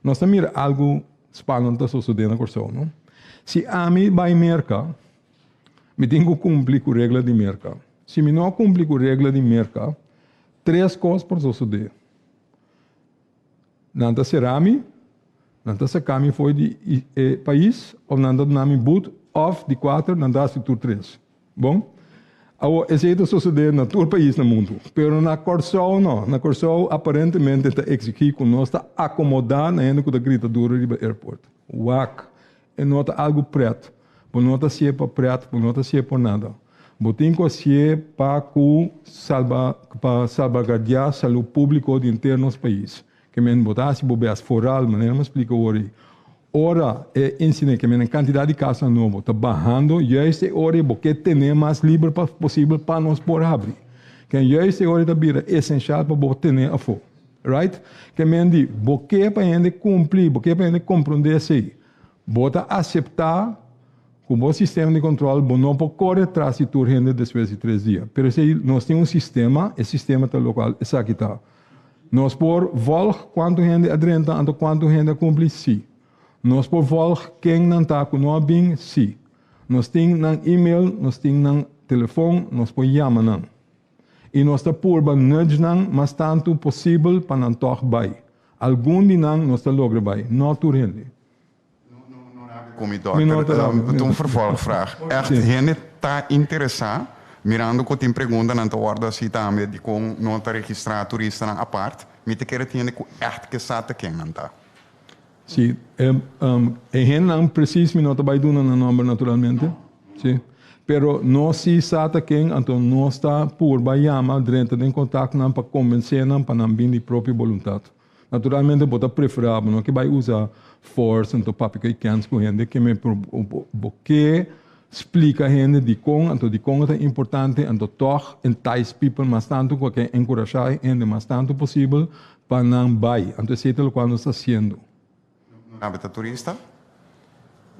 Nós também algo spannend sucedendo na corção, não? Se a mim vai merca, me tenho que cumprir com a regra de merca. Se me não cumprir com a regra de merca, 3 coisas por suceder. Nanta serami, nanta secami foi de país, ou nanta nami boot, of de 4, nanta se tu 3. Bom? Esse é o que sucede na todo país no mundo. Pero na Corsol, não. Na Corsol, aparentemente, está execuindo com nós, está acomodado ainda com a gritadura do aeroporto. Uac. E não está algo preto. Não está se para preto, não está se por nada. Botem que se para salvaguardar a saúde pública de internos país. Que men botar se bobeas foral, maneira me explica hoje. ora ensina que a quantidade de casos novo está barrando, juist ora porque ter mais livre possível para nós por abrir. Que juist ora está vira essencial para ter a fo, right? Que me diz, porque para gente cumprir, porque para gente compreender isso, bota aceitar que o sistema de controle não pode correr atrás de toda gente depois de 3 dias. Mas se nós temos sistema, o sistema está local, isso aqui está. Nós por volg quanto gente adrenta, anto quanto gente cumpre, sim. Nós por volg quem não está com nós bem, sim. Nós temos e-mail, nós temos telefone, nós por chamar não. E nós está por nudge não, mas tanto possível para não tocar vai. Algum dia não, nós está logra vai. Não toda gente. Como een vervolgvraag. Echt, gente está interessado, mirando que tem pergunta na ordem assim também, de como não está registrar turista na parte, me te quer ter que echt que sabe quem não está. Sim, gente não precisa não vai dar na número naturalmente, sim. Pero não se sabe quem, então não está por vai chamar dentro de contato não para convencer não para não vir de própria vontade. Naturalmente, pode preferir, não que vai usar força, então papi que quer com gente que me porque explica a gente de como é importante, então toch entice people mais tanto que encorajar a gente mais tanto possível para não vai. Então esse é o que nós está fazendo. Habita turista?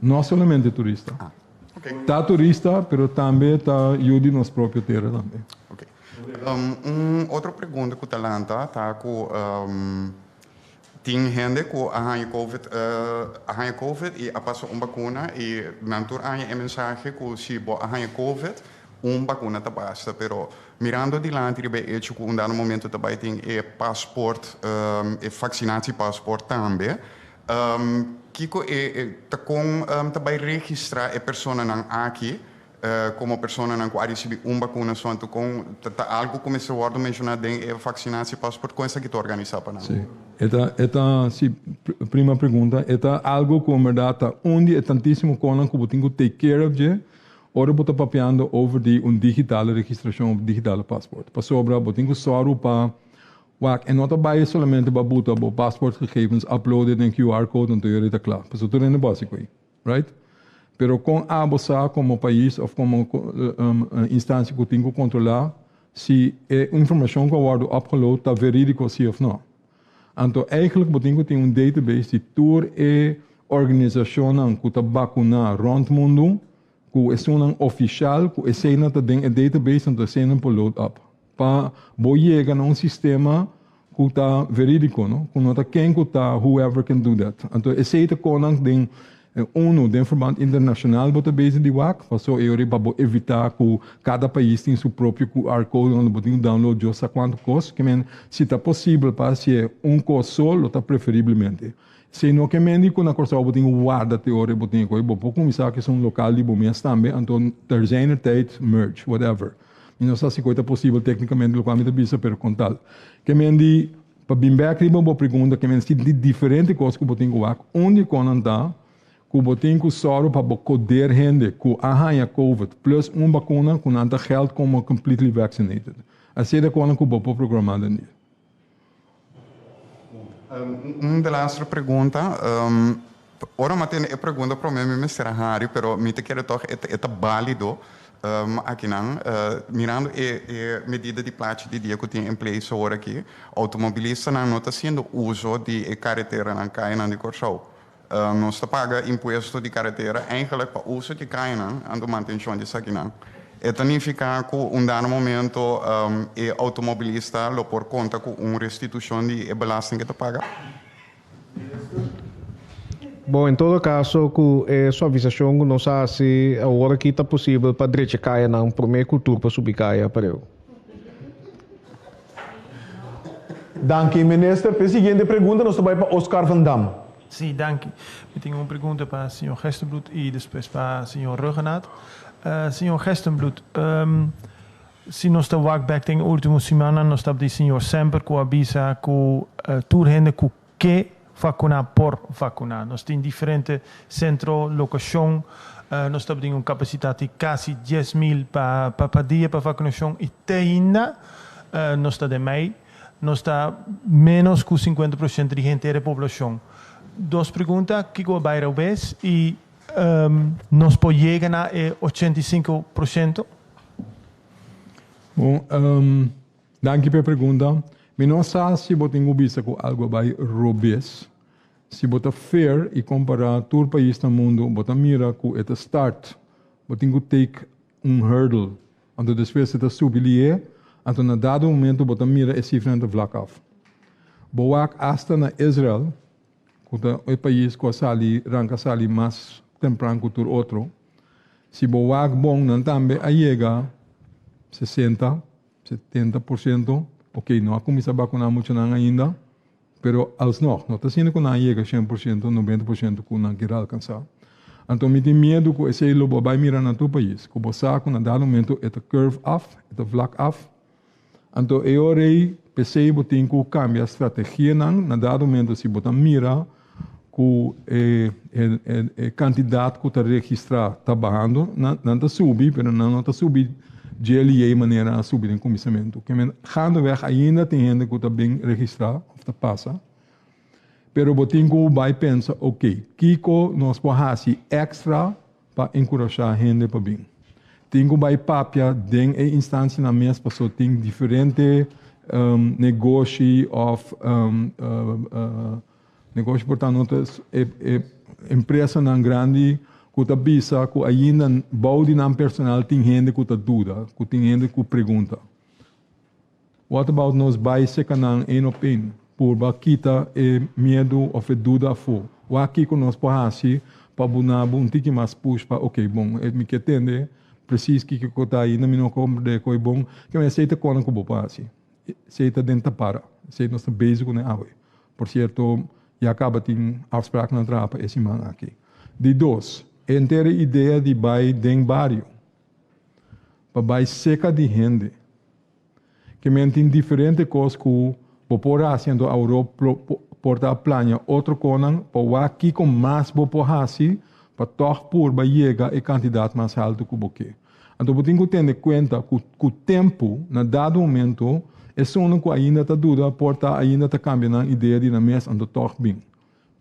Não somente turista. Tá turista, pero também tá ajuda nos próprios terra também. Ok. Outra pergunta que o Talanta tá com tem gente que arranha COVID e passou vacuna e mentor arranha mensagem que se arranha COVID vacuna tá basta, pero mirando adiante ribe hecho que dado momento também tem passaporte vacinatie-passaporte também. Kiko tá com também registrar a pessoa não aqui como pessoa não que recebe vacuna só com algo como se o mencionado em vacinatie-passaporte com essa que tu organiza para nós. Esta prima pergunta, é algo que, na verdade, onde é tantíssimo coisa que eu tenho que take care of, ora eu estou papiando over de digital registração, digital passaporte. Para sobra, eu tenho que só para e não trabalha somente para botar o passaportgegevens uploaden em QR Code, então eu está claro. Para tudo é básico aí, right? Pero com a bolsa como país ou como instância que eu tenho que controlar, se a informação que eu guardo upload está verídico sim ou não. Então, eigenlijk betekent het een database die door een organisatie que está vacunando rond o mundo, que é um oficial, que é sendo een database en dat zijn een load up. Para chegar a sistema que está verídico, não? Que não está quem que está, whoever can do that. Então, é sendo que ONU, de verband internacional, wordt bezig die wak. Zo para evitar que cada país tem seu próprio QR Code onde pode download de quanto custa. Que men, se está possível para ser custo solo, está preferivelmente. Se não que men digo na corsa pode guarda teoria pode coi, pode começar que são local de bomes também, então ter zijn tijd merge, whatever. E não sei se coisa possível tecnicamente localmente bisa per contal. Que men di para bimber aqui uma pergunta que men se de diferente coisas que pode guardar, onde conanta que o botinho só para poder gente que arranha COVID plus vacuna com nada geld como completely vaccinated. Assim é quando que o bopo programado nisso. De laatste pergunta. Ora matene e pergunta para mim Mr. Harry, pero me te quero toch é válido aqui não, mirando a medida de plástico de dia que tem em place agora aqui, automobilista não está sendo uso de carretera não cai não de corso. Nós paga imposto de carretera eigenlijk para uso de carro e de manutenção de saquinão. Então significa que dado momento o automobilista lo por conta com restituição de belasting que paga. Bom, em todo caso, a suavização não sabe se agora que está possível para direita caia não, para minha cultura para subir caia para eu. Danke, minister. A seguinte pergunta nós vai para Oscar van Dam. Sim, dank. Eu tenho uma pergunta para o Sr. Gestenbloed e depois para o Sr. Ruggenaat. Sr. Gestenbloed, se nós estamos back tem última semana, nós estamos de Sr. Semper com a visa com turhende com que vacunar por vacunar. Nós temos diferentes centros, locação, nós estamos em uma capacidade de quase 10.000 para dia para vacinação e ainda nós estamos de meio, nós estamos menos que 50% de gente da população. dos preguntas que go bij Robes y nos puede llegar a 85%. Bom, danke pela pergunta. Eu não sei se você tem visto com algo by Robes. Se você fair e comparar todo o país do mundo, você mira com esse start, você tem que take hurdle. Então, depois você subir, então, na dado momento, você mira esse diferente vlak af. Boak hasta na Israel, que é o país que ranca sali mais temprano que o outro. Se boak bom, não também chega 60, 70%. Ok, não há começado a vacinar muito ainda, pero alsnog, não está sendo que não chega 100%, 90% que não quer alcançar. Então, me tem medo que esse lobo vai mirar no teu país, que você sabe que na dado momento é curve af, é vlak af. Então, eu rei pensei que tem que cambiar a estratégia na dado momento se você mira que o candidato que está registrado está barrando, não está subindo, mas não está subindo de ele maneira a subir em comissamento. Que gaandeweg ainda tem gente que está bem registrado, ou está passa. Pero você tem que vai pensar, ok, Kiko nós podemos fazer extra para encorajar a gente para bem. Tem que vai papia dentro da instância na mesa, para tem diferente negócio of negócio portanto empresa não grande que está bisa que ainda bouw die naam personal tem gente que está dúvida, que tem gente que pergunta. What about nós vai se canal op por baquita e medo of dúvida for. O aqui que nós podemos para bunar um tique mais push para ok bom, me que entende preciso que está aí na minha compra coi bom que me aceita quando que vou passar. Aceita dentro para, aceita nosso basic né awe. Por certo, já acaba tem afspraak na trapa esse man aqui. De dois inteira ideia de vai dentro barrio, para vai seca de gente, que tem diferentes coisas que o popor haciendo a Europa porta plano outro conan para aqui com mais popor assim para toch por vai chegar e candidato mais alto que o boque. Então você tem que ter em conta que o tempo na dado momento é só que ainda está dura porta ainda está cambiando a ideia de na mesa ando toch bem.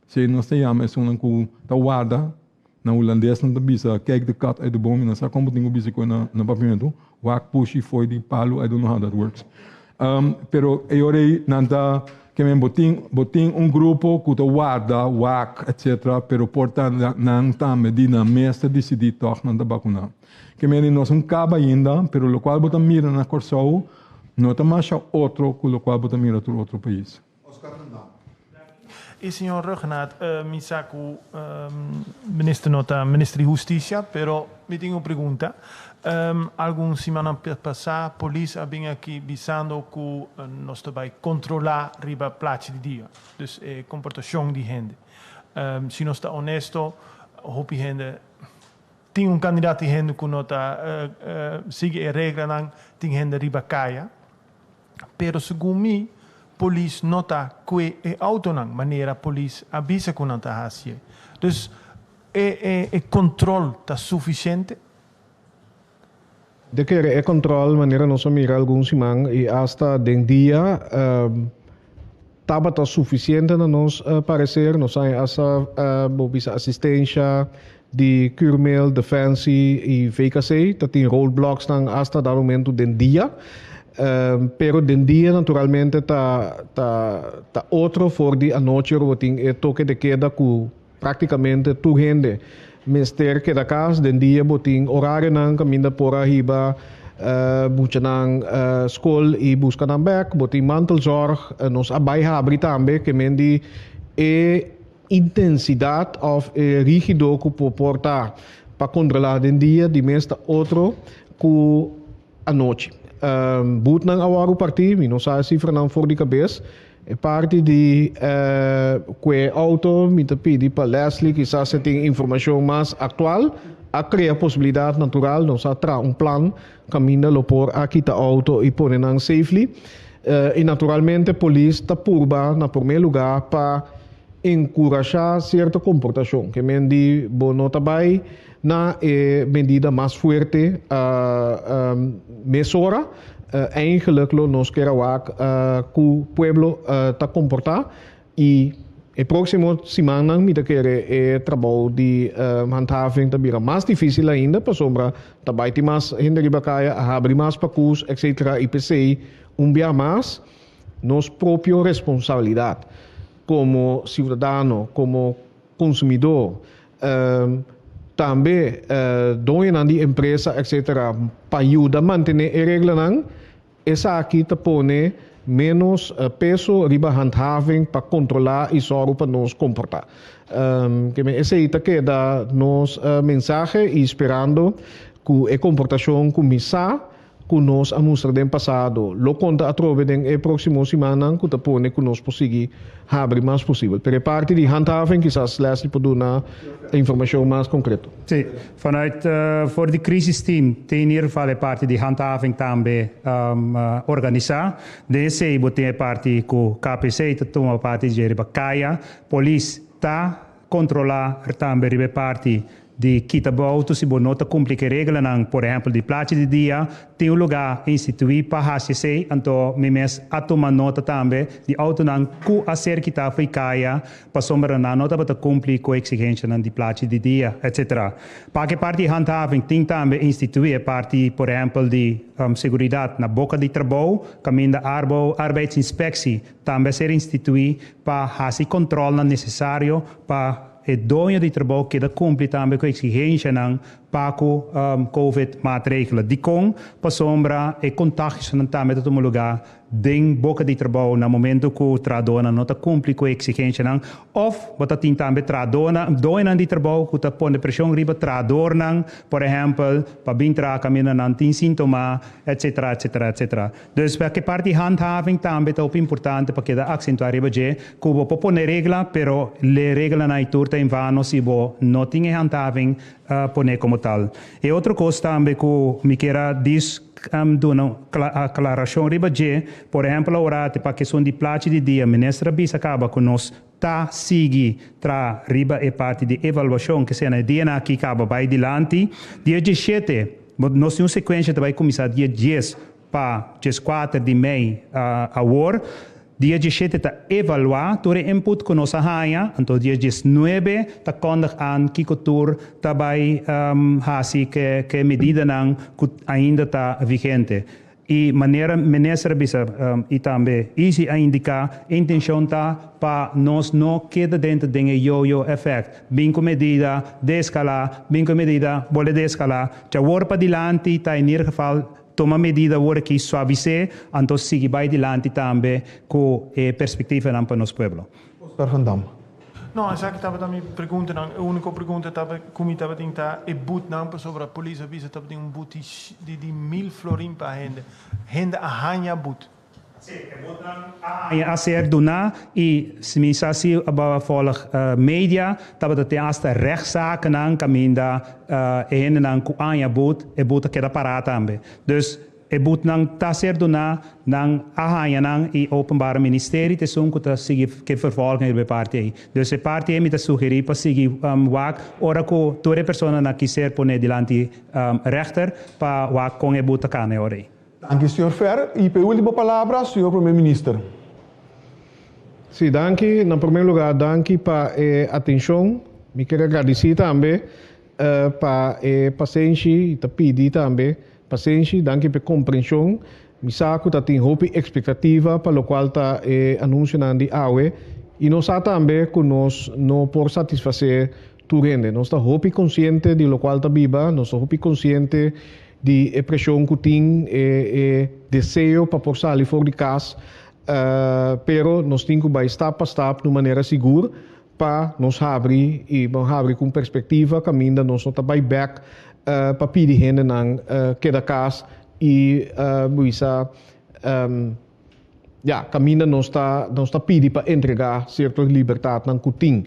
Se nós temos é só que está guarda na holandês não bisa kijk de kat uit de boom en dan sabe como tem o bisa na pavimento wak push foi de palo I don't know how that works pero eu rei nanta que me botin grupo que to guarda wak etc pero porta não tá medina mesta decidi toch nanta vacuna que me nós caba ainda pero lo qual botam mira na Corsou não tá mais outro que lo qual botam mira to outro país. E senhor Rugnaat, mi sa que ministro nota ministro de Justiça, pero me tenho uma pergunta. Alguma semana passada, a polícia vinha aqui avisando que nós vai controlar riba plaats de dia, dus comportação de gente. Se nós está honesto, hoop gente tem candidato de gente que nota sigue a regra não tem gente riba caia, pero segundo mim polícia nota que é autonômico, maneira a polícia avisa que não está assim. Então, o controle está suficiente? De que é controle, maneira nós mira alguns semana e hasta den dia estava suficiente na nos parecer, nós temos essa assistência de Curmel, Defensie e VKC, dat tem roadblocks dan hasta dar momento den dia. Pero den dia naturalmente tá outro for de a noite o tem toque de queda com praticamente tu gente mister que da casa den dia botin horário nan caminda por arriba busca nan school e busca nan back botin mantelzorg nos abai habri tambe que mendi intensidade of rigido que porta para controlar den dia de mesta outro com a noite. Boot nang awaru parti, mi não sabe cifra não for de cabeça. É parte de que auto, mi te pedi para Leslie, que se tem informação mais atual, a criar possibilidade natural, não sabe tra plan, caminha lo por aqui ta auto e pôr nang safely. E naturalmente polícia ta purba na primeiro lugar para encorajar certa comportação, que mendi bono tabai na medida mais forte mesora eigenlijk nós queremos que o pueblo está comportar e E próximo semana me querer trabalho de handhaving também mais difícil ainda, para sombra também tem mais gente ribacaia, abrir mais pacus, etc. IPC, dia mais, nossa própria responsabilidade como cidadão, como consumidor, também dono de empresa, etc. para ajudar a manter a regra, essa aqui te põe menos peso riba handhaving para controlar e só para nos comportar. Esse aí que dá nos mensagem e esperando que a comportação começar que nós amostra do passado, lo conta a trove den próxima semana que te põe que nós conseguir abrir mais possível. Per parte de handhaving, quizás Leslie pode dar informação mais concreta. Sim, vanuit voor de crisisteam tem in ieder geval a parte de handhaving também organizar. DC tem a parte com KPC, que toma parte de Ribacaia, polícia está controlar também a parte de Kitabau, se você não cumpre a regra, por exemplo, de placa de dia, tem lugar instituído para HCC, então, memes a tomar nota também de auto não que a ser que está feita, para sombra na nota para cumprir com a exigência de placa de dia, etc. Para a parte de handhaving, tem também instituído a parte, por exemplo, de segurança na boca de trabalho, caminho da arbeidsinspectie, também ser instituído para fazer controle necessário para o dono de trabalho que cumpre também com a exigência para o COVID-maatregelen. Die kon, para sombra, e contágio também de todo lugar, den boca de trabalho, no momento que o tradona não cumpre com a exigência, ou bota tem também tradona, dono de trabalho que está pondo pressão riba trador, por exemplo, para bem caminhar não tem sintoma, etc, etc, etc. Dus para que parte handhaving também é importante para que da acentuar riba que o pode regra, pero le regra na turta em vano se bo não tem handhaving poner como tal. E outra coisa também que me queira diz dona aclaração riba por exemplo, agora para a questão de placa de dia, a ministra Bisa acaba com nós tá seguir tra riba e parte de avaliação que se na dia na que acaba vai dilante dia 17 nós temos sequência vai começar dia 10 para 4 de maio a war. Dia 17 está evaluar todo o input que nós temos, então dia 19 está conduzindo an que cultura também assim que medida não que ainda está vigente. E maneira ministra bisa e também isso a indicar intenção tá para nós não queda dentro de yo-yo effect. Bem com medida de escalar, bem com medida bola de escalar. Já war para dilante tá em ieder geval toma medida agora que suavize, então sigue vai adiante também com a perspectiva para o nosso povo. Não, essa que estava também perguntando, a única pergunta estava como estava tentar é boot não sobre a polícia avisa estava tem boot de 1.000 florin para renda a hanha boot. Sim, a ser donar e se me sabe about volg media dat het eerste rechtszaken aan caminho da en dan ku anja boot e boot que da parata ambe. Dus e boot nang ta ser donar nang ahanya nang e openbare ministerie te sum que sigue que vervolging bij partij. Dus e partij met sugerir para seguir wak ora ko toda persona na quiser poner delante rechter para wak com e boot kan ora. Danke, senhor Fer. E para a última palavra, senhor primeiro-ministro. Sim, danke. Na primeiro lugar, danke para a atenção. Me quero agradecer também para a paciência e pedir também paciência, danke pela compreensão. Me saco que tem roupa expectativa para o qual está anunciando de AUE e nós também que nós não por satisfazer tu rende. Nós está roupa consciente de lo qual está viva, nós está roupa consciente de pressão que tem desejo para por sair fora de casa, pero nós temos que estar para estar de maneira segura para nos abrir e abrir com perspectiva caminho nós não vai back para pedir gente não cada casa e bisa caminho nós está pedir para entregar certa liberdade não que tem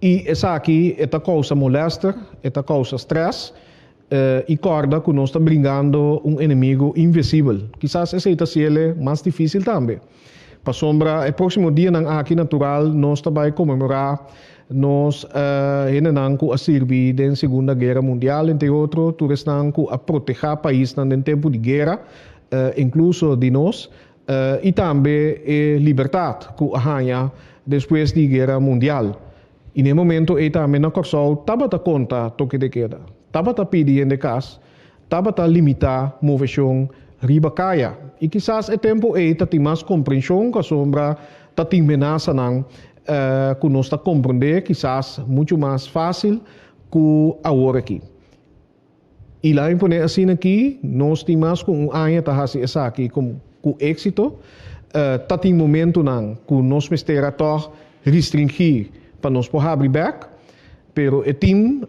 e essa aqui é a causa molesta é a causa stress e corda que nós estamos brigando inimigo invisível. Quizás esse é mais difícil também. Para sombra, o próximo dia aqui natural, nós também comemorar nós a servir da Segunda Guerra Mundial, entre outros, todos a proteger o país no tempo de guerra, incluso de nós, e também a liberdade que arranha depois da Guerra Mundial. E no momento, também na Corsol, estava a conta toque de queda. Estava a pedir em casa, estava a limitar a movição ribacaia. E quizás é tempo está tem mais compreensão com a sombra, está tem amenaça não, que nós está compreender, quizás muito mais fácil que agora aqui. E lá em poner assim aqui, nós temos mais com um ano tá assim essa aqui com êxito, tá tem momento não que nós mestera toch restringir para nós poder abrir back, pero o time,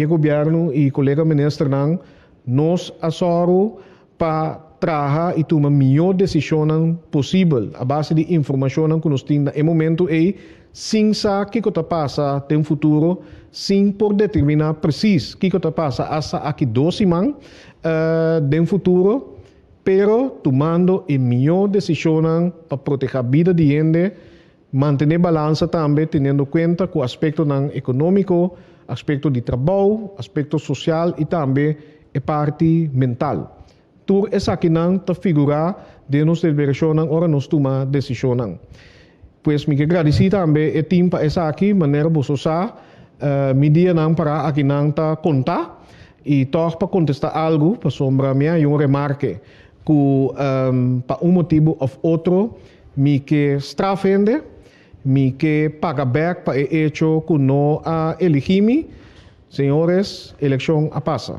o governo e colega ministro não nos assoro para trabalhar e tomar a melhor decisão possível a base de informação que nós temos no momento sem saber o que está passando no futuro, sem por determinar preciso o que está passando hasta aqui 2 semanas no futuro, pero tomando a melhor decisão para proteger a vida de gente, manter balança também, tendo em conta com o aspecto econômico, aspecto de trabalho, aspecto social e também a parte mental. Tudo isso aqui não está figurar de nossa deliberação, ora nós tomar decisão. Pois me agradeço também o tempo essa aqui, maneira boa media não para aqui não está contar e toch para contestar algo para sombra minha um remarque que para motivo ou outro me que strafende, me que paga back para o hecho que não elegime, senhores, eleição a passa.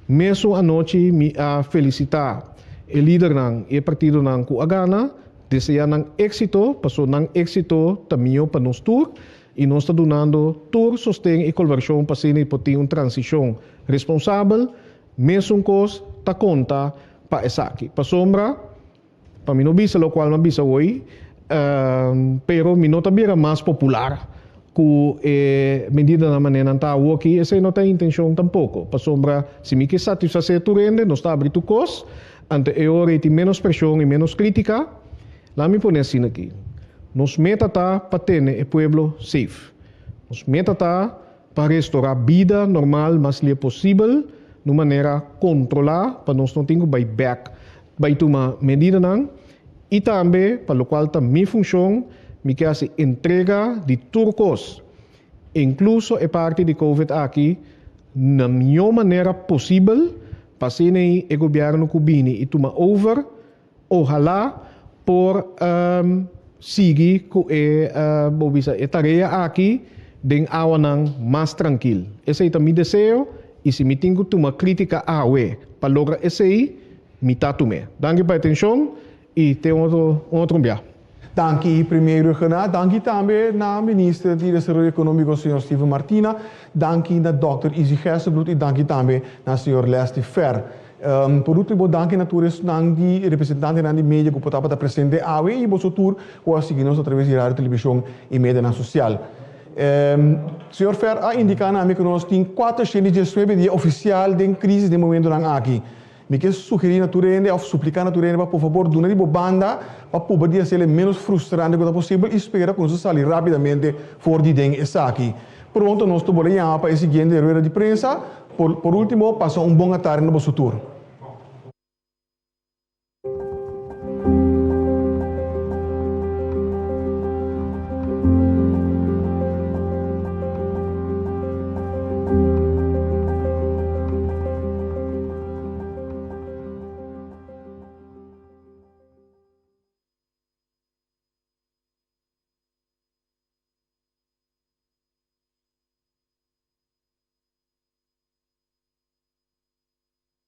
Mesmo a noite me a felicitar o líder não e partido não que a gana, desejar não êxito, passou não êxito também para nós tour e nós está donando tour sustento e colaboração para ser uma transição responsável, mesmo cos ta conta para essa aqui. Para sombra, para mim não bisa lo qual não bisa hoje, pero me não também mais popular que medida na maneira não o aqui, essa não tem intenção tampouco. Para sombra, se me quer satisfazer tu rende, nós está abrindo cos, ante hora tem menos pressão e menos crítica, lá me põe assim aqui. Nos meta tá para ter o povo safe. Nos meta tá para restaurar a vida normal, mas é possível, de maneira controlar, para nós não termos back, vai tomar medida não, e também, para o qual também funciona, me quer se entrega de turcos, incluso a parte de Covid aqui, na melhor maneira possível, para ser o governo cubino e tomar over, ojalá, por seguir com a tarefa aqui, de awanang mais tranquilo. Esse é o meu desejo, e se me tenho uma crítica a para lograr esse aí, me tatume. Danke pela atenção e tem outro dia. Danke, primeiro Renato. Danke também na ministra de Desenvolvimento Econômico, Sr. Steven Martina. Danke na Dr. Izzy Gersebloed e danke também na Sr. Leslie Fer. Por último, danke naturalmente aan die representanten aan die media que potava presente awe e bosso tour ou a seguir nós através de rádio, televisão e mídia social. Sr. Fer a indicar na que nós temos 419 dias oficial de crise de momento aqui. Me quer sugerir naturalmente ou suplicar naturalmente para por favor donar uma banda para poder ser menos frustrante quanto possível e espera que nós sair rapidamente fora de den essa aqui. Pronto, nós estamos para a seguinte rueda de prensa. Por último, passa bom tarde no vosso tour.